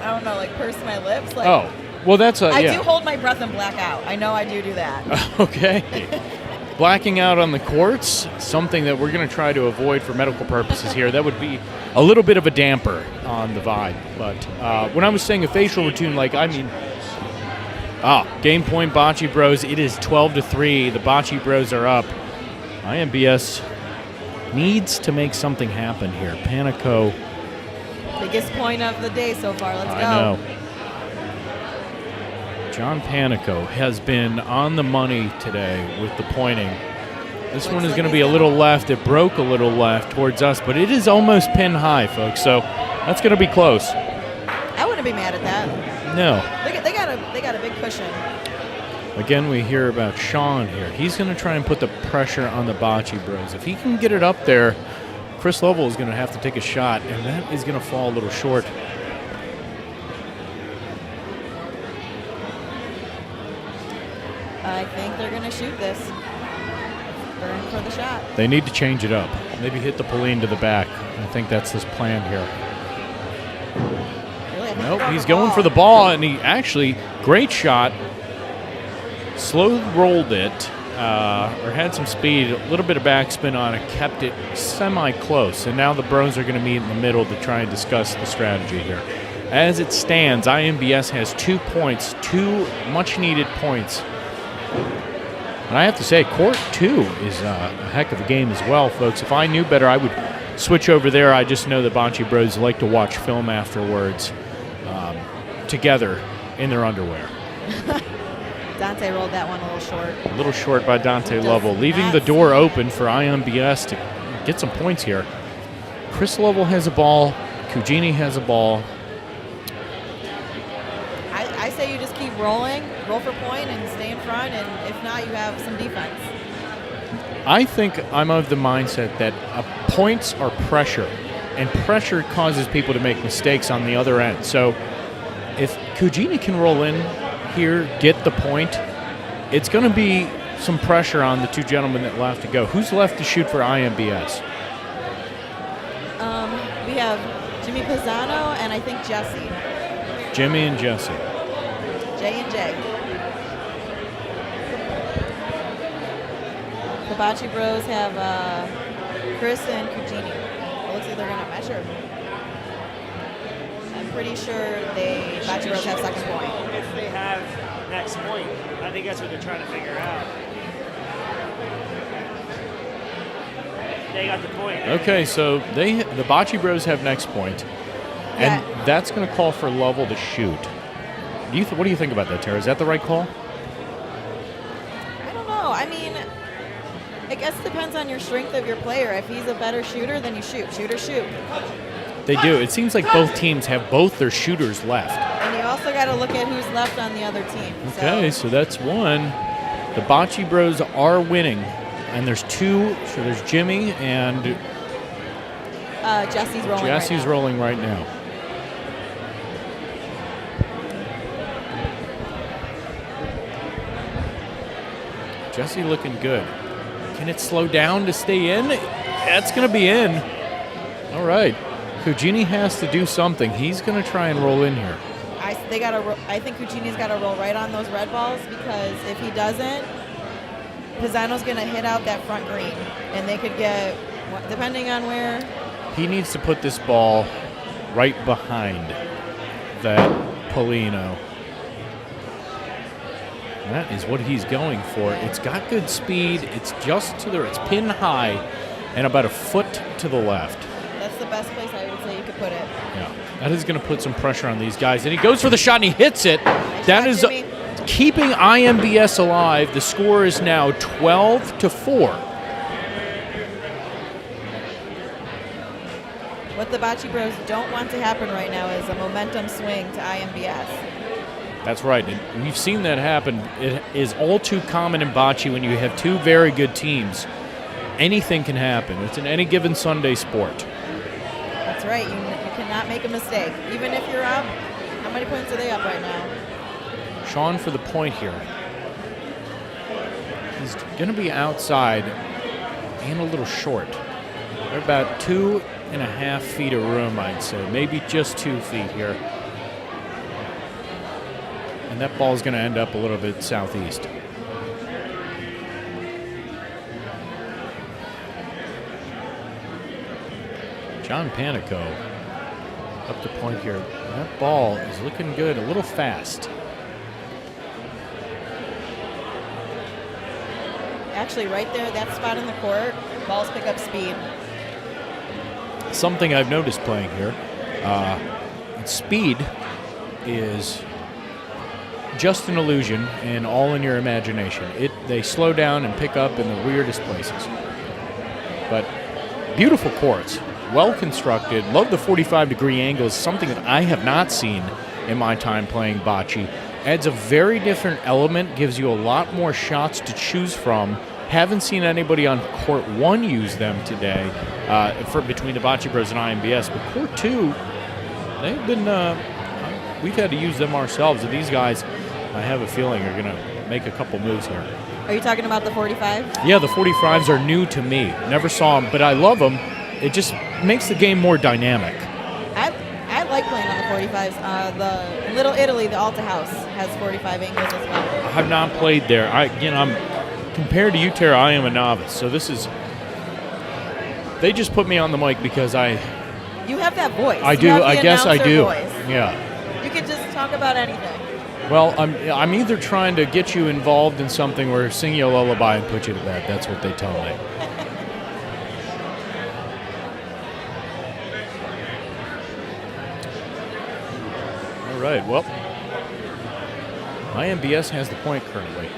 don't know, purse my lips. Oh, well, that's I yeah. do hold my breath and black out. I know I do that. Okay. Blacking out on the courts, something that we're going to try to avoid for medical purposes here. That would be a little bit of a damper on the vibe. But when I was saying a facial routine, game point Bachi Bros. It is 12-3. The Bachi Bros are up. IMBS needs to make something happen here. Panico. Biggest point of the day so far. Let's go. I know. John Panico has been on the money today with the pointing. This one is going to be a little left. It broke a little left towards us, but it is almost pin high, folks. So that's going to be close. I wouldn't be mad at that. No. They got a big cushion. Again, we hear about Sean here. He's going to try and put the pressure on the Bachi Bros. If he can get it up there, Chris Lovell is going to have to take a shot, and that is going to fall a little short. I think they're going to shoot this. They're in for the shot. They need to change it up. Maybe hit the Pauline to the back. I think that's this plan here. Really? Nope, he's going for the ball, and he actually, great shot. Slow rolled it, or had some speed, a little bit of backspin on it, kept it semi-close. And now the Bros are going to meet in the middle to try and discuss the strategy here. As it stands, IMBS has 2 points, 2 much-needed points. And I have to say, Court 2 is a heck of a game as well, folks. If I knew better, I would switch over there. I just know the Bachi Bros like to watch film afterwards together in their underwear. Dante rolled that one a little short. A little short by Dante Lovell, leaving the door open for IMBS to get some points here. Chris Lovell has a ball. Kujini has a ball. I say you just keep rolling, roll for point, and stay in front, and if not, you have some defense. I think I'm of the mindset that points are pressure, and pressure causes people to make mistakes on the other end. So if Kujini can roll in here, get the point, it's going to be some pressure on the 2 gentlemen that will have to go. Who's left to shoot for IMBS? We have Jimmy Pisano and I think Jesse. Jimmy and Jesse. J and J. The Bachi Bros have Chris and Kujini. It looks like they're going to measure. I'm pretty sure Bachi Bros have second point. If they have next point, I think that's what they're trying to figure out. They got the point. Okay, so the Bachi Bros have next point, and that's going to call for Lovell to shoot. What do you think about that, Tara? Is that the right call? I don't know. I mean, I guess it depends on your strength of your player. If he's a better shooter, then you shoot. Shoot or shoot. They do. It seems like both teams have both their shooters left. And you also got to look at who's left on the other team. Okay, so that's one. The Bachi Bros are winning, and there's 2. So there's Jimmy and Jesse's rolling. Jesse's rolling right now. Jesse looking good. Can it slow down to stay in? That's going to be in. All right. Kujini has to do something. He's going to try and roll in here. I think Cucini's got to roll right on those red balls, because if he doesn't, Pisano's going to hit out that front green, and they could get, depending on where. He needs to put this ball right behind that Polino. That is what he's going for. It's got good speed. It's just to the, it's pin high and about a foot to the left. That's the best place I would say you could put it. Yeah, that is going to put some pressure on these guys. And he goes for the shot and he hits it. That is keeping IMBS alive. The score is now 12-4. What the Bachi Bros don't want to happen right now is a momentum swing to IMBS. That's right. And we've seen that happen. It is all too common in Bocce when you have two very good teams. Anything can happen. It's an any given Sunday sport. That's right. You cannot make a mistake. Even if you're up, how many points are they up right now? Sean for the point here. He's going to be outside and a little short. They're about 2.5 feet of room, I'd say. Maybe just 2 feet here. And that ball's going to end up a little bit southeast. John Panico up to point here. That ball is looking good, a little fast. Actually, right there, that spot in the court, balls pick up speed. Something I've noticed playing here, speed is just an illusion and all in your imagination. They slow down and pick up in the weirdest places. But beautiful courts, well constructed. Love the 45-degree angles, something that I have not seen in my time playing bocce. Adds a very different element, gives you a lot more shots to choose from. Haven't seen anybody on court 1 use them today between the Bocce Bros and IMBS. But court 2, they've been, we've had to use them ourselves. And these guys, I have a feeling, are going to make a couple moves here. Are you talking about the 45? Yeah, the 45s are new to me. Never saw them, but I love them. It just makes the game more dynamic. I like playing on the 45s. The Little Italy, the Alta House, has 45 angles as well. I have not played there. I'm compared to you, Tara, I am a novice. So this is. They just put me on the mic because I. You have that voice. I do. I guess I do. Voice. Yeah. You can just talk about anything. Well, I'm either trying to get you involved in something or sing you a lullaby and put you to bed. That's what they tell me. All right. Well, IMBS has the point currently.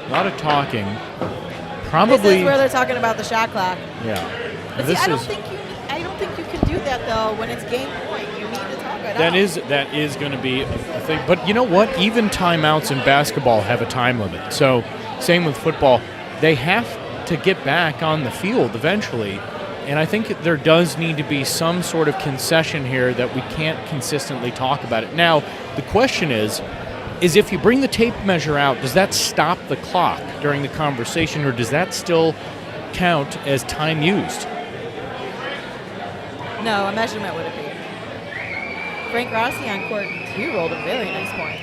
A lot of talking. Probably. This is where they're talking about the shot clock. Yeah. But see, I don't think you can do that though when it's game point. You need to talk it out. That is going to be a thing. But you know what? Even timeouts in basketball have a time limit. So same with football. They have to get back on the field eventually. And I think there does need to be some sort of concession here that we can't consistently talk about it. Now, the question is if you bring the tape measure out, does that stop the clock during the conversation, or does that still count as time used? No, a measurement would appear. Frank Rossi on court 2 rolled a very nice point.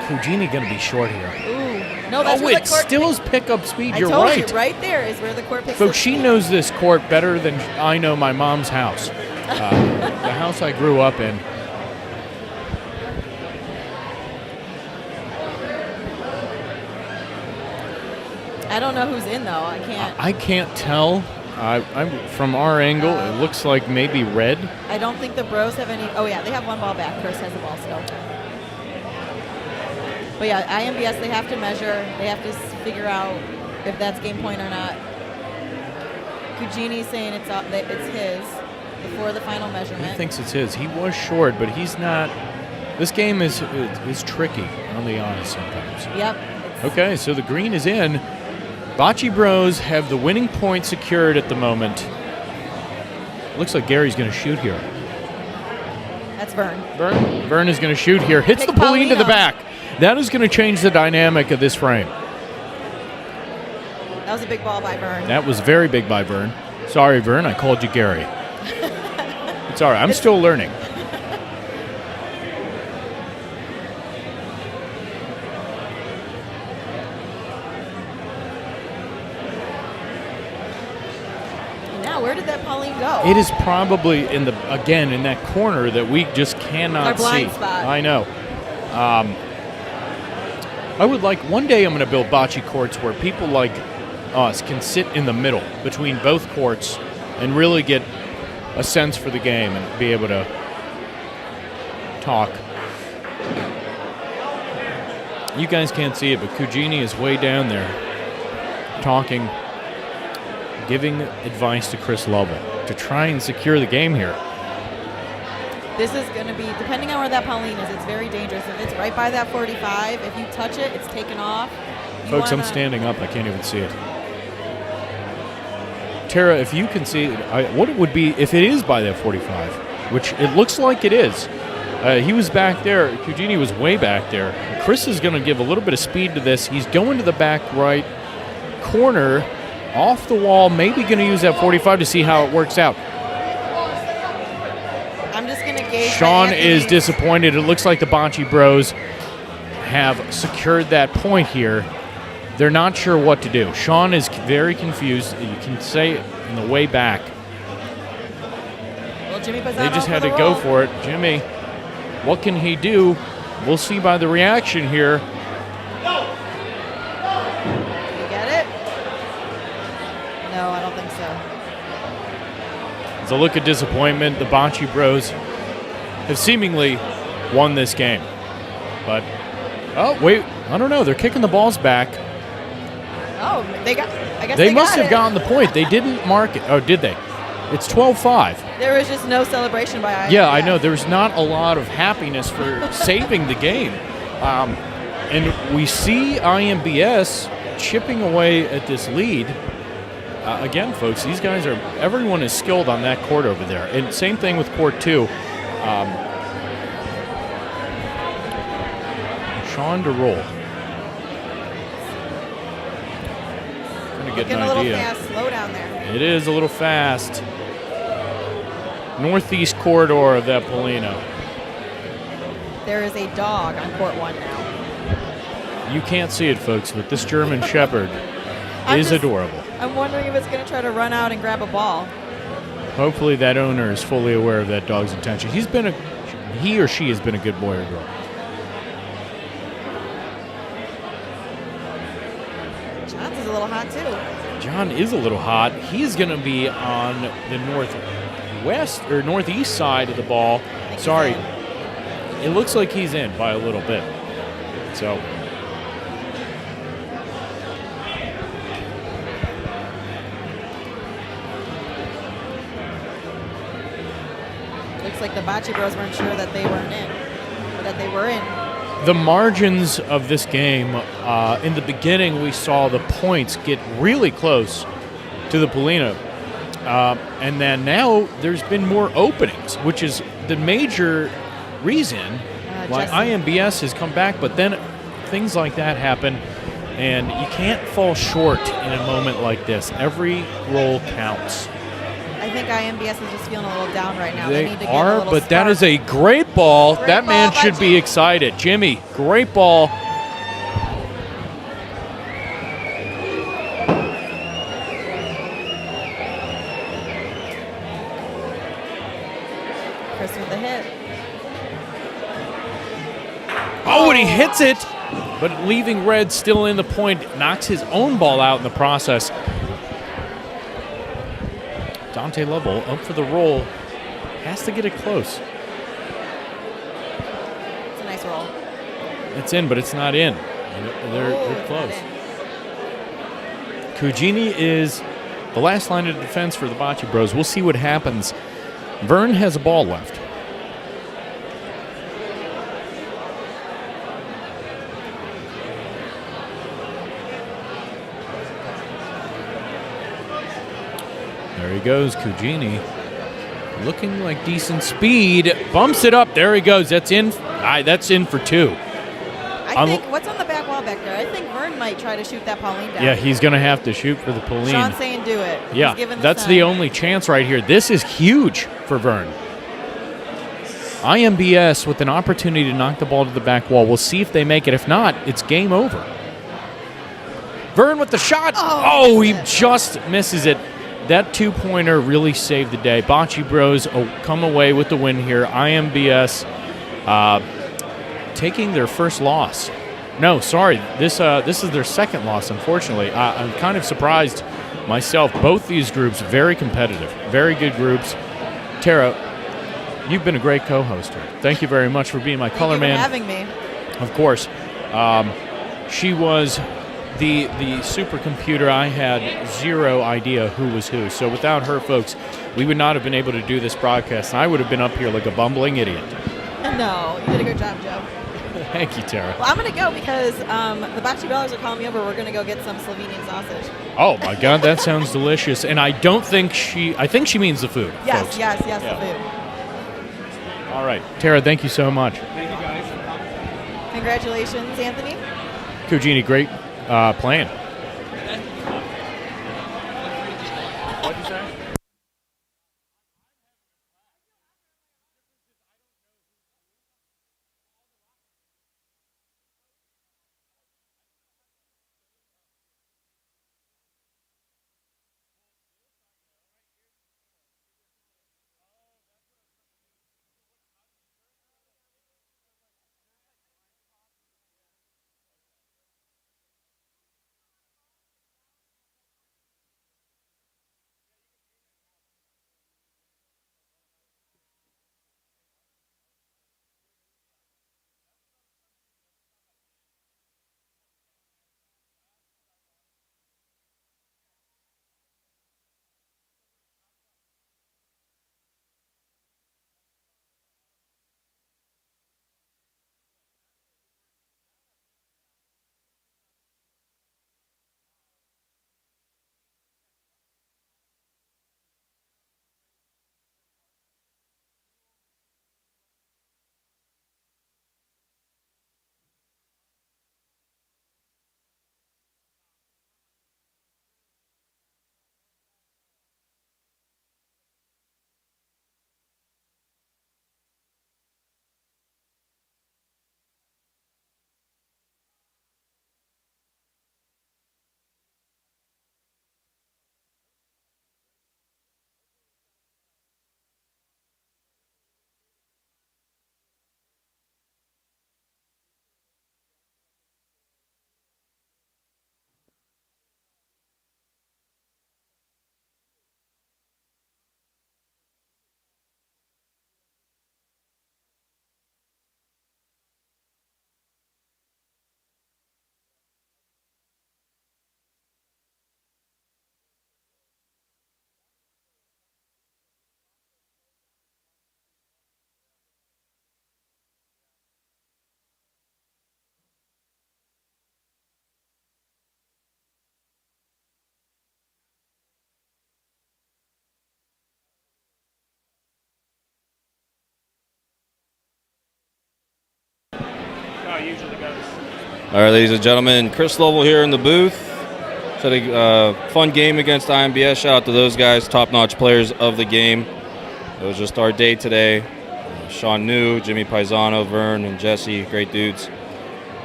Kujini going to be short here. Ooh. No, that's where the it court still is pickup speed. You're told right. You, right there is where the court picks So up she speed. knows this court better than I know my mom's house. The house I grew up in. I don't know who's in, though. I can't tell. I'm from our angle. It looks like maybe red. I don't think the Bros have any. Oh, yeah, they have one ball back. Chris has the ball still. But, yeah, IMBS, they have to measure. They have to figure out if that's game point or not. Kujini's saying it's his before the final measurement. He thinks it's his. He was short, but he's not. This game is tricky, I'll be honest, sometimes. Yep. Okay, so the green is in. Bachi Bros have the winning point secured at the moment. Looks like Gary's going to shoot here. That's Vern. Vern is going to shoot here. Hits Pick the Pauline to the Paulino. back. That is going to change the dynamic of this frame. That was a big ball by Vern. That was very big by Vern. Sorry, Vern, I called you Gary. It's all right. I'm still learning. Now, where did that Pauline go? It is probably in that corner that we just cannot Our blind see. spot. I know. I would like one day I'm going to build bocce courts where people like us can sit in the middle between both courts and really get a sense for the game and be able to talk. You guys can't see it, but Kujini is way down there talking, giving advice to Chris Lovell to try and secure the game here. This is going to be, depending on where that Pauline is, it's very dangerous. If it's right by that 45, if you touch it, it's taken off. Folks, I'm standing up. I can't even see it. Tara, if you can see what it would be if it is by that 45, which it looks like it is. He was back there. Kujini was way back there. Chris is going to give a little bit of speed to this. He's going to the back right corner, off the wall, maybe going to use that 45 to see how it works out. I'm just going to gauge. Sean is disappointed. It looks like the Bachi Bros have secured that point here. They're not sure what to do. Sean is very confused. You can say it in the way back. Well, Jimmy Pisano They just had to the go roll. for it. Jimmy, what can he do? We'll see by the reaction here. You get it? No, I don't think so. It's a look of disappointment. The Bachi Bros have seemingly won this game. But, oh, wait, I don't know. They're kicking the balls back. Oh, I guess They must got have it. gotten the point. They didn't mark it. Oh, did they? It's 12-5. There was just no celebration by IMBS. Yeah, I know. There's not a lot of happiness for saving the game. And we see IMBS chipping away at this lead. Again, folks, these guys are, everyone is skilled on that court over there. And same thing with court 2. Sean to roll. Trying to get Looking an a little idea. fast. Slow down there. It is a little fast. Northeast corridor of that Polino. There is a dog on court 1 now. You can't see it, folks, but this German Shepherd is adorable. I'm wondering if it's going to try to run out and grab a ball. Hopefully that owner is fully aware of that dog's intention. He or she has been a good boy or girl. Johns is a little hot, too. John is a little hot. He's going to be on the northwest or northeast side of the ball. Sorry. It looks like he's in by a little bit. So Looks like the Bachi Bros weren't sure that they weren't in, or that they were in. the margins of this game, in the beginning we saw the points get really close to the Polino. And then now there's been more openings, which is the major reason why IMBS has come back. But then things like that happen, and you can't fall short in a moment like this. Every roll counts. I think IMBS is just feeling a little down right now. They need to get a are, little but that spark. is a great ball. Great That man ball by should be Jimmy. excited. Jimmy, great ball. Chris with the hit. Oh, and he hits it, but leaving red still in the point, knocks his own ball out in the process. Dante Lovell up for the roll, has to get it close. It's a nice roll. It's in, but it's not in. They're it's close. not Kujini is the last line of defense for the Bachi Bros. We'll see what happens. Vern has a ball left. There he goes, Kujini. Looking like decent speed. Bumps it up. There he goes. That's in. That's in for 2. I think, what's on the back wall back there? I think Vern might try to shoot that Pauline down. Yeah, he's going to have to shoot for the Pauline. Sean's saying do it. Yeah, that's the only chance right here. This is huge for Vern. IMBS with an opportunity to knock the ball to the back wall. We'll see if they make it. If not, it's game over. Vern with the shot. Oh, he just misses it. That 2-pointer really saved the day. Bachi Bros come away with the win here. IMBS taking their first loss. No, sorry. This is their second loss, unfortunately. I'm kind of surprised myself. Both these groups, very competitive. Very good groups. Tara, you've been a great co-host here. Thank you very much for being my color man. Thank you for having me. Of course. She was the supercomputer. I had zero idea who was who. So without her, folks, we would not have been able to do this broadcast. I would have been up here like a bumbling idiot. No, you did a good job, Joe. Thank you, Tara. Well, I'm going to go because the Bachi Bellers are calling me over. We're going to go get some Slovenian sausage. Oh, my God, that sounds delicious. And I think she means the food, Yes, folks. yes, the food. All right. Tara, thank you so much. Thank you, guys. Congratulations, Anthony. Kujini, great playing. What'd you say? All right, ladies and gentlemen, Chris Lovell here in the booth. So a fun game against IMBS. Shout out to those guys, top-notch players of the game. It was just our day today. Sean New, Jimmy Paisano, Vern, and Jesse, great dudes.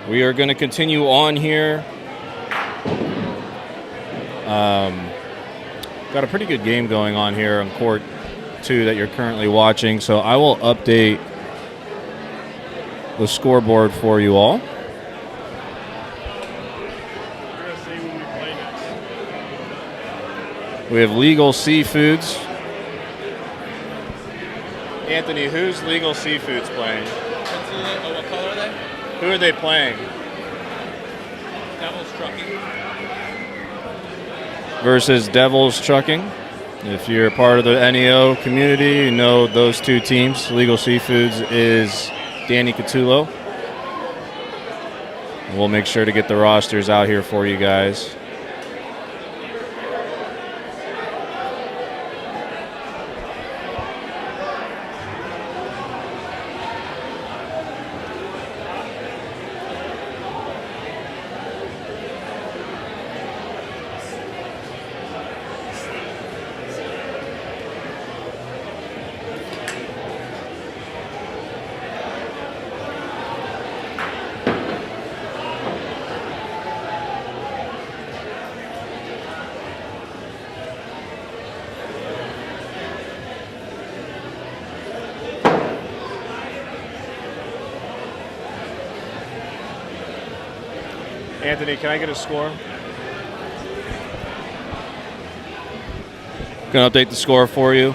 We are going to continue on here. Got a pretty good game going on here on court 2 that you're currently watching. So I will update the scoreboard for you all. We have Legal Seafoods. Anthony, who's Legal Seafoods playing? What color are they? Who are they playing? Devil's Trucking. Versus Devil's Trucking. If you're part of the NEO community, you know those 2 teams. Legal Seafoods is Danny Catullo. We'll make sure to get the rosters out here for you guys. Anthony, can I get a score? Gonna update the score for you.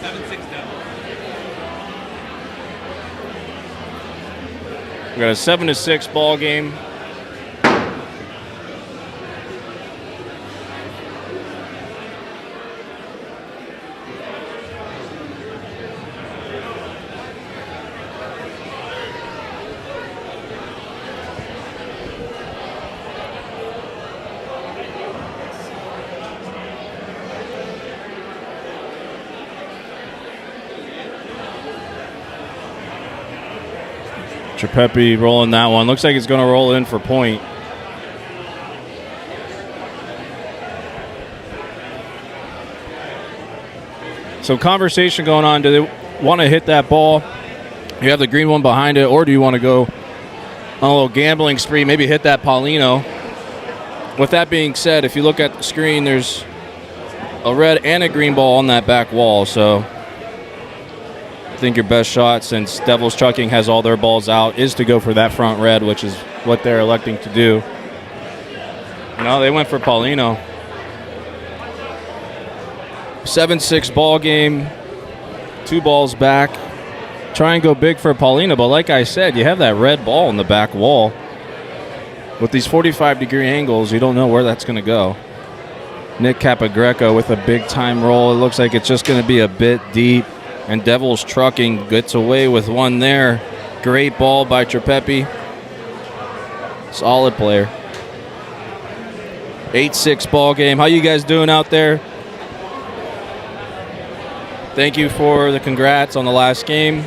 7-6 down. We got a 7-6 ball game. Trepepi rolling that one. Looks like it's going to roll in for point. Some conversation going on. Do they want to hit that ball? You have the green one behind it, or do you want to go on a little gambling spree, maybe hit that Paulino? With that being said, if you look at the screen, there's a red and a green ball on that back wall, so I think your best shot, since Devils Trucking has all their balls out, is to go for that front red, which is what they're electing to do. No, they went for Paulino. 7-6 ball game, 2 balls back. Try and go big for Paulino, but like I said, you have that red ball on the back wall. With these 45-degree angles, you don't know where that's going to go. Nick Capagreco with a big-time roll. It looks like it's just going to be a bit deep. And Devils Trucking gets away with one there. Great ball by Trepepi. Solid player. 8-6 ball game. How you guys doing out there? Thank you for the congrats on the last game.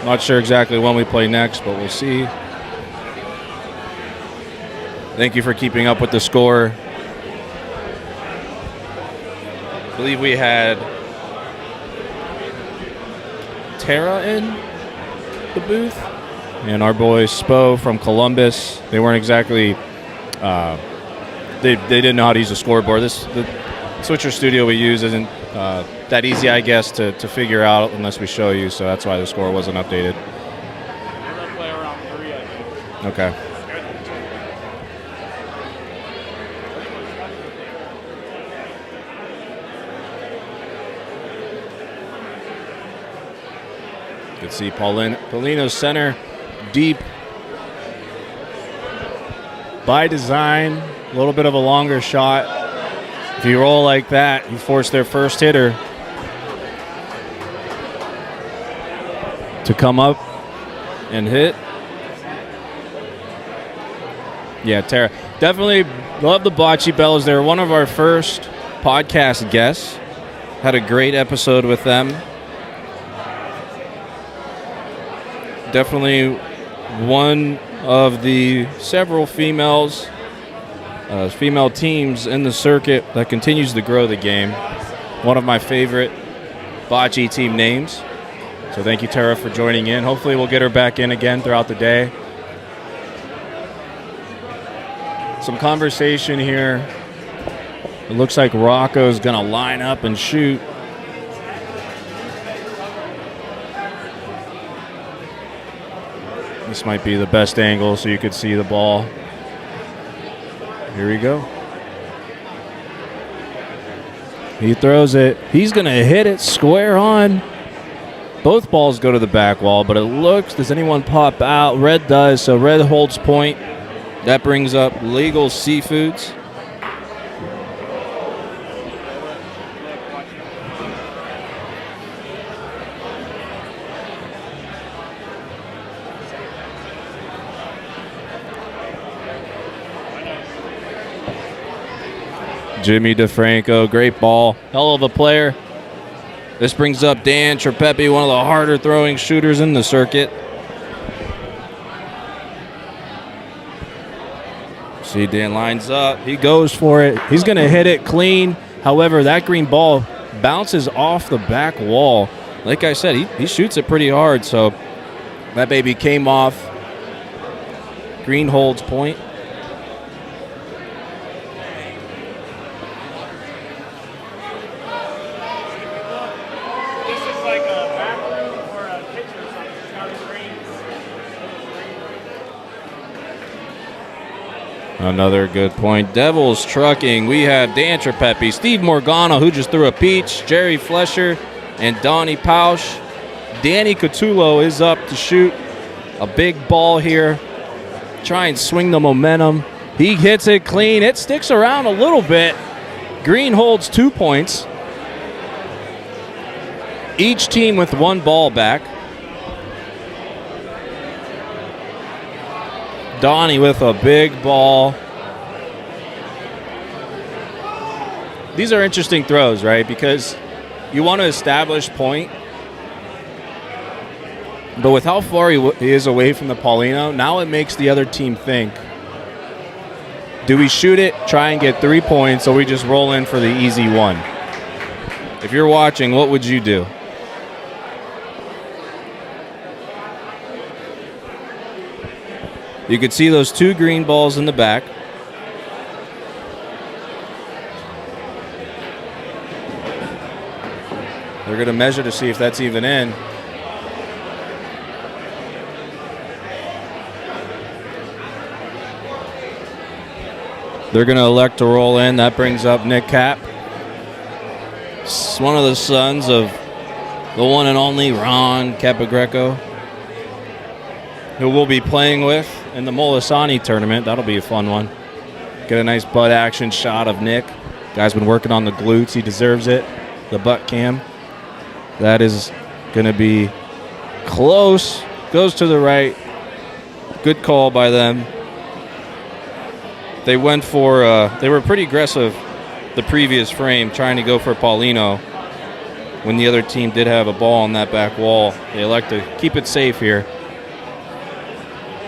Not sure exactly when we play next, but we'll see. Thank you for keeping up with the score. I believe we had Tara in the booth, and our boy Spo from Columbus. They weren't exactly they didn't know how to use a scoreboard. The Switcher Studio we use isn't that easy, I guess, to figure out unless we show you, so that's why the score wasn't updated. We're going to play around 3, I think. Okay. You can see Paulino's center deep. By design, a little bit of a longer shot. If you roll like that, you force their first hitter to come up and hit. Yeah, Tara. Definitely love the Bocce Bellas. They're one of our first podcast guests. Had a great episode with them. Definitely one of the several female teams in the circuit that continues to grow the game. One of my favorite Bachi team names. So thank you, Tara, for joining in. Hopefully we'll get her back in again throughout the day. Some conversation here. It looks like Rocco's going to line up and shoot. This might be the best angle so you could see the ball. Here we go. He throws it. He's going to hit it square on. Both balls go to the back wall, but it looks, does anyone pop out? Red does, so red holds point. That brings up Legal Seafoods. Jimmy DeFranco, great ball. Hell of a player. This brings up Dan Trepepi, one of the harder throwing shooters in the circuit. See, Dan lines up. He goes for it. He's going to hit it clean. However, that green ball bounces off the back wall. Like I said, he shoots it pretty hard, so that baby came off. Green holds point. Another good point. Devils Trucking. We have Dan Trapepi, Steve Morgano, who just threw a peach, Jerry Flesher, and Donnie Pausch. Danny Catullo is up to shoot a big ball here. Try and swing the momentum. He hits it clean. It sticks around a little bit. Green holds 2 points. Each team with 1 ball back. Donnie with a big ball. These are interesting throws, right? Because you want to establish point. But with how far he is away from the Paulino, now it makes the other team think, do we shoot it, try and get 3 points, or we just roll in for the easy one? If you're watching, what would you do? You could see those 2 green balls in the back. They're going to measure to see if that's even in. They're going to elect to roll in. That brings up Nick Cap. It's one of the sons of the one and only Ron Capagreco, who we'll be playing with in the Molisani tournament. That'll be a fun one. Get a nice butt action shot of Nick. Guy's been working on the glutes. He deserves it. The butt cam. That is going to be close. Goes to the right. Good call by them. They went for, they were pretty aggressive the previous frame, trying to go for Paulino when the other team did have a ball on that back wall. They elect to keep it safe here.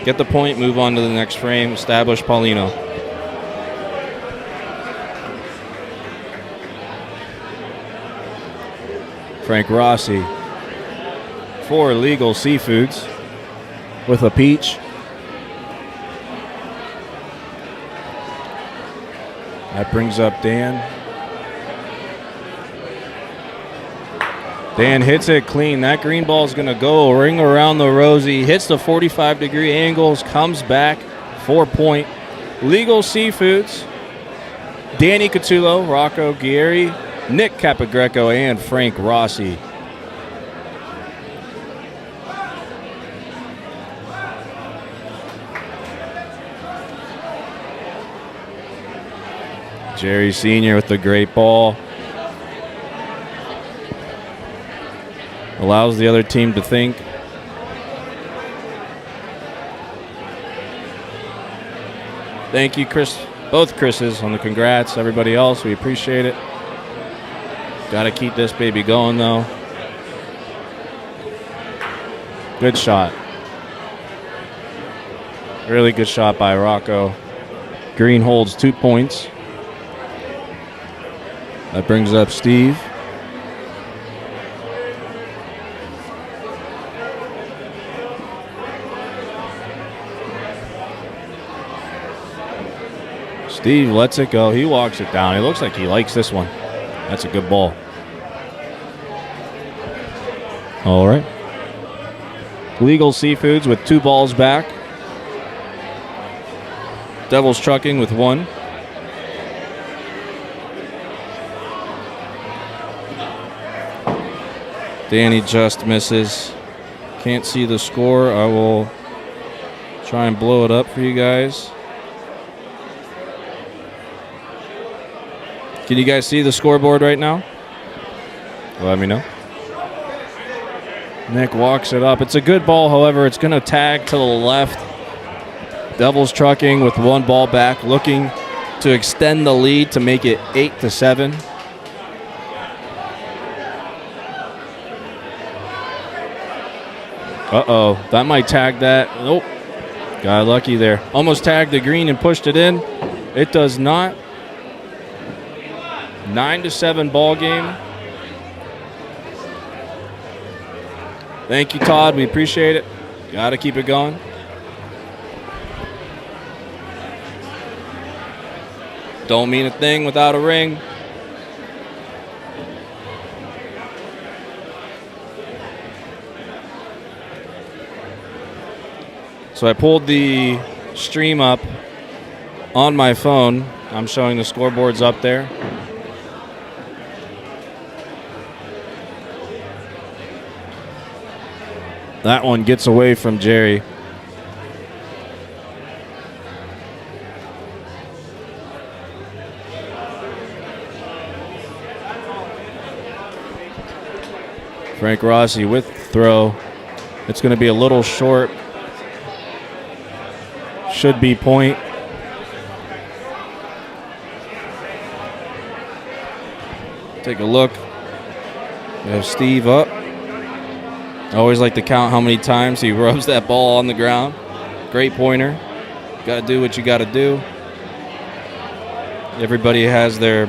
Get the point, move on to the next frame, establish Paulino. Frank Rossi for Legal Seafoods with a peach. That brings up Dan. Dan hits it clean. That green ball is going to go ring around the rosy. Hits the 45-degree angles. Comes back. 4-point. Legal Seafoods. Danny Catullo, Rocco Guerri, Nick Capagreco, and Frank Rossi. Jerry Sr. with the great ball. Allows the other team to think. Thank you, Chris. Both Chris's on the congrats. Everybody else, we appreciate it. Got to keep this baby going, though. Good shot. Really good shot by Rocco. Green holds 2 points. That brings up Steve. Steve lets it go. He walks it down. It looks like he likes this one. That's a good ball. All right. Legal Seafoods with 2 balls back. Devils Trucking with 1. Danny just misses. Can't see the score. I will try and blow it up for you guys. Can you guys see the scoreboard right now? Let me know. Nick walks it up. It's a good ball, however. It's going to tag to the left. Devils Trucking with 1 ball back, looking to extend the lead to make it 8-7. Uh-oh, that might tag that. Nope. Got lucky there. Almost tagged the green and pushed it in. It does not. 9-7 ball game. Thank you, Todd. We appreciate it. Got to keep it going. Don't mean a thing without a ring. So I pulled the stream up on my phone. I'm showing the scoreboards up there. That one gets away from Jerry. Frank Rossi with throw. It's going to be a little short. Should be point. Take a look. We have Steve up. I always like to count how many times he rubs that ball on the ground. Great pointer. Got to do what you got to do. Everybody has their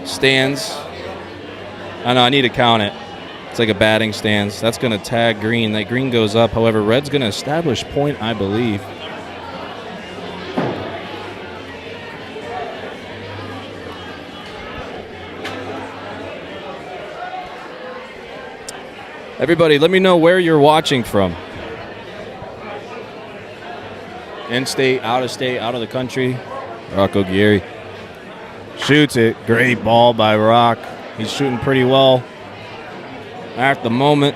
stands. I know, I need to count it. It's like a batting stance. That's going to tag green. That green goes up. However, red's going to establish point, I believe. Everybody, let me know where you're watching from. In-state, out-of-state, out of the country. Rocco Ghieri Shoots it. Great ball by Rock. He's shooting pretty well at the moment.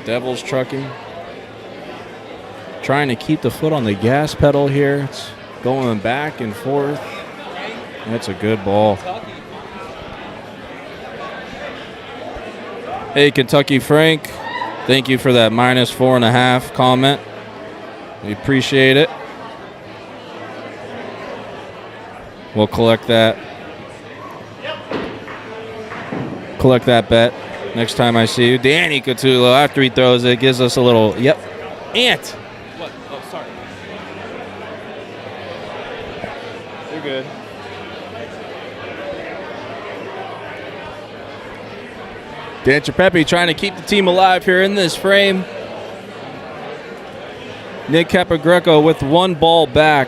Devils trucking. Trying to keep the foot on the gas pedal here. It's going back and forth. That's a good ball. Hey, Kentucky Frank. Thank you for that -4.5 comment. We appreciate it. We'll collect that. Collect that bet next time I see you. Danny Catullo, after he throws it, gives us a little, yep. Ant. What? Oh, sorry. You're good. Dan Chipepi trying to keep the team alive here in this frame. Nick Capogreco with one ball back.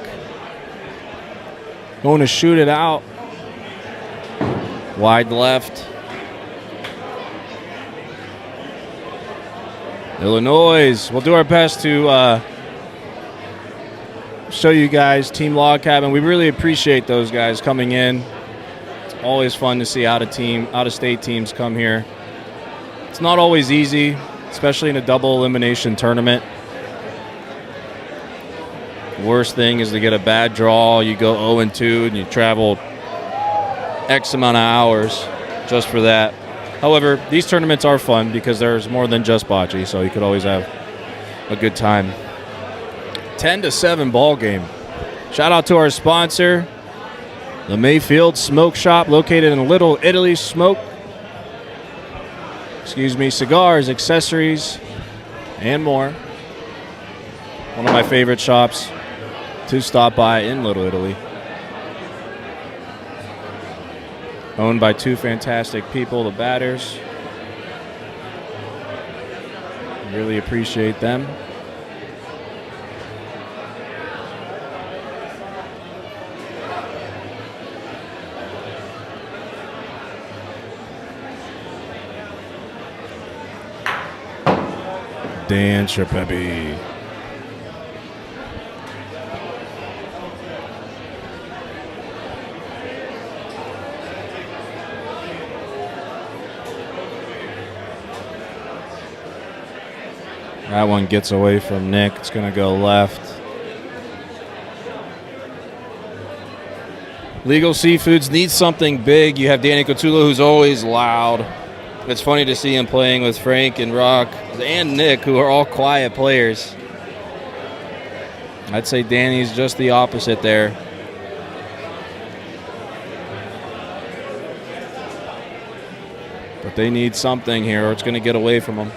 Going to shoot it out. Wide left. Illinois. We'll do our best to show you guys Team Log Cabin. We really appreciate those guys coming in. It's always fun to see out-of-state teams come here. It's not always easy, especially in a double elimination tournament. The worst thing is to get a bad draw. You go 0-2 and you travel X amount of hours just for that. However, these tournaments are fun because there's more than just bocce, so you could always have a good time. 10-7 ball game. Shout out to our sponsor, the Mayfield Smoke Shop, located in Little Italy. Cigars, accessories, and more. One of my favorite shops to stop by in Little Italy. Owned by two fantastic people, the Batters. Really appreciate them. Dan Chipepi. That one gets away from Nick. It's going to go left. Legal Seafoods needs something big. You have Danny Catullo, who's always loud. It's funny to see him playing with Frank and Rock and Nick, who are all quiet players. I'd say Danny's just the opposite there. But they need something here, or it's going to get away from them.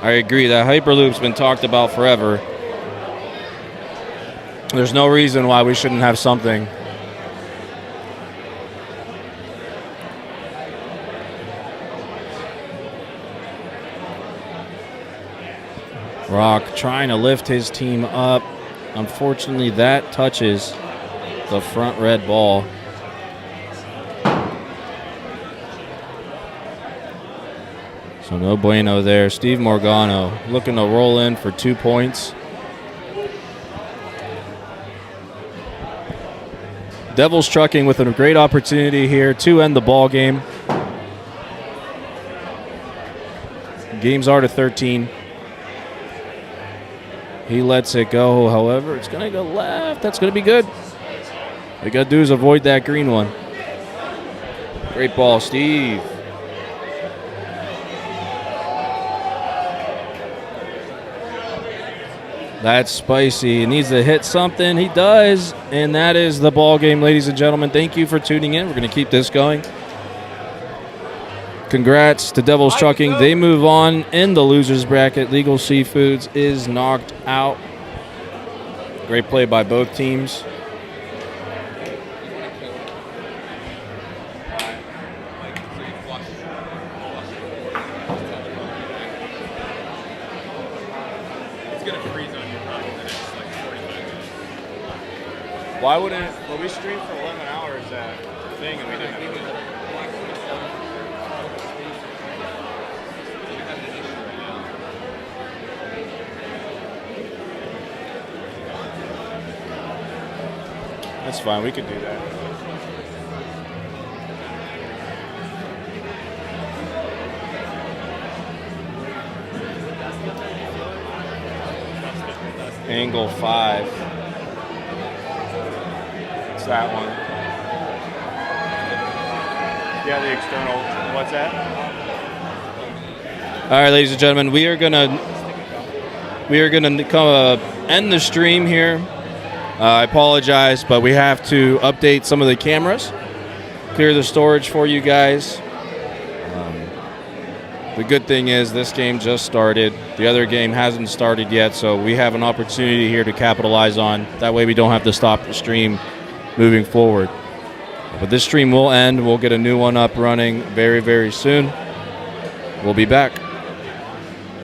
I agree. That Hyperloop's been talked about forever. There's no reason why we shouldn't have something. Rock trying to lift his team up. Unfortunately, that touches the front red ball. So no bueno there. Steve Morgano looking to roll in for 2 points. Devils Trucking with a great opportunity here to end the ball game. Games are to 13. He lets it go, however, it's going to go left. That's going to be good. All you got to do is avoid that green one. Great ball, Steve. That's spicy. He needs to hit something. He does. And that is the ball game, ladies and gentlemen. Thank you for tuning in. We're going to keep this going. Congrats to Devils Trucking. They move on in the losers bracket. Legal Seafoods is knocked out. Great play by both teams. Why wouldn't it? Well, we streamed for 11 hours that thing and we didn't have it. That's fine. We could do that. Angle 5. It's that one. Yeah, the external. What's that? All right, ladies and gentlemen, we are gonna end the stream here. I apologize, but we have to update some of the cameras, clear the storage for you guys. The good thing is this game just started. The other game hasn't started yet, so we have an opportunity here to capitalize on. That way we don't have to stop the stream moving forward. But this stream will end. We'll get a new one up running very, very soon. We'll be back.